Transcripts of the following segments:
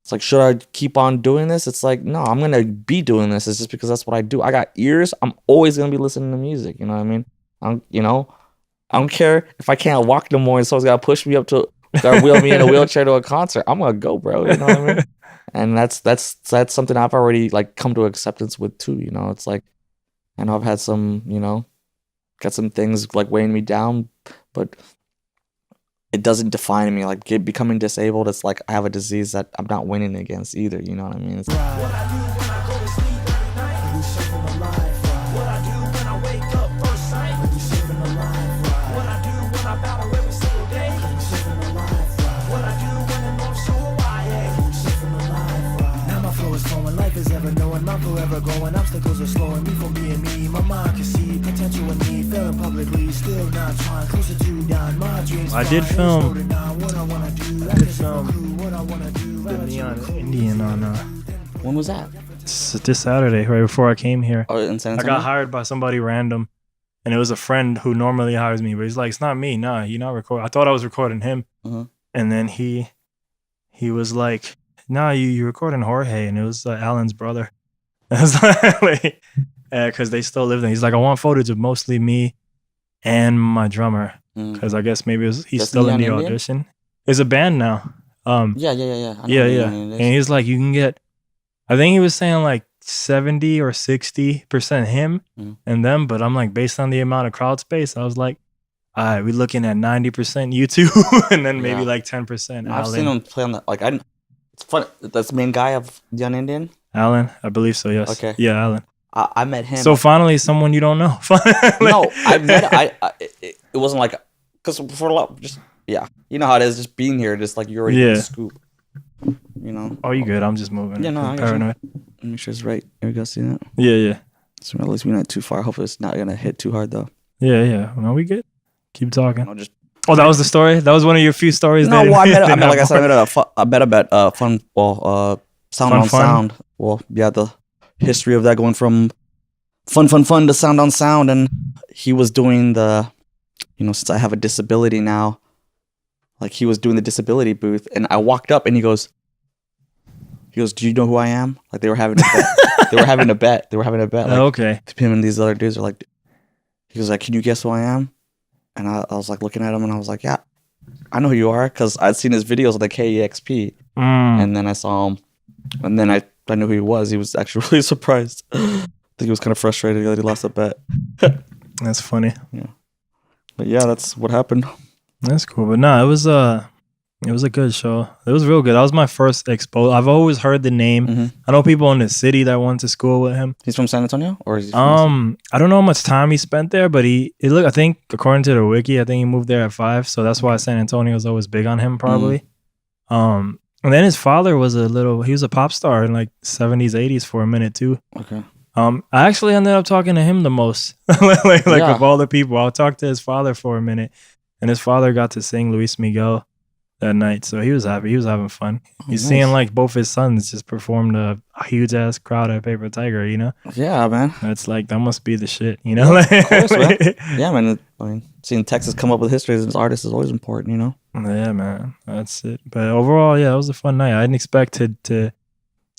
It's like, should I keep on doing this? It's like, no, I'm gonna be doing this. It's just because that's what I do. I got ears. I'm always gonna be listening to music. You know what I mean? I don't care if I can't walk no more and someone's gotta push me up to or wheel me in a wheelchair to a concert. I'm gonna go, bro. You know what I mean? And that's something I've already like come to acceptance with too. You know, it's like I know I've had some, got some things like weighing me down, but it doesn't define me. Like becoming disabled, it's like I have a disease that I'm not winning against either. You know what I mean? It's, forever growing, obstacles are slowing me from being me. My mind can see potential in me, failing publicly, still not trying, closer to down my dreams. I did film the Neon Indian on when was that? this Saturday, right before I came here. Oh, in San I Antonio? got hired by somebody random, and it was a friend who normally hires me, but he's like, it's not me. Nah, you're not recording. I thought I was recording him. And then he was like, nah, you're recording Jorge, and it was Alan's brother. I was like, because they still live there. He's like, I want footage of mostly me and my drummer, because I guess maybe he's That's still in the Neon audition. It's a band now. Yeah. And he's like, you can get, I think he was saying like 70 or 60% him and them, but I'm like, based on the amount of crowd space, I was like, all right, we're looking at 90% you two, and then maybe like 10% I've seen him play on that. Like, it's funny. That's the main guy of Young Indian. Alan, I believe so. Yes. Okay. Yeah, Alan. I met him. So finally, someone you don't know. No, I met. It wasn't like because for a lot, just you know how it is. Just being here, just like you're already in the scoop. You know. Oh, you good? I'm just moving. Yeah, no, I'm paranoid. Make sure it's right. Here we go. See that? Yeah. So at least we're not too far. Hopefully, it's not gonna hit too hard though. Yeah. No, we good. Keep talking. No, just. Oh, that was the story. That was one of your few stories. No, well, I met like I said, I met a fun. Well, sound on sound. Well, yeah, the history of that going from fun to sound on sound, and he was doing the, since I have a disability now, like he was doing the disability booth, and I walked up and he goes, do you know who I am? Like they were having a bet. They were having a bet. Like, okay. Him and these other dudes are like, he was like, can you guess who I am? And I was like looking at him and I was like, yeah, I know who you are, because I'd seen his videos on the KEXP, and then I saw him, and then I knew who he was. He was actually really surprised. I think he was kind of frustrated that he lost a bet. That's funny. Yeah, but yeah, that's what happened. That's cool. But no, it was a good show. It was real good. That was my first exposure. I've always heard the name. I know people in the city that went to school with him. He's from San Antonio, or is he from I don't know how much time he spent there, but I think according to the wiki, I think he moved there at 5, so that's why San Antonio was always big on him, probably. And then his father was he was a pop star in like 70s, 80s for a minute too. Okay. I actually ended up talking to him the most, like of all the people. I'll talk to his father for a minute, and his father got to sing Luis Miguel that night, so he was happy. He was having fun. He's seeing like both his sons just performed a huge ass crowd at Paper Tiger. Yeah, man. That's like, that must be the shit. Of course, man. Yeah, man. I mean, seeing Texas come up with history as an artist is always important. Yeah, man. That's it. But overall, yeah, it was a fun night. I didn't expected to.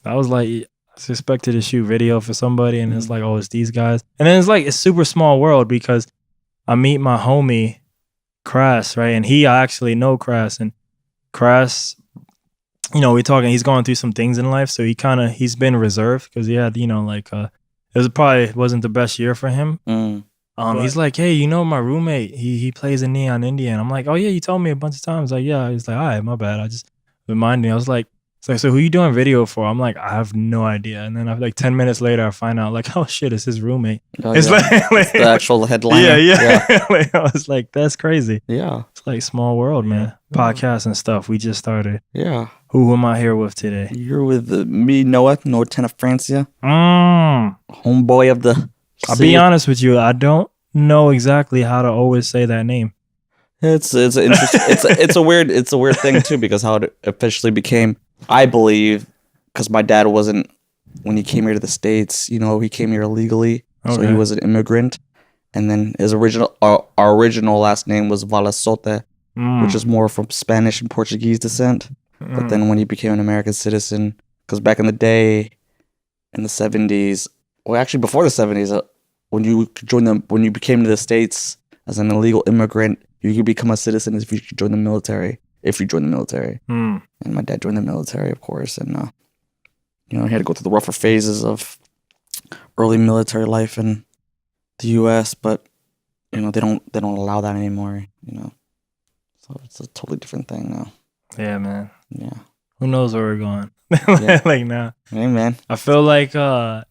I was like, I expected to shoot video for somebody, and it's like, oh, it's these guys. And then it's like a super small world, because I meet my homie Crass, right? And I actually know Crass, and Crass, we're talking, he's going through some things in life, so he's been reserved, because he had, it wasn't the best year for him. He's like, hey, my roommate, he plays in Neon Indian. I'm like, oh yeah, you told me a bunch of times. Like, yeah. He's like, all right, my bad. I just reminded me. I was like, so who you doing video for? I'm like, I have no idea. And then like 10 minutes later, I find out like, oh shit, it's his roommate. Oh, it's like it's the actual headliner. Yeah. Like, I was like, that's crazy. Yeah. It's like small world, man. Podcasts and stuff. We just started. Yeah. Who am I here with today? You're with me, Noah Tennefrancia. Homeboy of the I'll be honest with you, I don't know exactly how to always say that name. It's interesting. it's a weird thing too, because how it officially became, I believe, because my dad wasn't, when he came here to the States, he came here illegally, so he was an immigrant, and then his our original last name was Valasote, which is more from Spanish and Portuguese descent. But then when he became an American citizen, because back in the day, in the 70s, well, actually before the 70s, when you became to the States as an illegal immigrant, you could become a citizen if you join the military. And my dad joined the military, of course, and he had to go through the rougher phases of early military life in the U.S., but they don't allow that anymore. So it's a totally different thing now. Yeah, man. Yeah. Who knows where we're going? Yeah. Like now. Hey, man. I feel like we're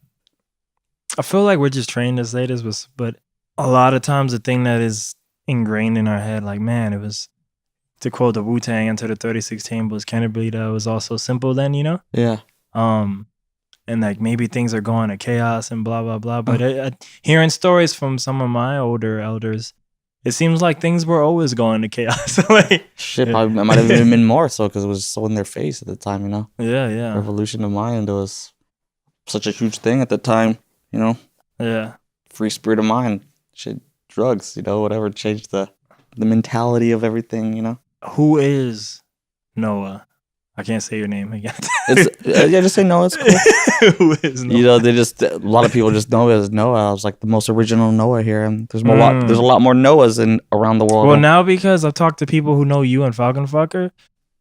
just trained to say this, but a lot of times the thing that is ingrained in our head, like, man, it was, to quote the Wu-Tang, Enter the 36 Chambers, can it be that it was also simple then, Yeah. And like maybe things are going to chaos and blah blah blah. But hearing stories from some of my older elders, it seems like things were always going to chaos. Like, shit, probably, it might have even been more so because it was so in their face at the time. Yeah. Revolution of mind was such a huge thing at the time. Yeah. Free spirit of mind, shit, drugs, whatever changed the mentality of everything. Who is Noah? I can't say your name again. Just say Noah. It's cool. Who is Noah? A lot of people just know it as Noah. I was like the most original Noah here, and there's a lot more Noahs around the world. Well, now because I've talked to people who know you and Falcon Fucker,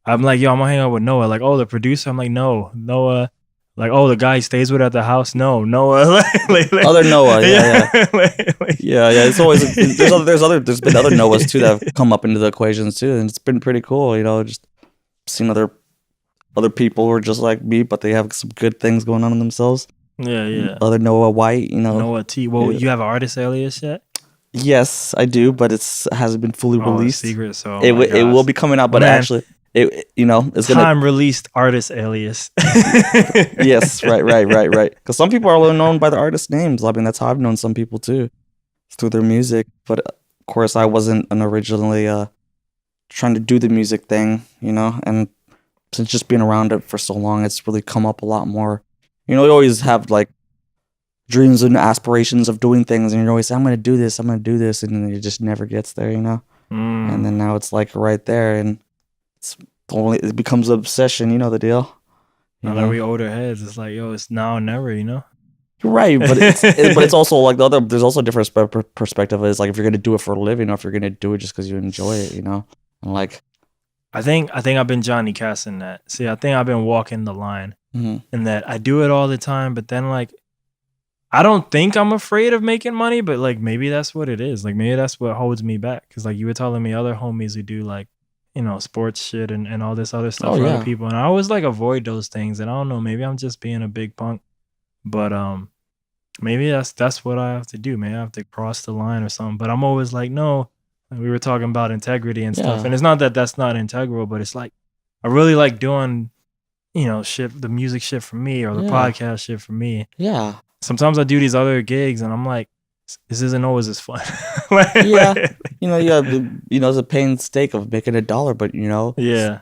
I'm like, yo, I'm gonna hang out with Noah. Like, oh, the producer. I'm like, no, Noah. Like, oh, the guy he stays with at the house. No, Noah. like, other Noah, yeah. Yeah. It's always there's been other Noahs too that have come up into the equations too, and it's been pretty cool. Just seeing other people who are just like me, but they have some good things going on in themselves. Yeah. Other Noah White, Noah T. Well, you have an artist alias yet? Yes, I do, but hasn't been fully released. Secret, so it will be coming out, but actually, it's time released artist alias. Yes, right. Because some people are only known by the artist names. I mean, that's how I've known some people too, through their music. But of course, I wasn't originally trying to do the music thing, and since just being around it for so long, it's really come up a lot more. You always have like dreams and aspirations of doing things, and you always say, I'm going to do this, and then it just never gets there, And then now it's like right there, and it becomes an obsession, the deal. Now that we older heads, it's like, yo, it's now or never, You're right, but it's also like there's also a different perspective. Is like if you're going to do it for a living, or if you're going to do it just because you enjoy it, And like, I think I've been Johnny Cass in that. See, I think I've been walking the line in that I do it all the time, but then like, I don't think I'm afraid of making money, but like maybe that's what it is. Like maybe that's what holds me back. Cause like you were telling me other homies who do like, sports shit and all this other stuff for other people. And I always like avoid those things. And I don't know, maybe I'm just being a big punk, but maybe that's what I have to do. Maybe I have to cross the line or something. But I'm always like, no. We were talking about integrity and stuff, and it's not that that's not integral, but it's like I really like doing, shit, the music shit for me or the podcast shit for me. Yeah. Sometimes I do these other gigs, and I'm like, this isn't always as fun. It's a pain stake of making $1, but yeah.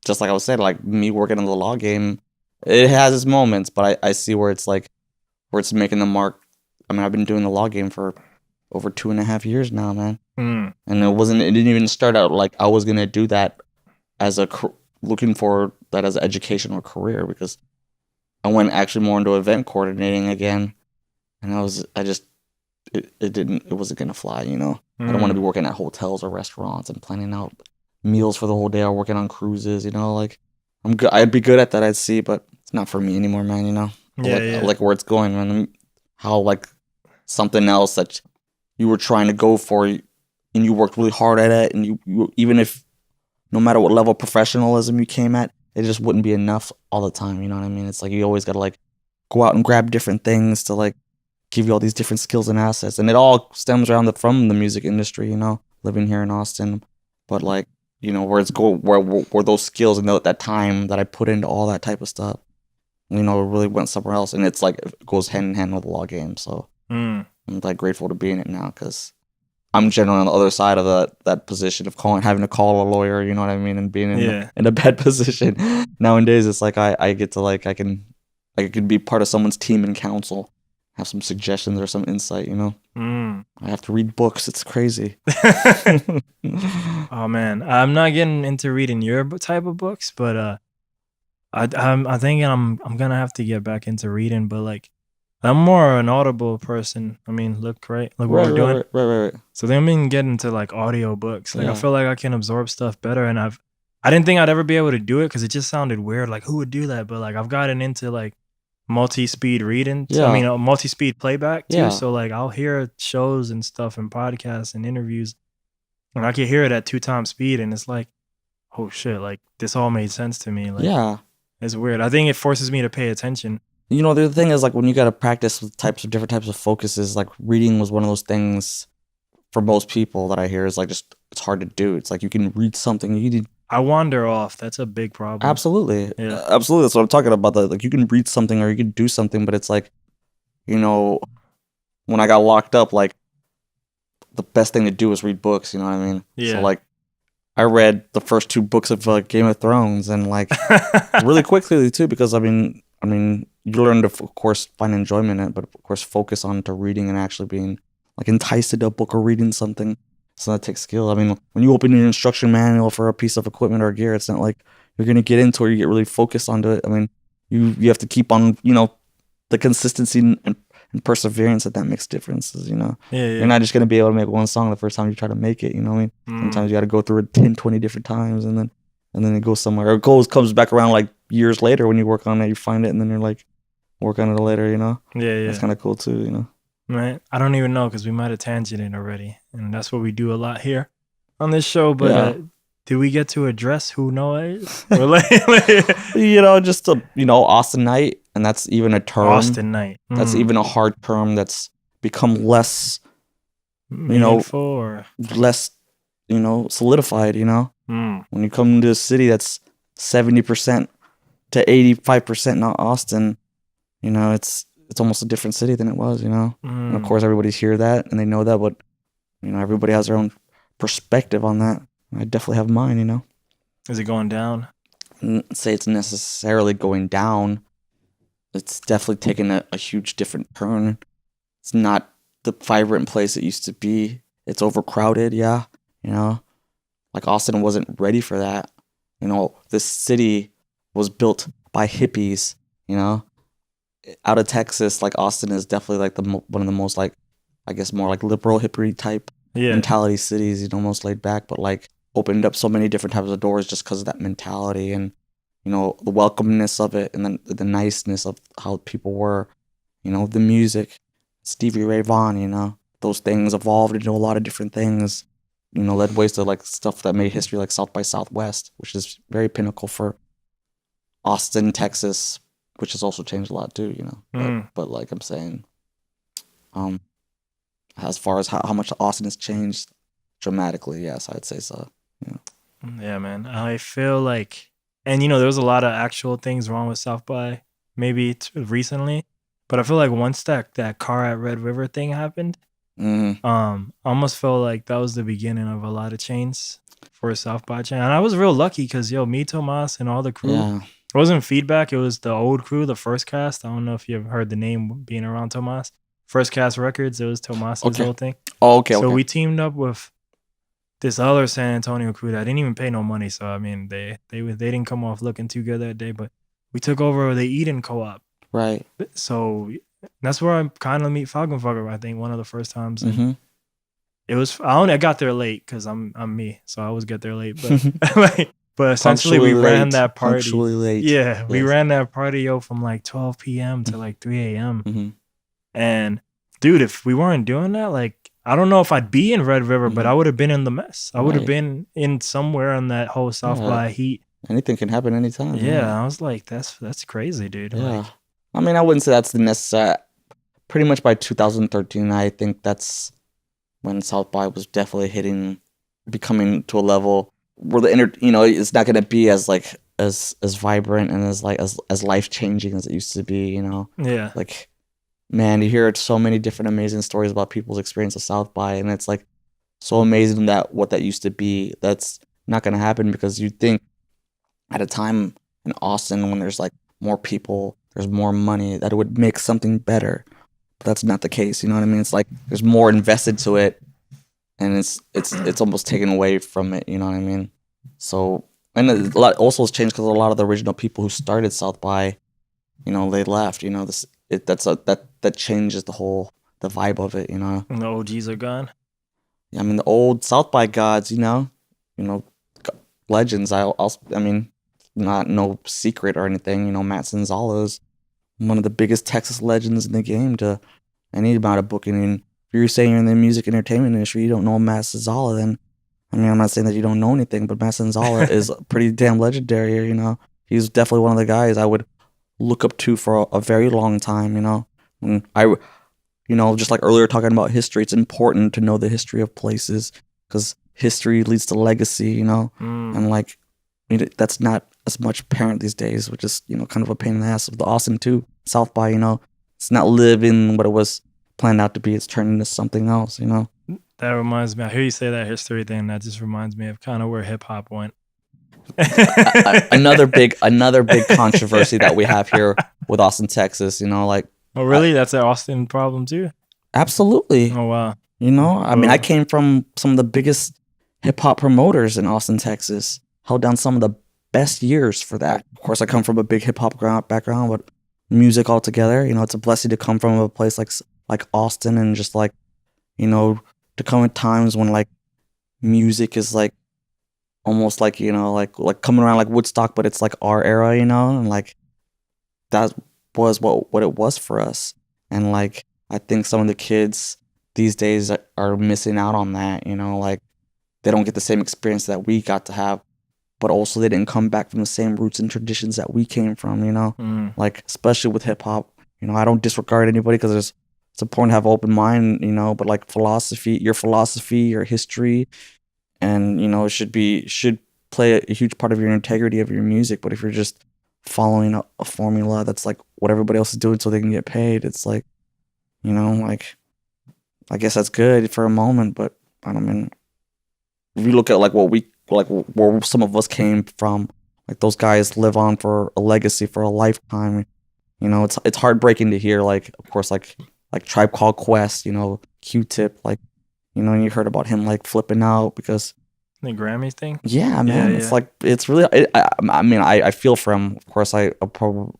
Just like I was saying, like me working in the law game, it has its moments, but I see where it's making the mark. I mean, I've been doing the law game for over 2.5 years now, man. And it didn't even start out like I was gonna do that as looking for that as an educational career, because I went actually more into event coordinating again, and it wasn't gonna fly, I don't want to be working at hotels or restaurants and planning out meals for the whole day or working on cruises, like I'm good. I'd be good at that, I'd see, but it's not for me anymore, man. I like where it's going, man. How like something else that you were trying to go for, and you worked really hard at it, and you even if no matter what level of professionalism you came at, it just wouldn't be enough all the time. You know what I mean? It's like you always got to like go out and grab different things to like give you all these different skills and assets, and it all stems from the music industry. Living here in Austin, but like where those skills and that time that I put into all that type of stuff, it really went somewhere else, and it's like it goes hand in hand with the law game. So I'm like grateful to be in it now, because I'm generally on the other side of that position of having to call a lawyer, you know what I mean, and being in a bad position. Nowadays, it's like I get to like I can be part of someone's team and counsel, have some suggestions or some insight, Mm. I have to read books. It's crazy. Oh man, I'm not getting into reading your type of books, but I think I'm gonna have to get back into reading. But like, I'm more an audible person. I mean, look what we're doing. Right. So then I'm been getting into like audio books. Like I Yeah. feel like I can absorb stuff better, and I didn't think I'd ever be able to do it because it just sounded weird. Like who would do that? But like I've gotten into like multi-speed reading. Yeah. I mean, multi-speed playback too. Yeah. So like I'll hear shows and stuff and podcasts and interviews, and I can hear it at 2 times speed, and it's like, oh shit, like this all made sense to me. Like, Yeah. it's weird. I think it forces me to pay attention. You know, the thing is, like, when you got to practice with different types of focuses, like, reading was one of those things for most people that I hear is, like, just, it's hard to do. It's like you can read something, you need... I wander off. That's a big problem. Absolutely. Yeah. Absolutely. That's what I'm talking about. Like, you can read something or you can do something, but it's like, you know, when I got locked up, like, the best thing to do was read books, you know what I mean? Yeah. So, like, I read the first 2 books of Game of Thrones and, like, really quickly, too, because, I mean, you learn to, of course, find enjoyment in it, but, of course, focus on to reading and actually being, like, enticed into a book or reading something. So that takes skill. I mean, when you open your instruction manual for a piece of equipment or gear, it's not like you're going to get into it or you get really focused onto it. I mean, you have to keep on, you know, the consistency and perseverance that makes differences, you know? Yeah. You're not just going to be able to make one song the first time you try to make it, you know what I mean? Sometimes you got to go through it 10, 20 different times and then it goes somewhere. Or it comes back around like years later when you work on it, you find it and then you're like, work on it later, you know? Yeah. That's kind of cool too, you know? Right. I don't even know because we might have tangented already. And that's what we do a lot here on this show. But did we get to address who Noah is? You know, just Austinite. And that's even a term. Austinite. That's even a hard term that's become less, meaningful or less, solidified, you know? When you come to a city that's 70% to 85% not Austin, you know, it's almost a different city than it was, you know? And of course, everybody's hear that and they know that, but, you know, everybody has their own perspective on that. I definitely have mine, you know? Is it going down? I wouldn't say it's necessarily going down. It's definitely taken a huge different turn. It's not the vibrant place it used to be. It's overcrowded, yeah. You know, like Austin wasn't ready for that. You know, this city was built by hippies, you know. Out of Texas, like Austin is definitely like one of the most, like, I guess more like liberal hippie type mentality cities, you know, most laid back, but like opened up so many different types of doors just because of that mentality and, you know, the welcomeness of it and then the niceness of how people were, you know, the music, Stevie Ray Vaughan, you know, those things evolved into a lot of different things, you know, led ways to like stuff that made history, like South by Southwest, which is very pinnacle for Austin, Texas, which has also changed a lot too, you know. But like I'm saying, as far as how much Austin has changed dramatically, yes, I'd say so. Yeah. Yeah, man. I feel like, and you know, there was a lot of actual things wrong with South by maybe recently, but I feel like once that car at Red River thing happened, I almost felt like that was the beginning of a lot of change for South by chain. And I was real lucky because me, Tomas, and all the crew. Yeah. It wasn't feedback. It was the old crew, the First Cast. I don't know if you've heard the name being around Tomas. First Cast Records. It was Tomas's whole thing. Oh, okay. So we teamed up with this other San Antonio crew that didn't even pay no money. So I mean, they didn't come off looking too good that day. But we took over the Eden Co-op. Right. So that's where I kind of meet Falcon Fucker. I think one of the first times. It was I got there late because I'm me, so I always get there late. But but essentially we ran that party. Punctually late. Yeah, we ran that party from like 12 p.m. to like 3 a.m. And dude, if we weren't doing that, like I don't know if I'd be in Red River, but I would have been in the mess. I would have been in somewhere on that whole South by heat. Anything can happen anytime. Yeah, I was like, that's crazy, dude. Yeah. Like, I mean, I wouldn't say that's the necessary. Pretty much by 2013, I think that's when South by was definitely becoming to a level where it's not going to be as like as vibrant and as life changing as it used to be. You know. Yeah. Like, man, you hear so many different amazing stories about people's experience of South by, and it's like so amazing that what that used to be, that's not going to happen because you'd think at a time in Austin when there's like more people, there's more money, that it would make something better. but that's not the case. You know what I mean? It's like there's more invested to it, and it's almost taken away from it. You know what I mean? So, and a lot also has changed because a lot of the original people who started South by, you know, they left. You know, that changes the vibe of it. You know, And the OGs are gone. I mean, the old South by gods. You know, legends. I mean, not no secret or anything. You know, Matt Sanzala's one of the biggest Texas legends in the game to any amount of booking. And if you're saying you're in the music entertainment industry, you don't know Matt Sanzala, then I mean, I'm not saying that you don't know anything, but Matt Sanzala is pretty damn legendary. You know, he's definitely one of the guys I would look up to for a very long time. You know, and just like earlier talking about history, it's important to know the history of places because history leads to legacy. You know, and like that's not as much apparent these days, which is kind of a pain in the ass. Of the Austin too, South by, it's not living what it was planned out to be. It's turning into something else. That reminds me. I hear you say that history thing. That just reminds me of kind of where hip hop went. another big controversy that we have here with Austin, Texas. Like, oh really? That's an Austin problem too. Absolutely. Oh wow. I mean, I came from some of the biggest hip hop promoters in Austin, Texas. Held down some of the best years for that. Of course, I come from a big hip hop background, but music altogether, it's a blessing to come from a place like Austin and just like, to come at times when like music is like almost like, like coming around like Woodstock, but it's like our era, and like that was what it was for us. And like, I think some of the kids these days are missing out on that, like they don't get the same experience that we got to have, but also they didn't come back from the same roots and traditions that we came from, like especially with hip hop. I don't disregard anybody because it's important to have an open mind, but like your history, and it should play a huge part of your integrity of your music. But if you're just following a formula that's like what everybody else is doing so they can get paid, it's like, like I guess that's good for a moment, but I don't mean if you look at like where some of us came from, like those guys live on for a legacy for a lifetime. It's heartbreaking to hear, like, of course, like Tribe Called Quest, Q-Tip, like, and you heard about him like flipping out because the Grammys thing. Yeah, man, it's like it's really. I mean, I feel for him. Of course, I probably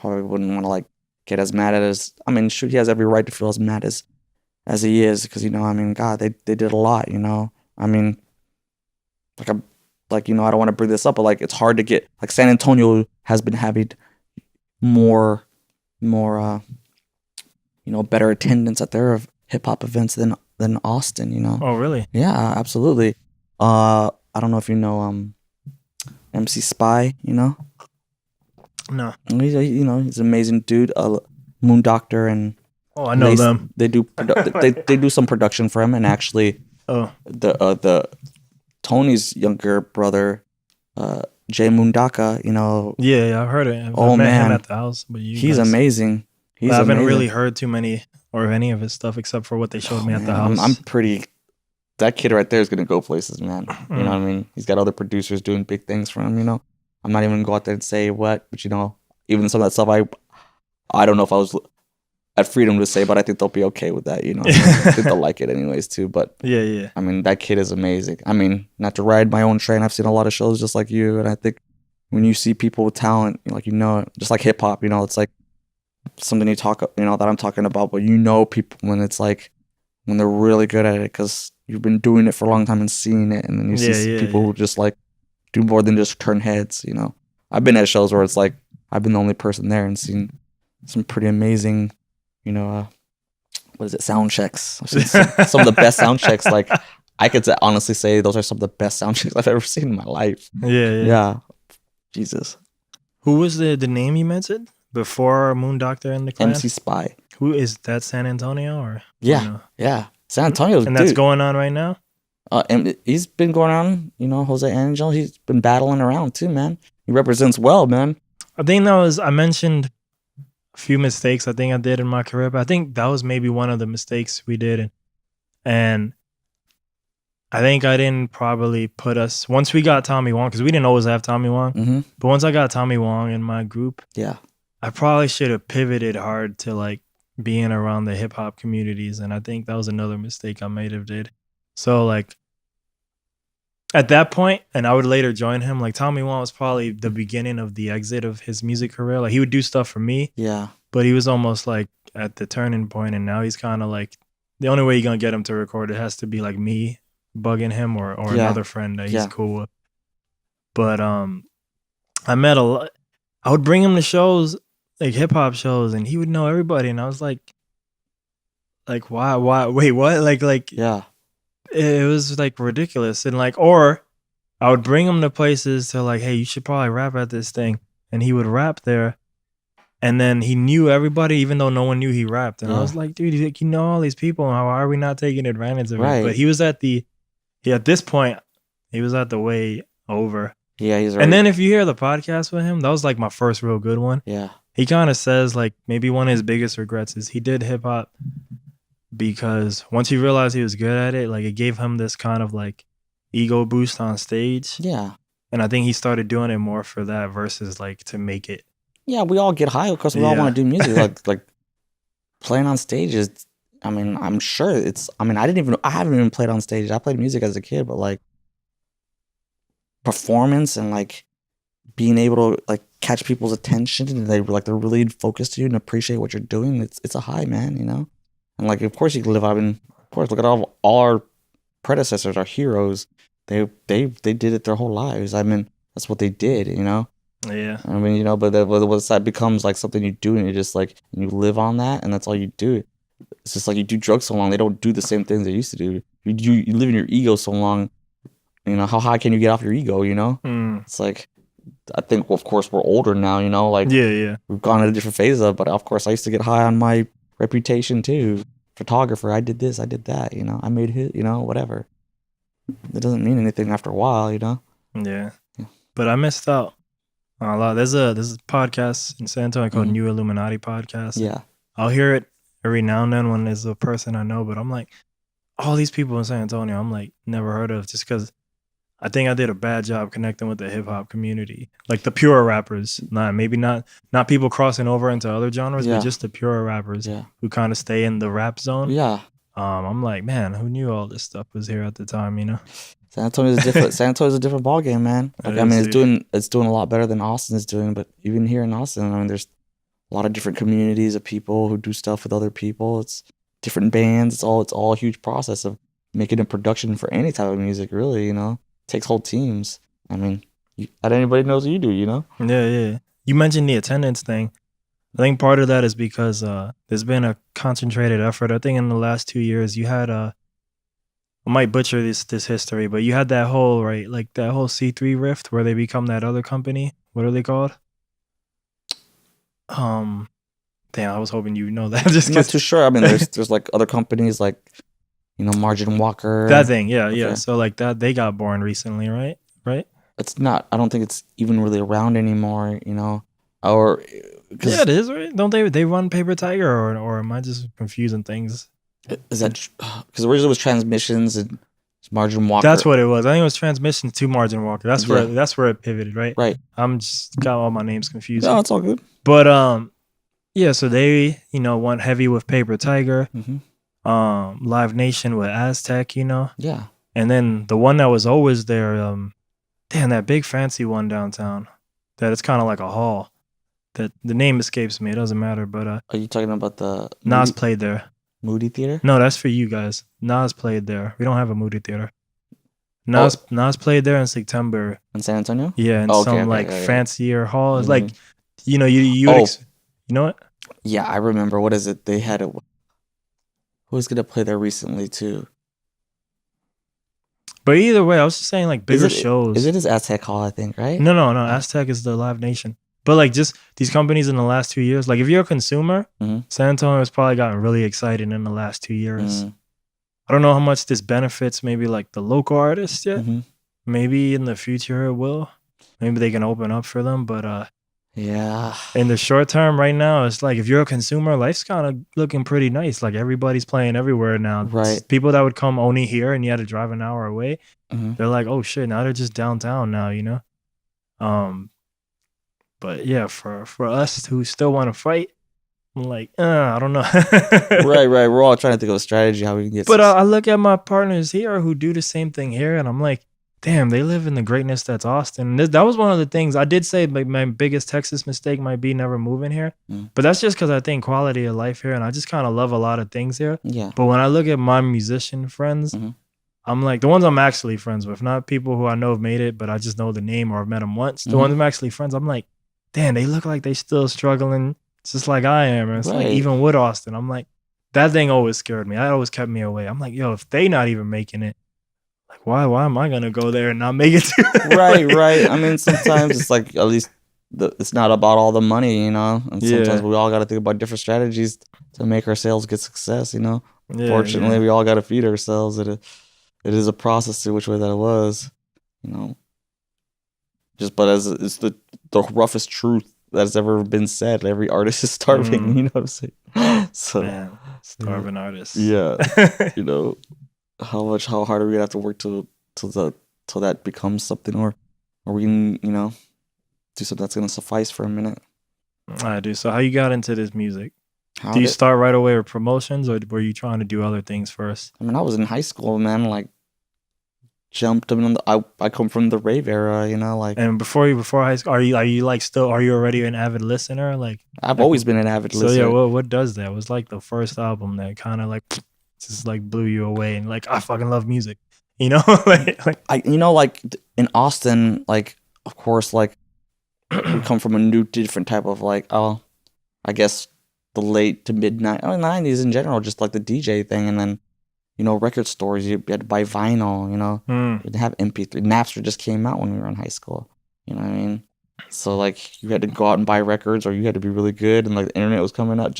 wouldn't want to like get as mad as. I mean, shoot, he has every right to feel as mad as he is because I mean, God, they did a lot. I mean. I don't want to bring this up, but like it's hard to get like San Antonio has been having more better attendance at their hip hop events than Austin, Oh really? Yeah, absolutely. I don't know if you know MC Spy, No. He's he's an amazing dude, Moon Doctor, and oh, I know them. They do they do some production for him, and actually the Tony's younger brother, Jay Mundaka, Yeah, I've heard it. Oh, I've met man. him at the house, but he's amazing. I haven't really heard too many or any of his stuff except for what they showed me at the house. I'm pretty. That kid right there is gonna go places, man. You know what I mean? He's got other producers doing big things for him. I'm not even gonna go out there and say what, but even some of that stuff, I don't know if I was at freedom to say, but I think they'll be okay with that. I think they'll like it anyways too. But yeah. I mean, that kid is amazing. I mean, not to ride my own train. I've seen a lot of shows just like you, and I think when you see people with talent, like just like hip hop, it's like something you talk, that I'm talking about. But people when it's like when they're really good at it because you've been doing it for a long time and seeing it, and then you see people who just like do more than just turn heads. I've been at shows where it's like I've been the only person there and seen some pretty amazing. What is it? Sound checks. Some of the best sound checks. Like I could honestly say those are some of the best sound checks I've ever seen in my life. Yeah. Jesus. Who was the name you mentioned before Moon Doctor and the Clan? MC Spy. Who is that? San Antonio or? Yeah. San Antonio. And that's going on right now. And he's been going on. Jose Angel. He's been battling around too, man. He represents well, man. I think I mentioned a few mistakes I think I did in my career, but I think that was maybe one of the mistakes we did. And I think I didn't probably put us, once we got Tommy Wong, because we didn't always have Tommy Wong, but once I got Tommy Wong in my group, yeah, I probably should have pivoted hard to like being around the hip hop communities, and I think that was another mistake I might have did. So like at that point, and I would later join him. Like Tommy One was probably the beginning of the exit of his music career. Like he would do stuff for me, Yeah. but he was almost like at the turning point, and now he's kind of like the only way you're gonna get him to record it has to be like me bugging him or Yeah. another friend that he's Yeah. cool with. But I met a lot. I would bring him to shows, like hip hop shows, and he would know everybody, and I was like why wait what like Yeah. it was like ridiculous. And like, or I would bring him to places to like, hey, you should probably rap at this thing, and he would rap there, and then he knew everybody even though no one knew he rapped, and I was like, dude, you know all these people, why are we not taking advantage of it? Right. But he was at this point he was at the way over. Yeah, he's right. And then if you hear the podcast with him, that was like my first real good one. Yeah. He kind of says like maybe one of his biggest regrets is he did hip hop because once he realized he was good at it, like it gave him this kind of like ego boost on stage. Yeah. And I think he started doing it more for that versus like to make it. Yeah, we all get high because we all want to do music. Like playing on stage is, I mean, I'm sure it's, I mean, I haven't even played on stage. I played music as a kid, but like performance and like being able to like catch people's attention and they're really focused to you and appreciate what you're doing. It's a high, man, you know? And like, of course you can live out in, of course, look at all our predecessors, our heroes. They did it their whole lives. I mean, that's what they did, you know? Yeah. I mean, you know, but once that becomes like something you do and you just like, you live on that and that's all you do. It's just like you do drugs so long, they don't do the same things they used to do. You live in your ego so long, you know, how high can you get off your ego, you know? It's like, I think, well, of course, we're older now, you know, like we've gone into different phases of it, but of course, I used to get high on my reputation too. Photographer, I did this, I did that, you know, I made hit, you know, whatever. It doesn't mean anything after a while, you know? Yeah. But I missed out on a lot. There's a podcast in San Antonio called New Illuminati Podcast. Yeah. I'll hear it every now and then when there's a person I know, but I'm like, all these people in San Antonio, I'm like, never heard of, just because I think I did a bad job connecting with the hip hop community, like the pure rappers. Not people crossing over into other genres, but just the pure rappers who kind of stay in the rap zone. Yeah. I'm like, man, who knew all this stuff was here at the time? You know, San Antonio's different. San Antonio's a different ballgame, man. Like, I mean, it's doing a lot better than Austin is doing. But even here in Austin, I mean, there's a lot of different communities of people who do stuff with other people. It's different bands. It's all a huge process of making a production for any type of music. Really, you know. Takes whole teams. I mean, not anybody knows what you do, you know? Yeah. You mentioned the attendance thing. I think part of that is because there's been a concentrated effort. I think in the last 2 years, you had I might butcher this history, but you had that whole, right, like that whole C3 rift where they become that other company. What are they called? Damn, I was hoping you know that. I'm not too sure. I mean, there's like other companies like, you know, Margin Walker. That thing, yeah. So like that, they got born recently, right? It's not. I don't think it's even really around anymore. You know, or yeah, it is, right? Don't they run Paper Tiger, or am I just confusing things? Is that because originally it was Transmissions and Margin Walker? That's what it was. I think it was Transmissions to Margin Walker. That's where it pivoted, right? Right. I'm just got all my names confused. No, it's all good. But yeah. So they went heavy with Paper Tiger. Live Nation with Aztec, you know? Yeah. And then the one that was always there, that big fancy one downtown, that it's kind of like a hall. That the name escapes me. It doesn't matter, but are you talking about the Nas played there? Moody Theater? No, that's for you guys. Nas played there. We don't have a Moody Theater. Nas played there in September. In San Antonio? Yeah, in fancier hall. It's like, you know what? Yeah, I remember. What is it? They had it. Who was gonna play there recently too? But either way, I was just saying like bigger shows. Is it his Aztec Hall? I think, right? No. Aztec is the Live Nation. But like just these companies in the last 2 years, like if you're a consumer, San Antonio has probably gotten really excited in the last 2 years. I don't know how much this benefits maybe like the local artists yet. Maybe in the future it will. Maybe they can open up for them, but yeah. In the short term right now, it's like if you're a consumer, life's kind of looking pretty nice. Like everybody's playing everywhere now. Right. People that would come only here and you had to drive an hour away, they're like, oh shit, now they're just downtown now, you know? But yeah, for us who still want to fight, I'm like, I don't know. Right. We're all trying to think of a strategy how we can get. But I look at my partners here who do the same thing here, and I'm like, damn, they live in the greatness that's Austin. That was one of the things I did say. My biggest Texas mistake might be never moving here, but that's just because I think quality of life here, and I just kind of love a lot of things here. Yeah. But when I look at my musician friends, I'm like the ones I'm actually friends with, not people who I know have made it, but I just know the name or I've met them once. The ones I'm actually friends, I'm like, damn, they look like they still struggling, just like I am. And it's like even with Austin, I'm like, that thing always scared me. That always kept me away. I'm like, yo, if they not even making it, like why am I gonna go there and not make it? Right. I mean, sometimes it's like at least it's not about all the money, you know. And sometimes we all got to think about different strategies to make our sales get success, you know. Fortunately, we all got to feed ourselves. It is a process to which way that it was, you know. But as it's the roughest truth that's ever been said. Every artist is starving. You know what I'm saying? So, man, starving artists. Yeah, you know how hard are we gonna have to work till that becomes something, or we can do something that's gonna suffice for a minute. I do. So how you got into this music? Do you start right away with promotions, or were you trying to do other things first? I mean, I was in high school, man. Like, jumped. I mean, I come from the rave era, you know. Like, and before high school, are you already an avid listener? Like, I've always been an avid listener. So yeah, what does that? It was like the first album that kind of like just like blew you away, and like I fucking love music, you know. like in Austin, like of course, like we come from a different type of like I guess the late to mid 90s in general, just like the DJ thing, and then record stores, you had to buy vinyl, you didn't have MP3. Napster just came out when we were in high school, you know what I mean? So like you had to go out and buy records, or you had to be really good, and like the internet was coming up.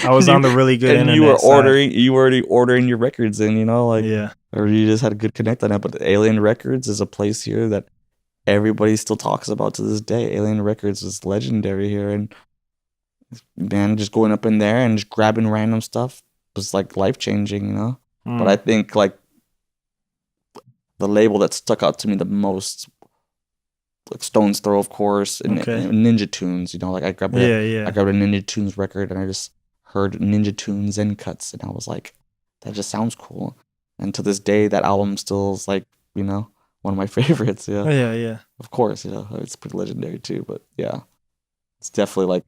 I was on the really good and internet you were already ordering your records in, like, yeah, or you just had a good connect on that. But the Alien Records is a place here that everybody still talks about to this day. Alien Records is legendary here, and man, just going up in there and just grabbing random stuff was like life changing, you know. But I think like the label that stuck out to me the most, like Stone's Throw, of course, and Ninja Tunes. Like I grabbed I grabbed a Ninja Tunes record, and I just heard Ninja Tunes Zen Cuts, and I was like, that just sounds cool. And to this day, that album still is like one of my favorites. Yeah. Of course, it's pretty legendary too. But yeah, it's definitely like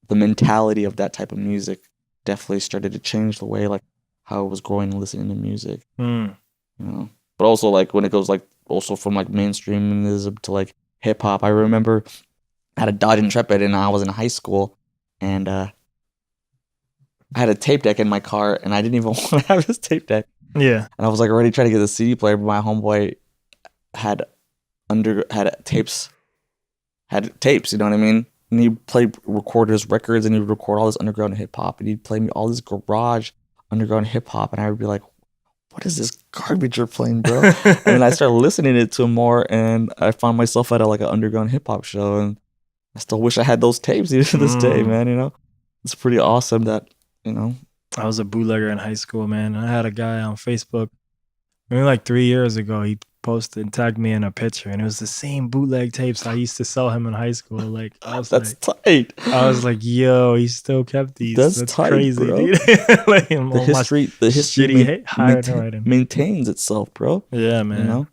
the mentality of that type of music definitely started to change the way like how I was growing and listening to music. But also like when it goes like also from like mainstreamism to like hip hop. I remember I had a Dodge Intrepid and I was in high school, and I had a tape deck in my car, and I didn't even want to have this tape deck. Yeah. And I was like already trying to get the CD player, but my homeboy had tapes, you know what I mean? And he'd record his records, and he'd record all this underground hip hop, and he'd play me all this garage underground hip hop, and I would be like, what is this garbage you're playing, bro? And then I started listening to it more, and I found myself at an underground hip hop show, and I still wish I had those tapes even to this day, man. It's pretty awesome that I was a bootlegger in high school, man. I had a guy on Facebook maybe like 3 years ago. He posted and tagged me in a picture, and it was the same bootleg tapes I used to sell him in high school. Like, that's tight. I was like, yo, he still kept these. That's tight, crazy, bro. Dude. Like, the history maintains itself, bro. Yeah, man.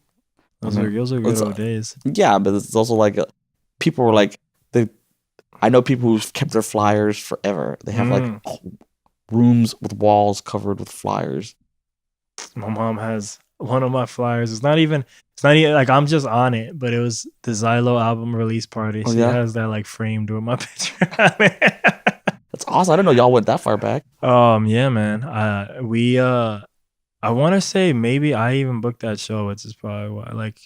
Those are good old days. Yeah, but it's also like people were like I know people who've kept their flyers forever. They have like rooms with walls covered with flyers. My mom has one of my flyers. It's not even like I'm just on it, but it was the Xylo album release party. She has that like framed with my picture on it. That's awesome. I didn't know y'all went that far back. Yeah, man. I want to say maybe I even booked that show, which is probably why. Like,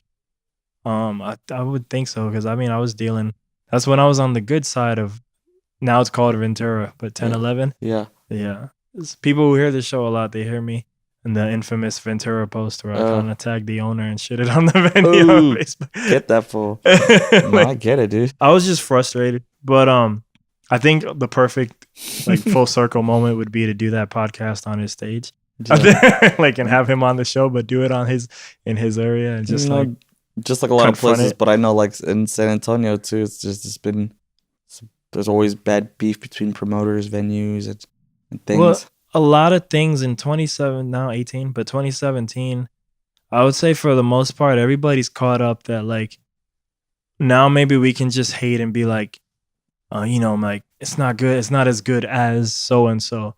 I would think so, because I mean I was dealing. That's when I was on the good side of. Now it's called Ventura, but 1011. Yeah. It's people who hear the show a lot, they hear me in the infamous Ventura post where I kind of tagged the owner and shit it on the venue on Facebook. Get that fool. No, I get it, dude. I was just frustrated, but I think the perfect like full circle moment would be to do that podcast on his stage, like, and have him on the show, but do it in his area, and just like a lot of places. But I know like in San Antonio too, it's been there's always bad beef between promoters, venues, and things. Well, a lot of things in 27 now 18, but 2017, I would say for the most part, everybody's caught up that like now maybe we can just hate and be like, like it's not good. It's not as good as so and so.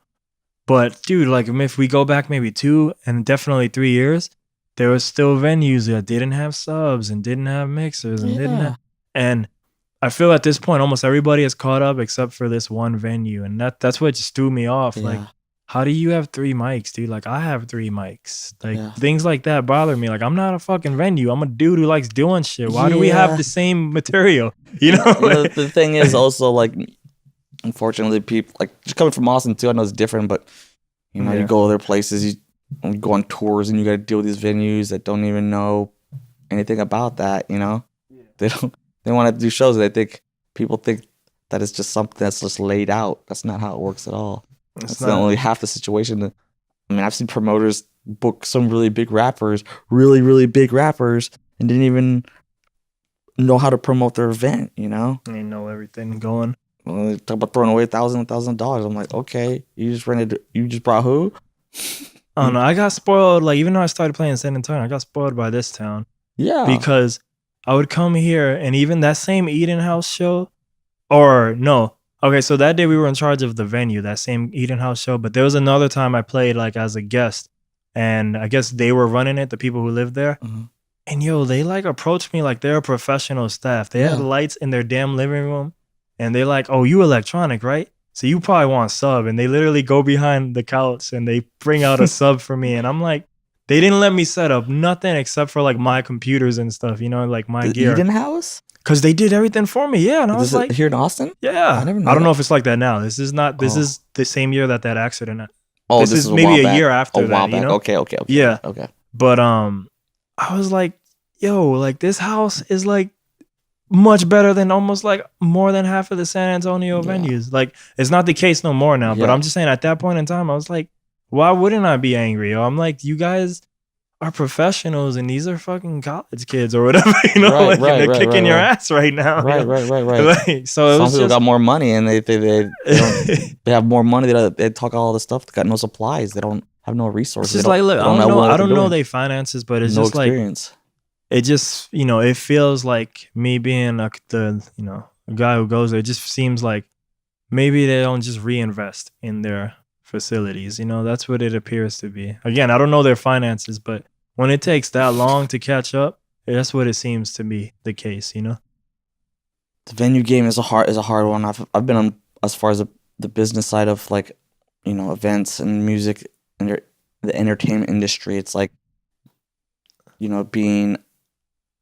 But dude, like if we go back maybe 2 and definitely 3 years, there was still venues that didn't have subs and didn't have mixers and didn't have, and I feel at this point almost everybody is caught up except for this one venue, and that's what just threw me off. Like, how do you have 3 mics, dude? Like I have 3 mics. Like things like that bother me. Like I'm not a fucking venue. I'm a dude who likes doing shit. Why do we have the same material? The thing is also like, unfortunately, people like just coming from Austin too. I know it's different, but you go other places, you go on tours, and you got to deal with these venues that don't even know anything about that. They don't. They want to do shows. People think that it's just something that's just laid out. That's not how it works at all. That's not only half the situation. I've seen promoters book some really big rappers, really big rappers, and didn't even know how to promote their event. They know everything going. Well, they talk about throwing away $1,000. I'm like, okay, you just brought who? I don't know. I got spoiled. Like even though I started playing in San Antonio, I got spoiled by this town. Yeah, because I would come here, and even that same Eden House show, or no. Okay, so that day we were in charge of the venue, that same Eden House show, but there was another time I played like as a guest, and I guess they were running it, the people who lived there. Mm-hmm. And they like approached me like they're a professional staff. They had lights in their damn living room, and they're like, "Oh, you electronic, right? So you probably want sub." And they literally go behind the couch and they bring out a sub for me, and I'm like, they didn't let me set up nothing except for like my computers and stuff, like my gear. Eden House? Because they did everything for me, yeah. And I was like, here in Austin? Yeah. I don't know if it's like that now. This is not. This is the same year that accident. Oh, this is maybe a year after that. Okay. Yeah. Okay. But I was like, yo, like this house is like much better than almost like more than half of the San Antonio venues. Like it's not the case no more now. But I'm just saying at that point in time, I was like, why wouldn't I be angry? I'm like, you guys are professionals and these are fucking college kids or whatever, they're kicking your ass right now. Right. Like, so some people got more money and they have more money. They talk all this stuff. They got no supplies. They don't have no resources. It's just like, look, I don't know their finances, but it's just experience. Like, it just, it feels like me being a guy who goes there, it just seems like maybe they don't just reinvest in their facilities. That's what it appears to be. Again, I don't know their finances, but when it takes that long to catch up, that's what it seems to be the case. The venue game is a hard one. I've been on as far as the business side of like events and music and the entertainment industry. It's like being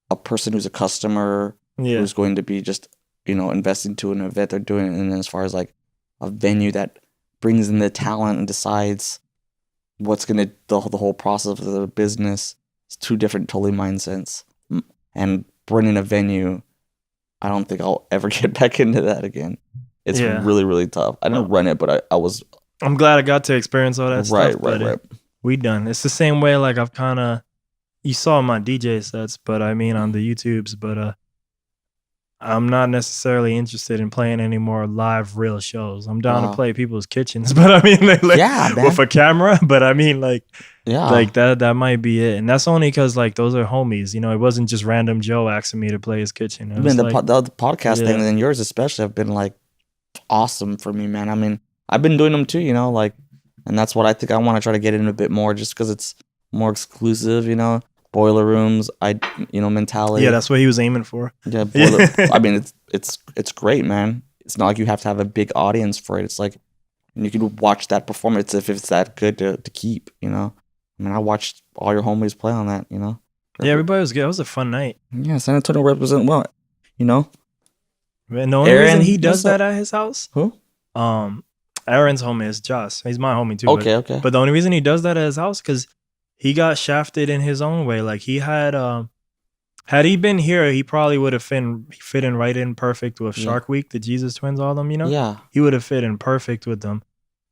a person who's a customer who's going to be just investing to an event they're doing, and then as far as like a venue that brings in the talent and decides what's gonna the whole process of the business. It's 2 different totally mindsets. And running a venue, I don't think I'll ever get back into that again. It's really tough. I didn't run it, but I was. I'm glad I got to experience all that stuff. Right. We done. It's the same way. Like I've kind of, you saw my DJ sets, but I mean on the YouTubes, but I'm not necessarily interested in playing any more live real shows. I'm down to play people's kitchens, but I mean like with a camera, but I mean like that might be it. And that's only because like those are homies, it wasn't just random Joe asking me to play his kitchen. I mean the podcast thing and yours especially have been like awesome for me, man. I mean I've been doing them too, and that's what I think I want to try to get in a bit more just because it's more exclusive, boiler rooms, mentality. Yeah, that's what he was aiming for. Yeah, boiler. I mean, it's great, man. It's not like you have to have a big audience for it. It's like you can watch that performance if it's that good to keep. I mean, I watched all your homies play on that. Yeah, everybody was good. It was a fun night. Yeah, San Antonio represent well. And the only reason he does that at his house. Who? Aaron's homie is Josh. He's my homie too. Okay. But the only reason he does that at his house because he got shafted in his own way. Like he had he been here, he probably would have fit in right in perfect with Shark Week, the Jesus Twins, all them, Yeah. He would have fit in perfect with them.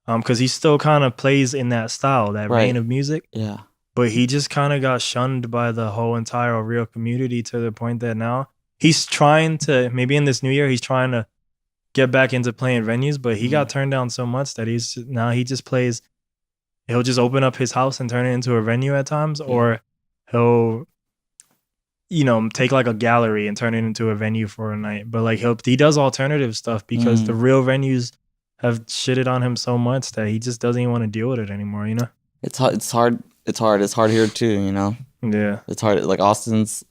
Because he still kind of plays in that style, that vein of music. Yeah. But he just kind of got shunned by the whole entire real community to the point that now he's trying to, maybe in this new year, he's trying to get back into playing venues, but he got turned down so much that he just plays. He'll just open up his house and turn it into a venue at times, or he'll, take like a gallery and turn it into a venue for a night. But like he does alternative stuff because the real venues have shitted on him so much that he just doesn't even want to deal with it anymore. It's hard. It's hard here too. Yeah. It's hard. Like Austin's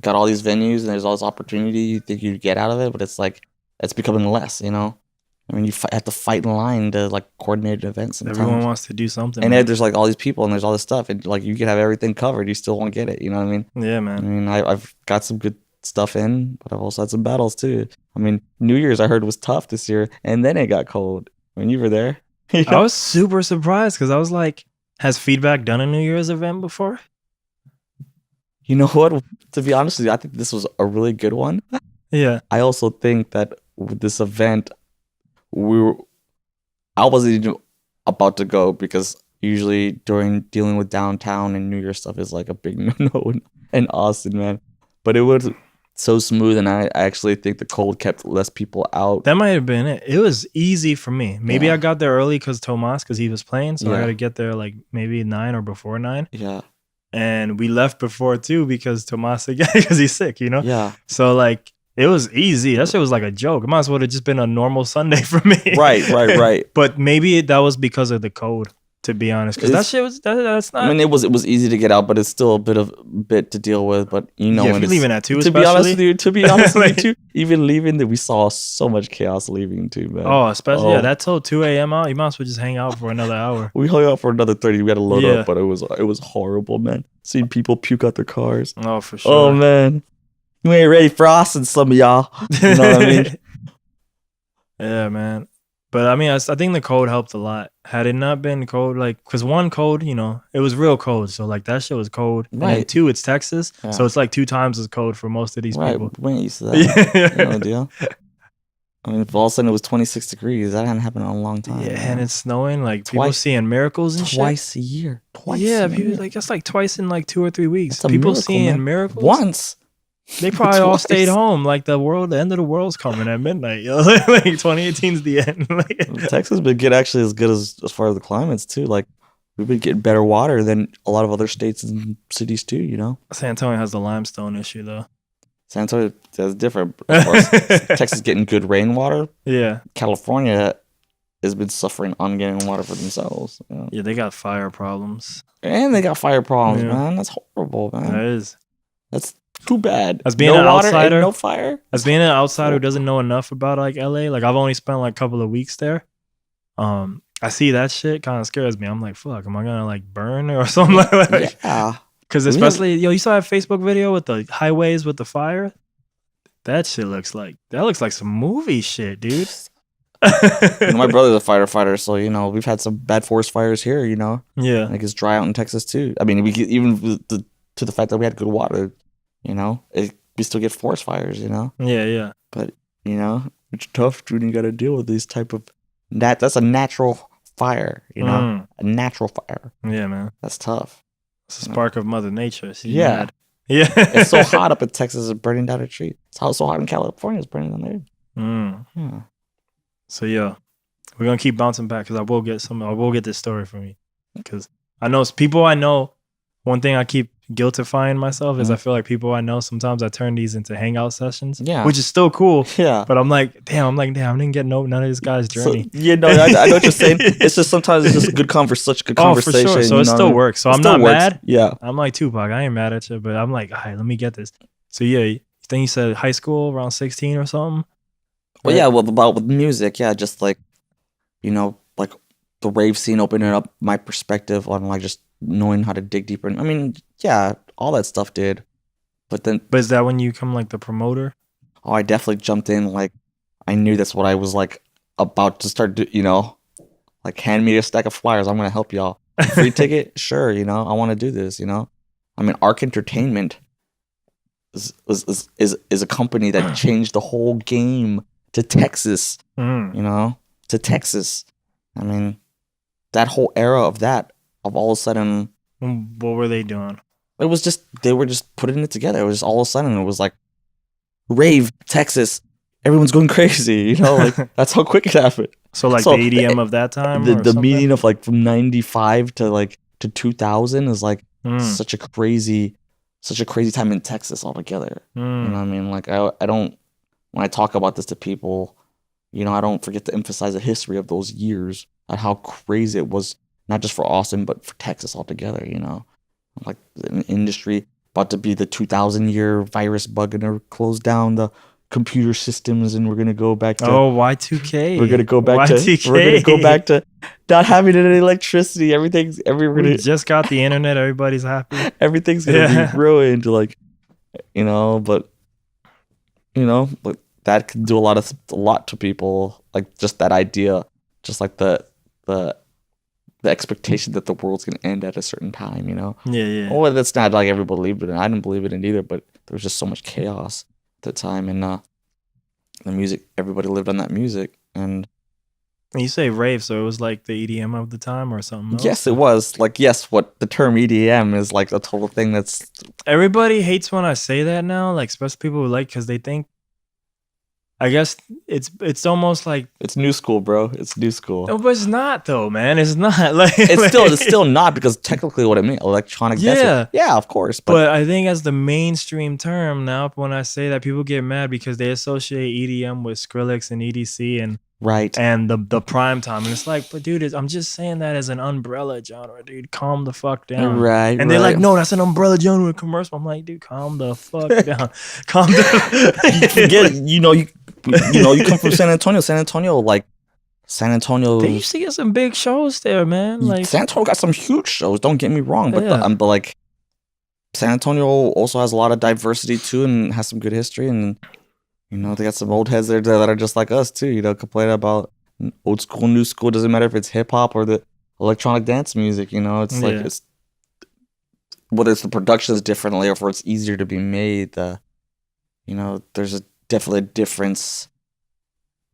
got all these venues and there's all this opportunity you think you get out of it, but it's like it's becoming less. I mean, you have to fight in line to like coordinate events. Everyone wants to do something, and then there's like all these people and there's all this stuff, and like you can have everything covered, you still won't get it. You know what I mean? Yeah, man. I mean, I've got some good stuff in, but I've also had some battles too. I mean, New Year's I heard was tough this year, and then it got cold. When you were there, I was super surprised because I was like, has Feedback done a New Year's event before? You know what? To be honest with you, I think this was a really good one. Yeah. I also think that with this event, I wasn't even about to go because usually during dealing with downtown and New Year stuff is like a big no in Austin, man. But it was so smooth, and I actually think the cold kept less people out. That might have been it. It was easy for me. Maybe I got there early because he was playing, so I got to get there like maybe 9 or before 9. Yeah. And we left before 2 because Tomas again, because he's sick, Yeah. So like it was easy. That shit was like a joke. It might as well have just been a normal Sunday for me. Right. But maybe that was because of the code, to be honest, because that shit was that's not. I mean, it was easy to get out, but it's still a bit to deal with. But if you're leaving at 2, to be honest with you, even leaving, that we saw so much chaos leaving too, man. Oh, especially that till 2 a.m. out. You might as well just hang out for another hour. We hung out for another 30. We had to load up, but it was horrible, man. Seeing people puke out their cars. Oh, for sure. Oh man, you ain't ready for Austin, some of y'all. You know what I mean? Yeah, man. But I mean, I think the code helped a lot. Had it not been cold, like, because one code, it was real cold. So, like, that shit was cold. Right. And then 2, it's Texas. Yeah. So, it's like 2 times as cold for most of these people. We ain't used to that. No deal. I mean, if all of a sudden it was 26 degrees, that hadn't happened in a long time. Yeah, and it's snowing. Like, people seeing miracles and twice a year. Twice. Yeah, people, like, that's like twice in like 2 or 3 weeks. People miracle, seeing miracles. Once. They probably all stayed home. Like the end of the world's coming at midnight. Like 2018's the end. Texas been getting actually as good as far as the climates too. Like we've been getting better water than a lot of other states and cities too. San Antonio has the limestone issue though. San Antonio is different. As far as Texas getting good rainwater. Yeah. California has been suffering on getting water for themselves. Yeah, they got fire problems. And they got fire problems, man. That's horrible, man. That is. That's too bad. As being an outsider, no fire. As being an outsider who doesn't know enough about like LA, like I've only spent like a couple of weeks there. I see that shit kind of scares me. I'm like, fuck, am I gonna like burn or something like that? Yeah. Because especially, you saw that Facebook video with the highways with the fire. That shit looks like some movie shit, dude. My brother's a firefighter, so we've had some bad forest fires here. Yeah, like it's dry out in Texas too. I mean, we get, even to the fact that we had good water. We still get forest fires, Yeah. But, it's tough when you got to deal with these type of... That's a natural fire, A natural fire. Yeah, man. That's tough. It's a spark of Mother Nature. Yeah. Mad. Yeah. It's so hot up in Texas, it's burning down a tree. It's so hot in California, it's burning down there. Yeah. So, yeah. We're going to keep bouncing back because I will get this story from you. Because I know, one thing I keep guiltifying myself is I feel like people I know, sometimes I turn these into hangout sessions, which is still cool. Yeah. But I'm like, damn, I didn't get none of this guy's journey. So, I know what you're saying. It's just sometimes it's just such good conversation. For sure. So it still works. So I'm not mad. Yeah. I'm like Tupac. I ain't mad at you, but I'm like, all right, let me get this. So yeah, then you said high school around 16 or something. Well, yeah. Well, about with music, yeah, just like, like the rave scene opening up my perspective on like just knowing how to dig deeper. I mean, yeah, all that stuff did. But is that when you come like the promoter? Oh, I definitely jumped in. Like, I knew that's what I was like about to start. Like, hand me a stack of flyers. I'm gonna help y'all. Free ticket, sure. I want to do this. I mean, Arc Entertainment is a company that changed the whole game to Texas. To Texas. I mean, that whole era of all of a sudden. What were they doing? It was just, they were just putting it together. It was just all of a sudden, it was like, rave, Texas, everyone's going crazy, you know, like that's how quick it happened. So like So, the EDM of that time, The or something? meaning of like from 95 to like to 2000 is like Mm, such a crazy time in Texas altogether. You know what mm. I mean? Like I don't, when I talk about this to people, you know, I don't forget to emphasize the history of those years and how crazy it was, not just for Austin, but for Texas altogether, you know? Like an industry about to be the 2000-year virus bug gonna close down the computer systems, and we're gonna go back to Oh, Y2K. we're gonna go back Y2K. to we're gonna go back to not having any electricity. We just got the internet. Everybody's happy. Everything's gonna Yeah. be ruined. Like, you know, but that can do a lot to people. Like just that idea, just like the expectation that the world's gonna end at a certain time. You know. Yeah, yeah. Oh, that's not like everybody believed in it. I didn't believe it in either, but there was just so much chaos at the time, and the music, everybody lived on that music, and You say rave, so it was like the EDM of the time or something else? yes, it was like yes, what the term EDM is like a total thing that's Everybody hates when I say that now, like especially people who like, because they think, I guess it's almost like, it's new school, bro. It's new school. no, but it's not though, man. It's not like It's still not, because technically what I mean, electronic dance. Yeah. Yeah, of course, But I think as the mainstream term now, when I say that, people get mad because they associate EDM with Skrillex and EDC right. and the prime time, and it's like, but dude, I'm just saying that as an umbrella genre, dude. Calm the fuck down. Right. And they're like, no, that's an umbrella genre commercial. I'm like, dude, calm the fuck down. Calm down. You forget, you come from San Antonio. San Antonio. They used to get some big shows there, man. Like, San Antonio got some huge shows. Don't get me wrong, but Yeah. but like San Antonio also has a lot of diversity too, and has some good history. And you know, they got some old heads there that are just like us too. You know, complaining about old school, new school. Doesn't matter if it's hip hop or the electronic dance music. You know, it's like Yeah. it's whether it's the production is differently or if it's easier to be made. You know, there's definitely a difference.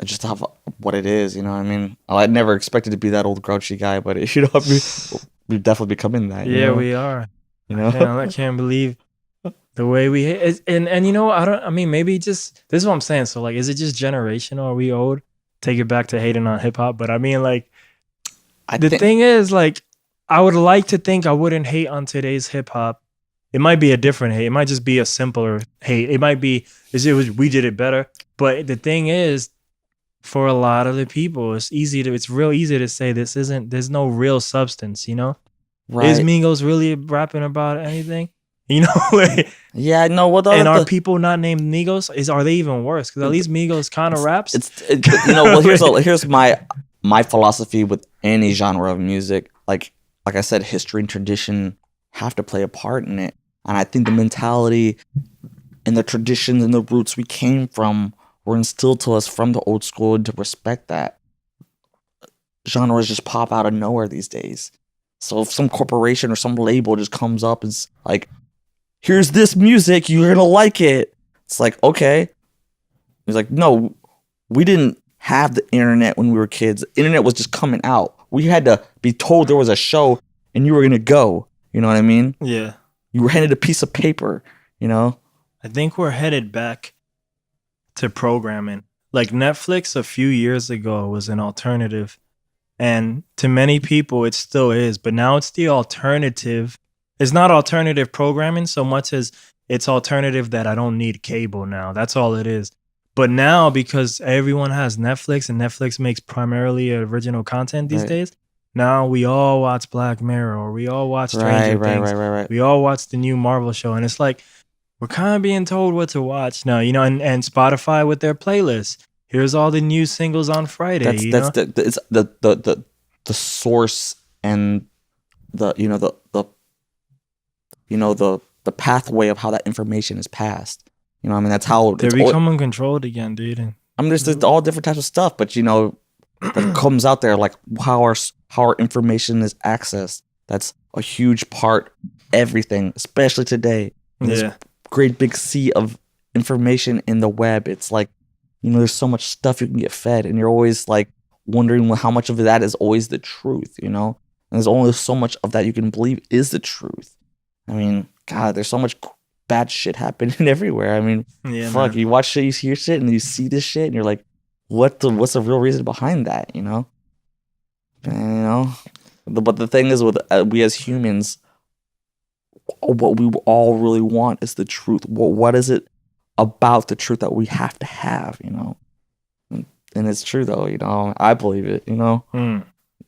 Just how what it is, you know what I mean? I never expected to be that old grouchy guy, but you know, we've definitely becoming that. You yeah, know? we are. You know, Yeah, I can't believe the way we hit. And you know, I mean, maybe just, this is what I'm saying. So like, is it just generational? Are we old? Take it back to hating on hip hop. But I mean, like, the thing is, like, I would like to think I wouldn't hate on today's hip hop. It might be a different hate. It might just be a simpler hate. It might be, we did it better. But the thing is, for a lot of the people, it's real easy to say there's no real substance, you know? right? Is Migos really rapping about anything? You know, like, Yeah, no. What and are people not named Migos? Are they even worse? Because at least Migos kind of raps. You know, well, here's my philosophy with any genre of music. Like I said, history and tradition have to play a part in it, and I think the mentality and the traditions and the roots we came from were instilled to us from the old school, and to respect that. Genres just pop out of nowhere these days. So if some corporation or some label just comes up and is like, here's this music, you're gonna like it. It's like, okay. He's like, no, we didn't have the internet when we were kids. The internet was just coming out. We had to be told there was a show and you were gonna go. You know what I mean? Yeah. You were handed a piece of paper, you know? I think we're headed back to programming. Like Netflix a few years ago was an alternative. And to many people, it still is. But now it's the alternative. It's not alternative programming so much as it's alternative that I don't need cable now. That's all it is. But now, because everyone has Netflix and Netflix makes primarily original content these days, now we all watch Black Mirror, or we all watch Stranger Things. Right. We all watch the new Marvel show. And it's like, we're kind of being told what to watch now, you know, and Spotify with their playlists. Here's all the new singles on Friday. That's the source and the pathway of how that information is passed. You know, I mean, that's how they're becoming controlled again, dude. I mean, there's all different types of stuff, but you know, that comes out there, like how our information is accessed. That's a huge part. Everything, especially today, this great big sea of information in the web. It's like, you know, there's so much stuff you can get fed, and you're always like wondering how much of that is always the truth. You know, and there's only so much of that you can believe is the truth. I mean, God, there's so much bad shit happening everywhere. I mean, fuck, you watch shit, you hear shit, and you see this shit, and you're like, what's the real reason behind that? You know, But the thing is, with we as humans, what we all really want is the truth. What is it about the truth that we have to have? You know, and it's true though. You know, I believe it. You know.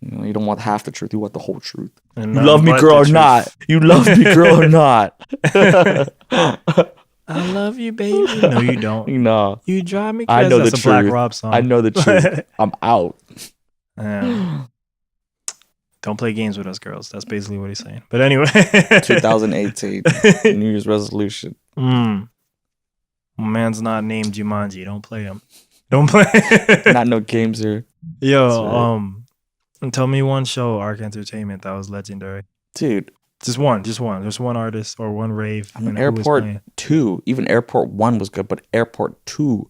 You know, you don't want half the truth. You want the whole truth. And you love me, girl, or not. You love me, girl, or not. I love you, baby. No, you don't. No. You drive me crazy. I know That's the a truth. Black Rob song. I know the truth. I'm out. Don't play games with us, girls. That's basically what he's saying. But anyway. 2018. New Year's resolution. Man's not named Jumanji. Don't play him. Don't play. Not no games here. Yo, and tell me one show, Arc Entertainment, that was legendary. Dude. Just one artist or one rave. I mean, Airport 2, even Airport 1 was good, but Airport 2,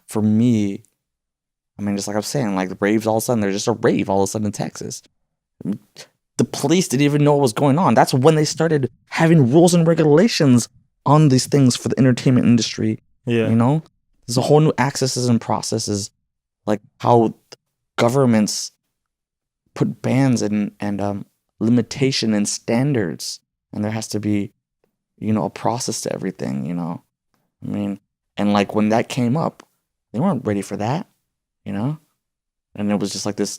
for me, I mean, just like I'm saying, like the raves all of a sudden, there's just a rave all of a sudden in Texas. The police didn't even know what was going on. That's when they started having rules and regulations on these things for the entertainment industry. Yeah. You know? There's a whole new accesses and processes, like how governments put bans and limitation and standards, and there has to be, you know, a process to everything, you know. I mean, and like when that came up, they weren't ready for that, you know. And it was just like this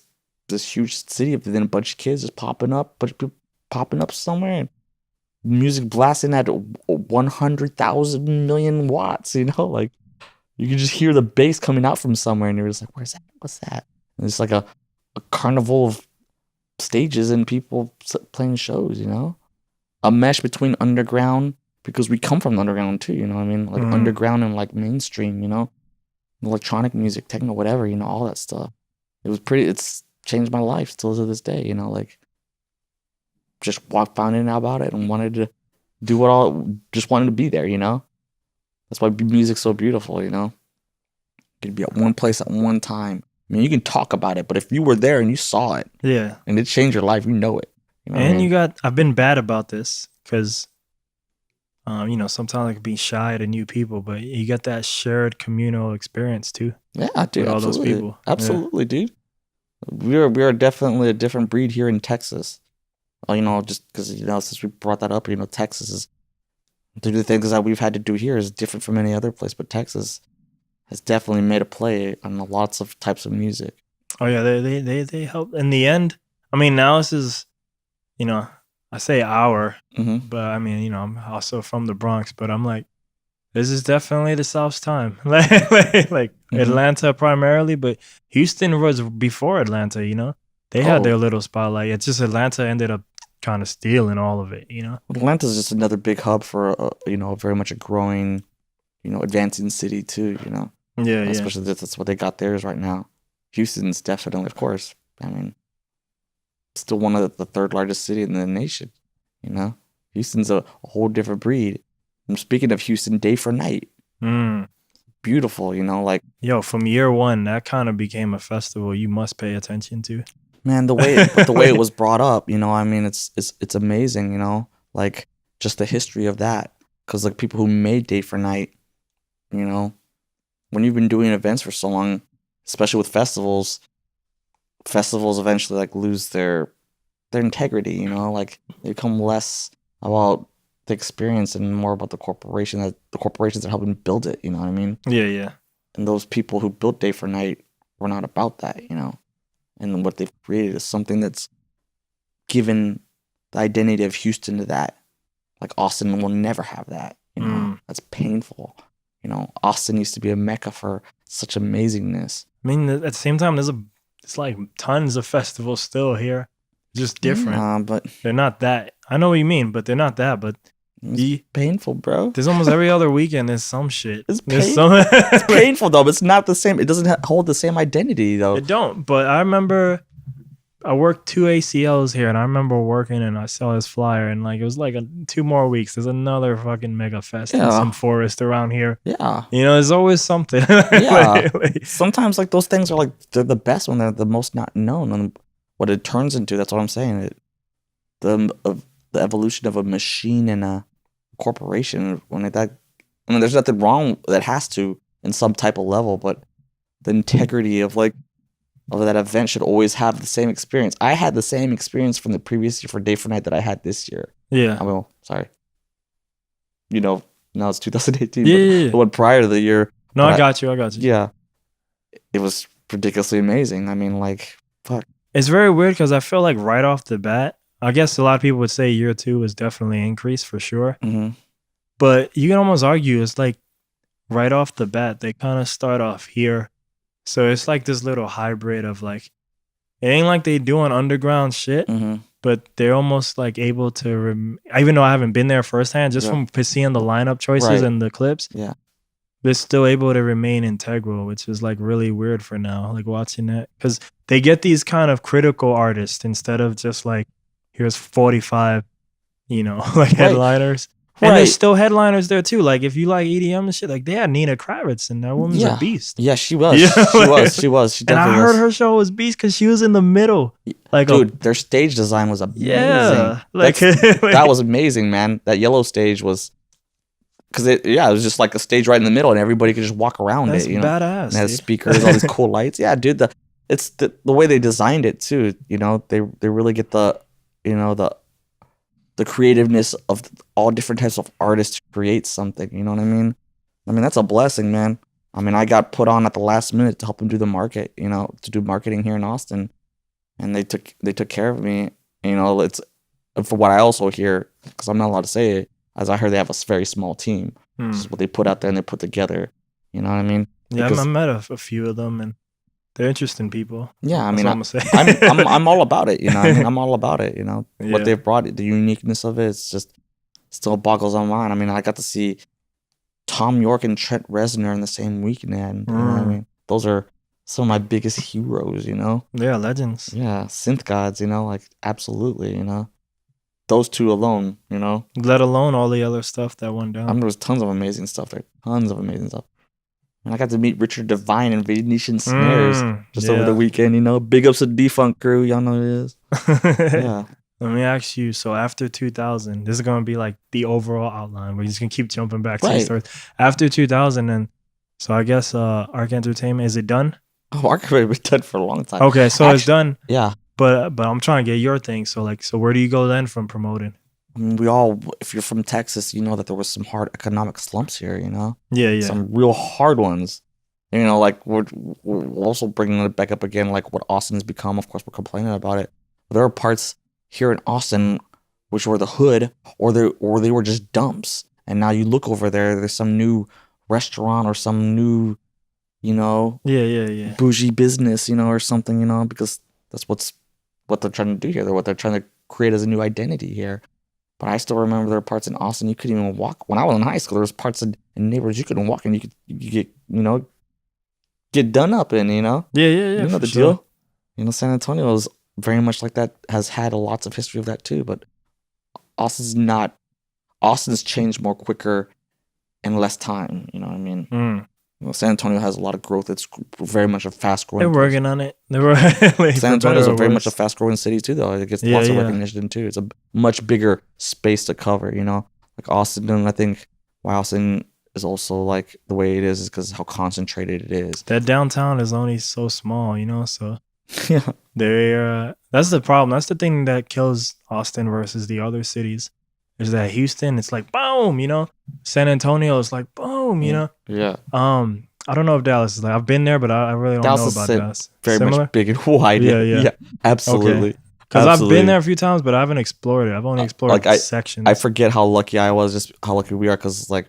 huge city, and then a bunch of kids just popping up, bunch of people popping up somewhere, and music blasting at 100,000 million watts, you know, like you can just hear the bass coming out from somewhere, and you're just like, where's that? What's that? And it's like a carnival of stages and people playing shows, you know, a mesh between underground, because we come from the underground too, you know what I mean, like underground and like mainstream, you know, electronic music, techno, whatever, you know, all that stuff. It's changed my life still to this day, you know, like just found out about it and wanted to do just wanted to be there, you know. That's why music's so beautiful, you know. You can be at one place at one time. I mean, you can talk about it, but if you were there and you saw it, and it changed your life, you know it. You know and I mean? I've been bad about this because, you know, sometimes I can be shy to new people, but you get that shared communal experience too. Yeah, dude, with all those people. Absolutely, dude. We are definitely a different breed here in Texas. You know, just because, you know, since we brought that up, you know, Texas is, to do the things that we've had to do here is different from any other place, but Texas has definitely made a play on lots of types of music. Oh yeah, they help in the end. I mean, now this is, you know, I say our, but I mean, you know, I'm also from the Bronx, but I'm like, this is definitely the South's time. like Atlanta primarily, but Houston was before Atlanta, you know. They had their little spotlight. It's just Atlanta ended up kind of stealing all of it, you know. Atlanta's just another big hub for, you know, very much a growing, you know, advancing city too, you know. Yeah, especially that's what they got theirs right now. Houston's definitely, of course, I mean, still one of the third largest city in the nation, you know. Houston's a whole different breed. I'm speaking of Houston, day for night. Beautiful, you know, like. Yo, from year one, that kind of became a festival you must pay attention to. Man, the way it was brought up, you know, I mean, it's amazing, you know, like just the history of that. Because like people who made day for night, you know, when you've been doing events for so long, especially with festivals eventually like lose their integrity, you know, like they become less about the experience and more about the corporations that helped them build it, you know what I mean? Yeah. And those people who built day for night were not about that, you know. And what they've created is something that's given the identity of Houston to that. Like Austin will never have that, you know. That's painful. You know, Austin used to be a mecca for such amazingness. I mean, at the same time, it's like tons of festivals still here, just different. But they're not that. I know what you mean, but they're not that. But it's painful, bro. There's almost every other weekend there's some shit. It's painful though, but it's not the same. It doesn't hold the same identity though. It don't. But I remember I worked 2 ACLs here, and I remember working and I saw this flyer, and like it was like 2 more weeks. There's another fucking mega fest in some forest around here. Yeah, you know, there's always something. Sometimes like those things are like they're the best when they're the most not known, and what it turns into. That's what I'm saying. The evolution of a machine and a corporation when that. I mean, there's nothing wrong that has to in some type of level, but the integrity of that event should always have the same experience. I had the same experience from the previous year for Day for Night that I had this year. Yeah. Well, sorry. Now it's 2018. Yeah, But yeah. the one prior to the year. No, I got you. Yeah. It was ridiculously amazing. I mean, like, fuck. It's very weird because I feel like right off the bat, I guess a lot of people would say year 2 is definitely an increase for sure. Mm-hmm. But you can almost argue it's like right off the bat, they kind of start off here. So it's like this little hybrid of like, it ain't like they doing underground shit, but they're almost like able to, even though I haven't been there firsthand, just from seeing the lineup choices and the clips, they're still able to remain integral, which is like really weird for now, like watching that. Because they get these kind of critical artists instead of just like, here's 45, like headliners. And there's still headliners there too. Like if you like EDM and shit, like they had Nina Kravitz and that woman's a beast. Yeah, she was. She was. She and I heard her show was beast because she was in the middle. Like, dude, their stage design was amazing. Yeah, that was amazing, man. That yellow stage was because it was just like a stage right in the middle, and everybody could just walk around it. Badass. And it has speakers, all these cool lights. Yeah, dude. It's the way they designed it too. They really get the creativeness of all different types of artists to create something. You know what I mean? I mean, that's a blessing, man. I mean, I got put on at the last minute to help them do the market, to do marketing here in Austin. And they took care of me. It's for what I also hear, because I'm not allowed to say it, as I heard they have a very small team. This is what they put out there and they put together. You know what I mean? Yeah, I met a few of them and they're interesting people. Yeah, I mean, I'm all about it. I mean, I'm all about it. What they've brought, the uniqueness of it, it's just still boggles my mind. I mean, I got to see Tom York and Trent Reznor in the same weekend. You know what I mean? Those are some of my biggest heroes. Yeah, legends. Yeah, synth gods. Like absolutely. Those two alone. Let alone all the other stuff that went down. There was tons of amazing stuff there. Tons of amazing stuff. And I got to meet Richard Devine and Venetian Snares just over the weekend, Big ups to Defunct Crew. Y'all know who it is. Yeah. Let me ask you, so after 2000, this is going to be like the overall outline. We're just going to keep jumping back to the stories. After 2000, and so I guess Arc Entertainment, is it done? Oh, Arc has been done for a long time. Okay, so it's done. Yeah. But I'm trying to get your thing. So where do you go then from promoting? I mean, if you're from Texas, you know that there was some hard economic slumps here, Yeah. Some real hard ones. Like we're also bringing it back up again, like what Austin has become. Of course, we're complaining about it. But there are parts here in Austin which were the hood, or they were just dumps. And now you look over there's some new restaurant or some new, bougie business, or something, because that's what they're trying to do here. They're trying to create as a new identity here. But I still remember there were parts in Austin you couldn't even walk. When I was in high school, there was parts in neighborhoods you couldn't walk and you get done up in, Yeah. You know the deal. San Antonio is very much like that, has had lots of history of that too. But Austin's not. Austin's changed more quicker in less time. You know what I mean? San Antonio has a lot of growth. It's very much a fast growing. They're working on it. San Antonio is very much a fast growing city too, though. It gets lots of recognition too. It's a much bigger space to cover. Like Austin. And I think why Austin is also like the way it is because how concentrated it is. That downtown is only so small, so yeah. That's the problem. That's the thing that kills Austin versus the other cities. Is that Houston? It's like boom, San Antonio is like boom, Yeah. I don't know if Dallas is like. I've been there, but I really don't know about Dallas. Very much big and wide. Yeah. Absolutely. Because I've been there a few times, but I haven't explored it. I've only explored sections. I forget how lucky I was, just how lucky we are, because like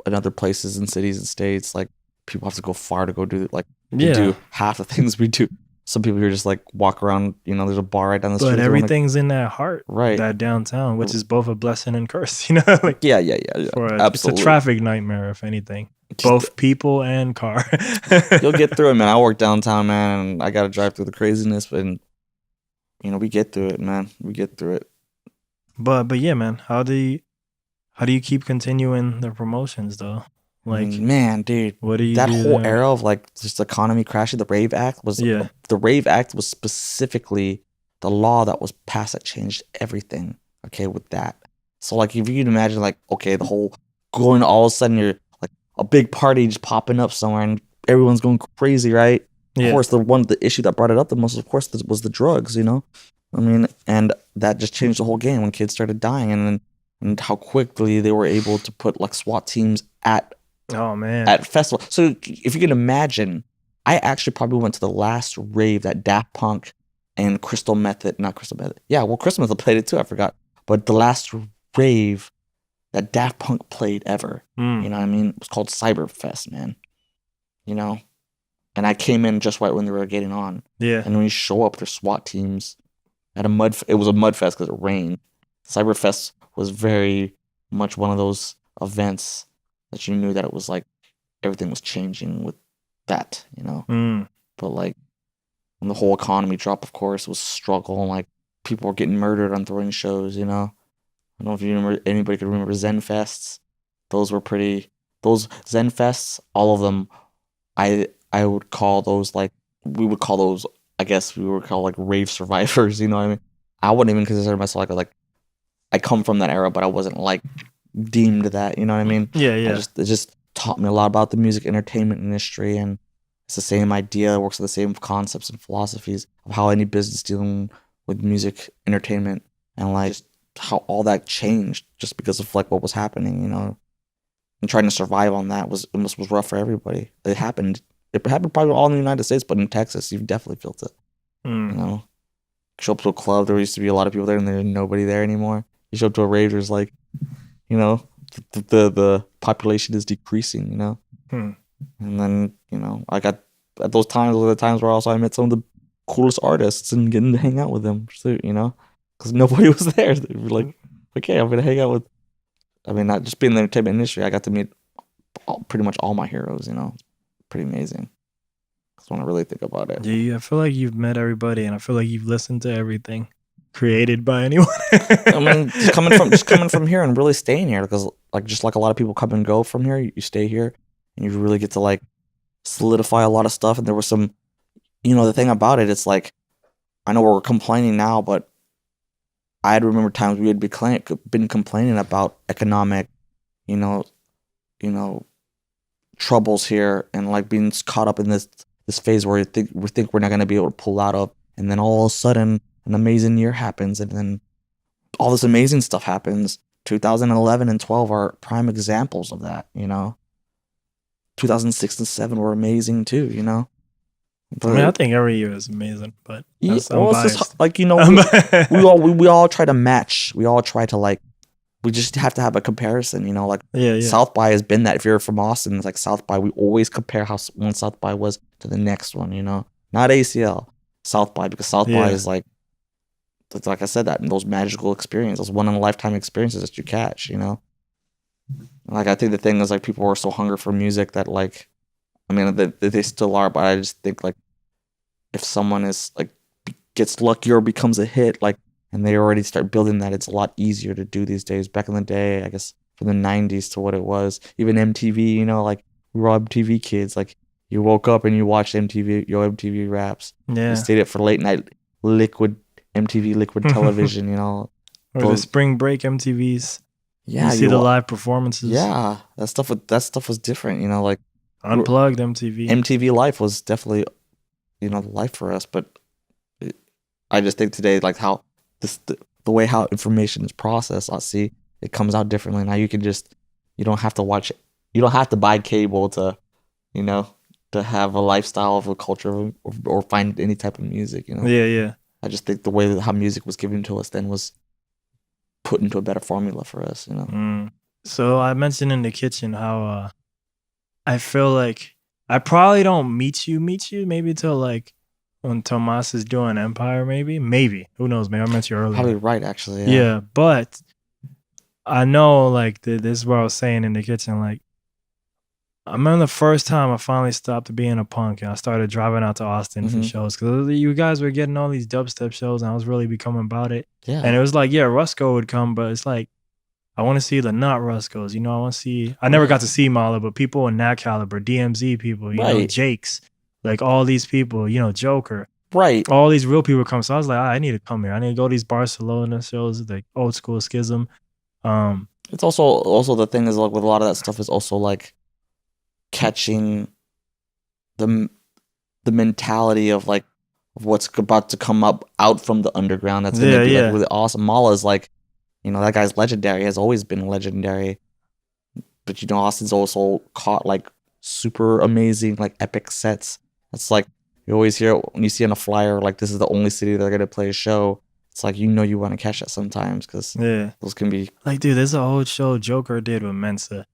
in other places and cities and states, like people have to go far to go do do half the things we do. Some people here just like walk around, there's a bar right down the street. But everything's in that heart, right? That downtown, which is both a blessing and curse, Yeah. Absolutely. It's a traffic nightmare, if anything. Both people and car. You'll get through it, man. I work downtown, man, and I got to drive through the craziness, but we get through it, man. We get through it. But yeah, man. How do you keep continuing the promotions though? Like, man, dude, what do you that do whole there? era of like just the economy crashing? The Rave Act was the Rave Act was specifically the law that was passed that changed everything. Okay, with that, So like if you can imagine like, okay, the whole going all of a sudden you're like a big party just popping up somewhere and everyone's going crazy, right? Of Yeah. course, the issue that brought it up the most, of course, was the drugs, you know? I mean, and that just changed the whole game when kids started dying and how quickly they were able to put like SWAT teams Oh man. at festival. So if you can imagine, I actually probably went to the last rave that Daft Punk and not Crystal Method. Yeah, well, Crystal Method played it too. I forgot, but the last rave that Daft Punk played ever. You know what I mean? It was called Cyberfest, man. You know, and I came in just right when they were getting on. Yeah. And when you show up, there's SWAT teams at it was a mud fest because it rained. Cyberfest was very much one of those events that you knew that it was like everything was changing with that, you know. But like when the whole economy dropped, of course, it was a struggle and like people were getting murdered on throwing shows, you know. I don't know if you remember, anybody could remember Zen Fests. Those Zen Fests, all of them, I would call those like, I guess we would call like rave survivors, you know what I mean? I wouldn't even consider myself like I come from that era, but I wasn't like deemed that, you know what I mean? Yeah, yeah. It just taught me a lot about the music entertainment industry, and it's the same idea, it works with the same concepts and philosophies of how any business dealing with music entertainment, and like just how all that changed just because of like what was happening, you know. And trying to survive on that was rough for everybody. It happened probably all in the United States, but in Texas, you've definitely felt it. You know, show up to a club, there used to be a lot of people there, and there's nobody there anymore. You show up to a rave, there's like, you know, the population is decreasing, you know. And then, you know, I got at those times were the times where also I met some of the coolest artists and getting to hang out with them, you know, because nobody was there. They were like, okay, I'm gonna hang out with. I mean, not just being in the entertainment industry, I got to meet pretty much all my heroes, you know. It's pretty amazing. Just want to really think about it. Yeah, I feel like you've met everybody, and I feel like you've listened to everything created by anyone. I mean, just coming from here and really staying here, because like just like a lot of people come and go from here, you stay here and you really get to like solidify a lot of stuff. And there was some, you know, the thing about it, it's like, I know we're complaining now, but I remember times we had been complaining about economic, you know, troubles here, and like being caught up in this phase where we think we're not going to be able to pull out of, and then all of a sudden an amazing year happens, and then all this amazing stuff happens. 2011 and 12 are prime examples of that, you know. 2006 and 7 were amazing too, you know. But, I mean, I think every year is amazing, but it's just like, you know, we all try to match. We all try to like, we just have to have a comparison, you know, like South by has been that. If you're from Austin, it's like South by, we always compare how one South by was to the next one, you know, not ACL, South by, because South by is like I said, that those magical experiences, one in a lifetime experiences that you catch, you know. Like, I think the thing is like people are so hungry for music that like, I mean, they still are, but I just think like if someone is like gets lucky or becomes a hit, like, and they already start building that, it's a lot easier to do these days. Back in the day, I guess from the 90s to what it was, even MTV, you know, like we were all MTV kids. Like you woke up and you watched MTV Raps. Yeah. You stayed up for late night MTV liquid television, you know. Or the spring break MTVs. Yeah. You see the live performances. Yeah. That stuff was different, you know, like Unplugged MTV. MTV Life was definitely, you know, life for us. But I just think today, like how the way how information is processed, I see it comes out differently. Now you don't have to watch it. You don't have to buy cable to, you know, to have a lifestyle of a culture or find any type of music, you know. Yeah, yeah. I just think the way that how music was given to us then was put into a better formula for us, you know. So I mentioned in the kitchen how I feel like I probably don't meet you maybe till like when Tomas is doing Empire, maybe who knows, maybe I met you earlier. Probably right, actually. Yeah, but I know like this is what I was saying in the kitchen. Like I remember the first time I finally stopped being a punk and I started driving out to Austin for shows, because you guys were getting all these dubstep shows and I was really becoming about it. Yeah, and it was like, yeah, Rusko would come, but it's like, I want to see the not Ruskos, you know. I want to see. I never got to see Mala, but people in that caliber, DMZ people, you know, Jakes, like all these people, you know, Joker, right? All these real people come. So I was like, I need to come here. I need to go to these Barcelona shows, like Old School Schism. It's also the thing is like with a lot of that stuff is also like catching the mentality of like of what's about to come up out from the underground. That's gonna be like really awesome. Mala's like, that guy's legendary. Has always been legendary. But Austin's also caught like super amazing like epic sets. It's like you always hear when you see on a flyer like this is the only city they're gonna play a show. It's like you want to catch that sometimes because those can be like, dude, there's an old show Joker did with Mensa.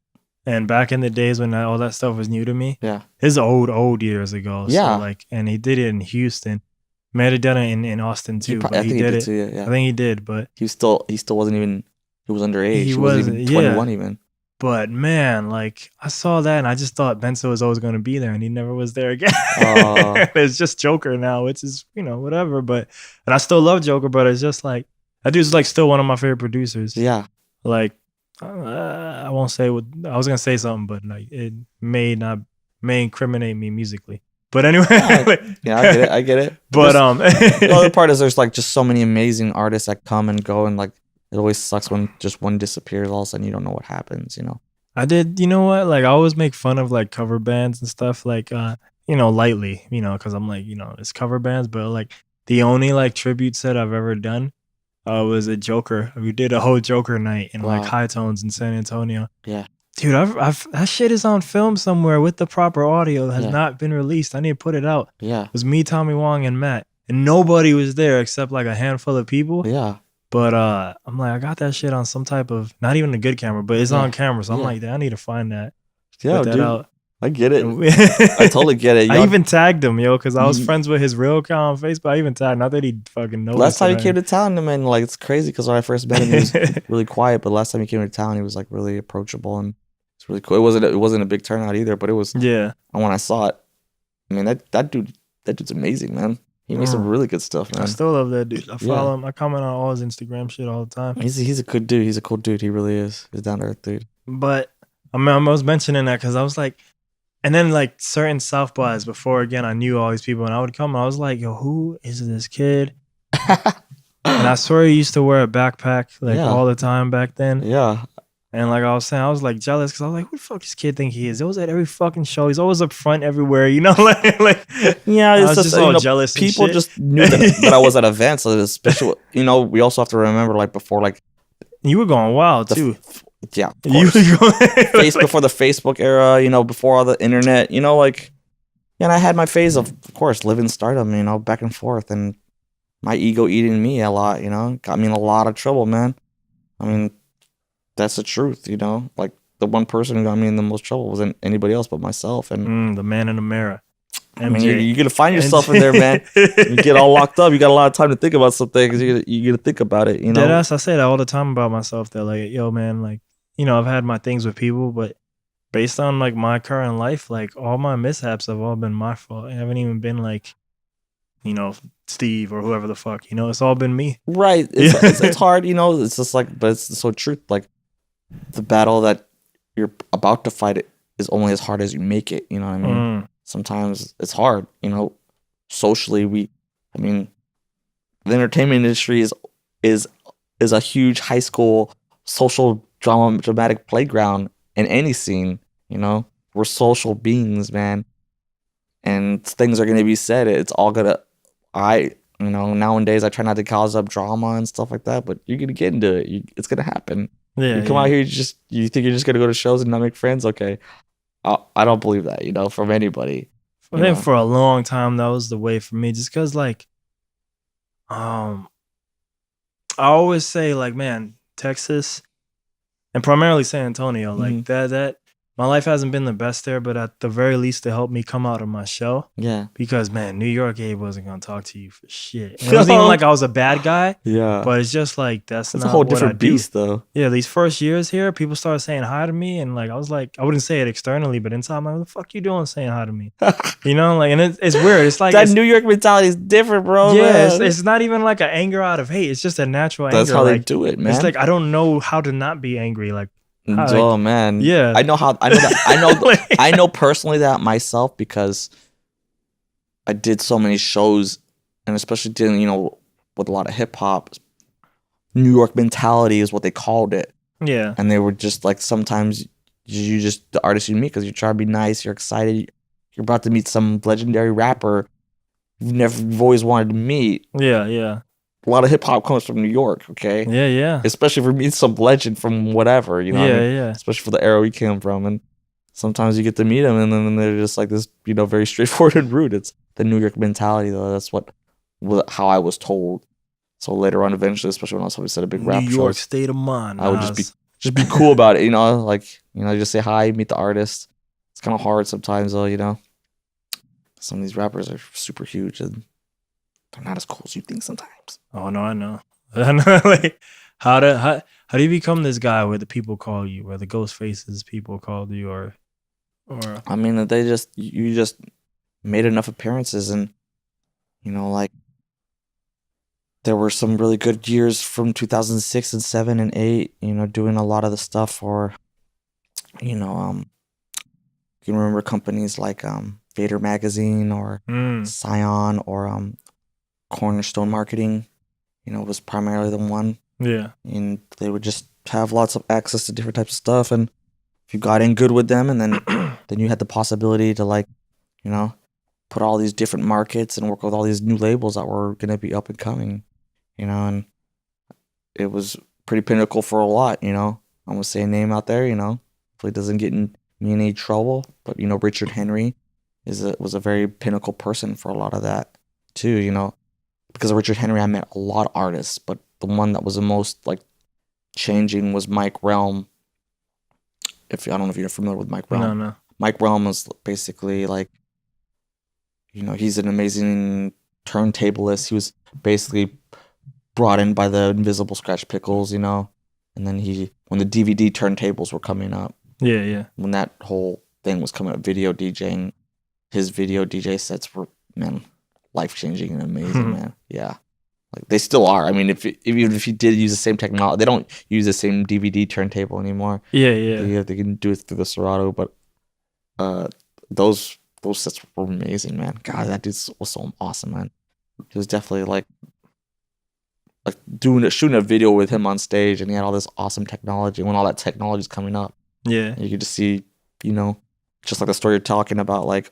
And back in the days when all that stuff was new to me, his old years ago. Yeah. So like, and he did it in Houston. May have done it in Austin too. I think he did too. Yeah. I think he did, but he still wasn't even. He was underage. He wasn't even 21 even. But man, like I saw that and I just thought Benzo was always going to be there, and he never was there again. It's just Joker now, which is whatever. And I still love Joker, but it's just like that dude's like still one of my favorite producers. Yeah. Like. I won't say what I was gonna say something, but like it may incriminate me musically. But anyway, I get it. But the other part is there's like just so many amazing artists that come and go, and like it always sucks when just one disappears. All of a sudden, you don't know what happens. I did. You know what? Like I always make fun of like cover bands and stuff. Like lightly. Because I'm like it's cover bands, but like the only like tribute set I've ever done. Was a Joker. We did a whole Joker night in like High Tones in San Antonio. Yeah, dude, that shit is on film somewhere with the proper audio that has not been released. I need to put it out. Yeah, it was me, Tommy Wong, and Matt, and nobody was there except like a handful of people. Yeah, but I'm like, I got that shit on some type of not even a good camera, but it's on camera. So I'm like, I need to find that. Yeah, put that dude. out. I get it. I totally get it. I even tagged him, because I was friends with his real account on Facebook. I even tagged, not that he fucking knows. Last time he came to town, man, like it's crazy because when I first met him, he was really quiet. But last time he came to town, he was like really approachable and it's really cool. It wasn't a big turnout either, but it was. Yeah. And when I saw it, I mean that dude's amazing, man. He makes some really good stuff, man. I still love that dude. I follow him. I comment on all his Instagram shit all the time. He's a good dude. He's a cool dude. He really is. He's down to earth dude. But I was mentioning that because I was like. And then like certain South bys before, again, I knew all these people and I would come and I was like, yo, who is this kid? And I swear he used to wear a backpack like all the time back then. Yeah. And like I was saying, I was like jealous because I was like, who the fuck this kid think he is? It was at every fucking show. He's always up front everywhere, like yeah, it's just all jealous. People just knew that I was at events. So it's special, we also have to remember like before like you were going wild too. Yeah, of course. Before the Facebook era, before all the internet, and I had my phase of course, living stardom, back and forth, and my ego eating me a lot, got me in a lot of trouble, man. I mean, that's the truth, like the one person who got me in the most trouble wasn't anybody else but myself, and the man in the mirror. I mean, you're gonna find yourself in there, man. You get all locked up. You got a lot of time to think about something because you're gonna think about it. Deadass, I say that all the time about myself. That like, yo, man, like. I've had my things with people, but based on like my current life, like all my mishaps have all been my fault. I haven't even been like, Steve or whoever the fuck, it's all been me. Right. It's hard, it's just like, but it's so truth. Like the battle that you're about to fight is only as hard as you make it. You know what I mean? Sometimes it's hard, socially. The entertainment industry is a huge high school social dramatic playground in any scene. We're social beings, man, and things are gonna be said. It's all gonna. Nowadays I try not to cause up drama and stuff like that, but you're gonna get into it. It's gonna happen. Yeah, you come out here, you think you're just gonna go to shows and not make friends? Okay, I don't believe that. From anybody. I think for a long time that was the way for me, just because like, I always say like, man, Texas. And primarily San Antonio, like that my life hasn't been the best there, but at the very least it helped me come out of my shell. Yeah. Because man, New York Abe wasn't gonna talk to you for shit. And it wasn't even like I was a bad guy. Yeah. But it's just like that's not a whole what different I do. beast though. Yeah, these first years here, people started saying hi to me, and like I was like, I wouldn't say it externally, but inside I'm like, what the fuck you doing saying hi to me? And it's weird. It's like that New York mentality is different, bro. Yeah, it's not even like an anger out of hate. It's just a natural anger. That's how they do it, man. It's like I don't know how to not be angry. Like oh man, yeah. I know that. I know personally that myself because I did so many shows, and especially dealing, with a lot of hip hop. New York mentality is what they called it. Yeah. And they were just like, sometimes you just, the artist you meet, because you try to be nice, you're excited, you're about to meet some legendary rapper you've always wanted to meet. Yeah. Yeah. A lot of hip hop comes from New York, okay? Yeah. Yeah. Especially for me, some legend from whatever, you know what I Yeah. mean? Yeah. Especially for the era we came from. And sometimes you get to meet them, and then they're just like this, you know, very straightforward and rude. It's the New York mentality, though. That's how I was told. So later on, eventually, especially when I was at a big rap New show, York state of mind. I would just be cool about it, you know, like, you know, just say hi, meet the artist. It's kind of hard sometimes, though, you know. Some of these rappers are super huge, and they're not as cool as you think sometimes. Oh no, I know. I know. Like, how do you become this guy where the people call you, where the ghost faces people called you, or I mean, you just made enough appearances, and, you know, like, there were some really good years from 2006 and 7 and 8, you know, doing a lot of the stuff for, you know, you can remember companies like Vader Magazine or Scion or Cornerstone Marketing, you know, was primarily the one. yeah, And they would just have lots of access to different types of stuff. And if you got in good with them, and then you had the possibility to, like, you know, put all these different markets and work with all these new labels that were going to be up and coming, you know, and it was pretty pinnacle for a lot, you know. I'm going to say a name out there, you know, hopefully it doesn't get me in any trouble, but, you know, Richard Henry was a very pinnacle person for a lot of that too, you know. Because of Richard Henry, I met a lot of artists, but the one that was the most, like, changing was Mike Realm. I don't know if you're familiar with Mike Realm. no. Mike Realm was basically like, you know, he's an amazing turntablist. He was basically brought in by the Invisible Scratch Pickles, you know, and then when the DVD turntables were coming up, Yeah. when that whole thing was coming up, video DJing, his video DJ sets were, man, life-changing and amazing, man. Yeah. Like, they still are. I mean, even if you did use the same technology, they don't use the same DVD turntable anymore. Yeah. They can do it through the Serato, but those sets were amazing, man. God, that dude was so awesome, man. He was definitely like shooting a video with him on stage, and he had all this awesome technology. When all that technology is coming up, Yeah. you could just see, you know, just like the story you're talking about, like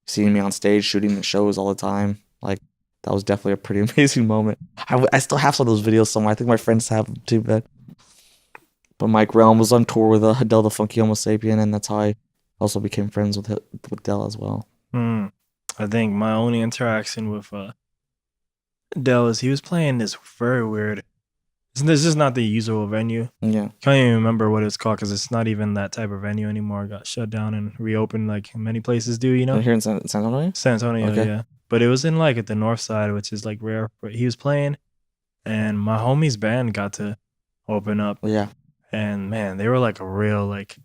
seeing me on stage shooting the shows all the time, like. That was definitely a pretty amazing moment. I still have some of those videos somewhere. I think my friends have them too, but Mike Realm was on tour with Del the Funky Homo Sapien, and that's how I also became friends with Del as well. I think my only interaction with Del is he was playing this very weird. This is not the usual venue. Yeah. Can't even remember what it's called because it's not even that type of venue anymore. It got shut down and reopened like many places do, you know? Here in San Antonio? San Antonio, Okay. yeah. But it was in like at the north side, which is like rare. But he was playing, and my homie's band got to open up. Yeah. And man, they were like a real like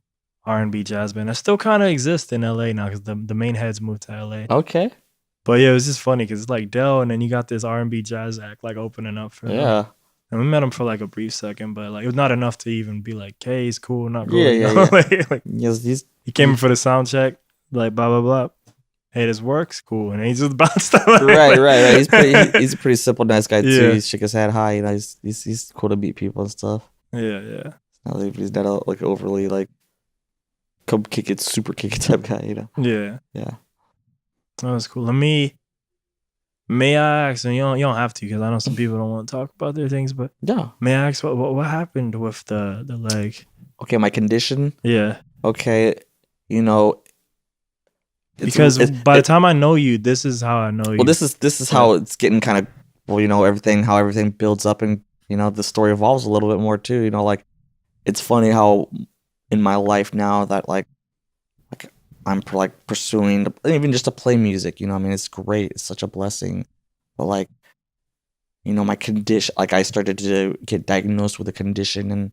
R&B jazz band. That still kind of exists in LA now because the main heads moved to LA. Okay. But yeah, it was just funny because it's like Del, and then you got this R&B jazz act like opening up for them. Yeah. And we met him for like a brief second, but like it was not enough to even be like, "Hey, he's cool, not cool." Yeah, you yeah, know? yeah. like, Yes, he came in for the sound check, like blah blah blah. Hey, this works, cool, and he just bounced out. right. He's a pretty simple, nice guy too. Yeah. He shook his head hi, you know. He's cool to meet people and stuff. Yeah. He's not like overly like come kick it, super kick it type guy, you know. Yeah. Yeah. That was cool. May I ask, and you don't have to because I know some people don't want to talk about their things, but Yeah. may I ask what happened with the leg? Okay, my condition. Yeah. Okay, you know. Because by the time I know you, this is how I know you. Well, this is how it's getting kind of, well, you know, how everything builds up, and, you know, the story evolves a little bit more too. You know, like, it's funny how in my life now that like I'm like pursuing even just to play music, you know, I mean, it's great. It's such a blessing. But like, you know, my condition, like I started to get diagnosed with a condition, and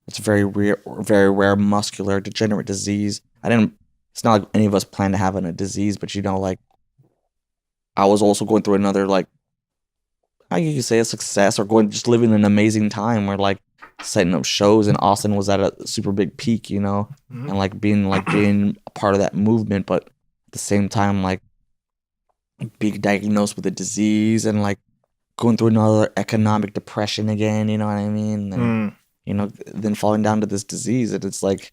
it's very rare muscular degenerate disease. It's not like any of us plan to have a disease, but, you know, like I was also going through another, like, how you could say a success, or just living an amazing time where like setting up shows, and Austin was at a super big peak, you know, and like being a part of that movement, but at the same time like being diagnosed with a disease and like going through another economic depression again, you know what I mean? And then falling down to this disease. And it's like,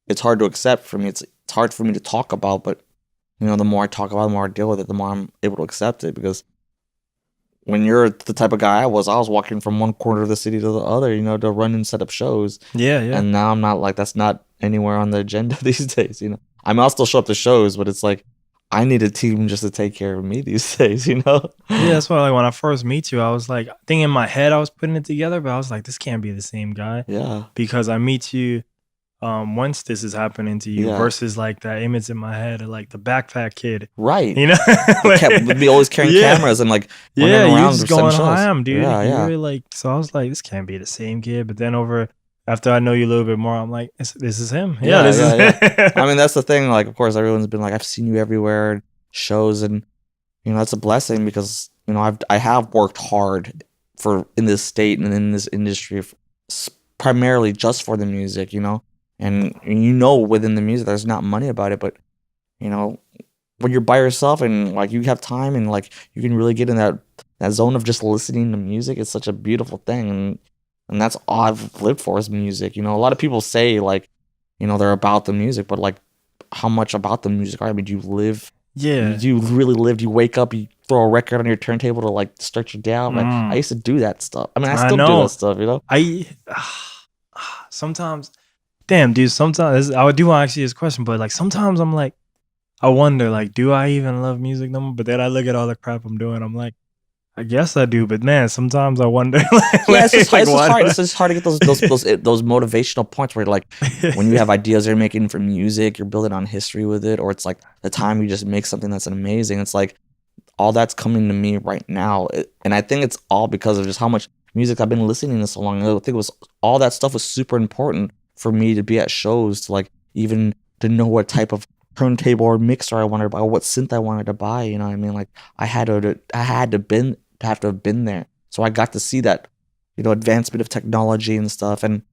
it's hard to accept for me. It's hard for me to talk about, but the more I talk about it, the more I deal with it, the more I'm able to accept it. Because when you're the type of guy I was walking from one corner of the city to the other, to run and set up shows. Yeah. And now I'm not like, that's not anywhere on the agenda these days. I mean, I'll still show up to shows, but it's like, I need a team just to take care of me these days, Yeah, that's why, like, when I first meet you, I was like, I think in my head I was putting it together, but I was like, this can't be the same guy. Yeah. Because I meet you once this is happening to you, Yeah. versus like that image in my head of like the backpack kid. Right. Like, We'd be always carrying cameras and like yeah, running you around just setting going shows. ham, dude. Yeah, yeah. You're like, so I was like, this can't be the same kid. But then after I know you a little bit more, I'm like, this is him. Yeah, this is him. I mean, that's the thing. Like, of course, everyone's been like, I've seen you everywhere, shows, and that's a blessing because I have worked hard in this state and in this industry, primarily just for the music, and within the music, there's not money about it, but when you're by yourself and like you have time and like you can really get in that zone of just listening to music, it's such a beautiful thing, and that's all I've lived for is music. A lot of people say like, they're about the music, but like, how much about the music are? I mean, do you live? Yeah. Do you really live? Do you wake up, you throw a record on your turntable to like start your day out? Like, I used to do that stuff. I mean, I still do that stuff, I sometimes, damn, dude, sometimes I do want to ask you this question, but like sometimes I'm like, I wonder, like, do I even love music no more? But then I look at all the crap I'm doing, I'm like, I guess I do, but man, sometimes I wonder. Yeah, it's just hard. It's just hard to get those motivational points where like when you have ideas you're making for music, you're building on history with it, or it's like the time you just make something that's amazing. It's like all that's coming to me right now, and I think it's all because of just how much music I've been listening to so long. I think it was all that stuff was super important for me to be at shows, to like even to know what type of turntable or mixer I wanted to buy, or what synth I wanted to buy. You know what I mean? Like I had to have been there, so I got to see that, advancement of technology and stuff, and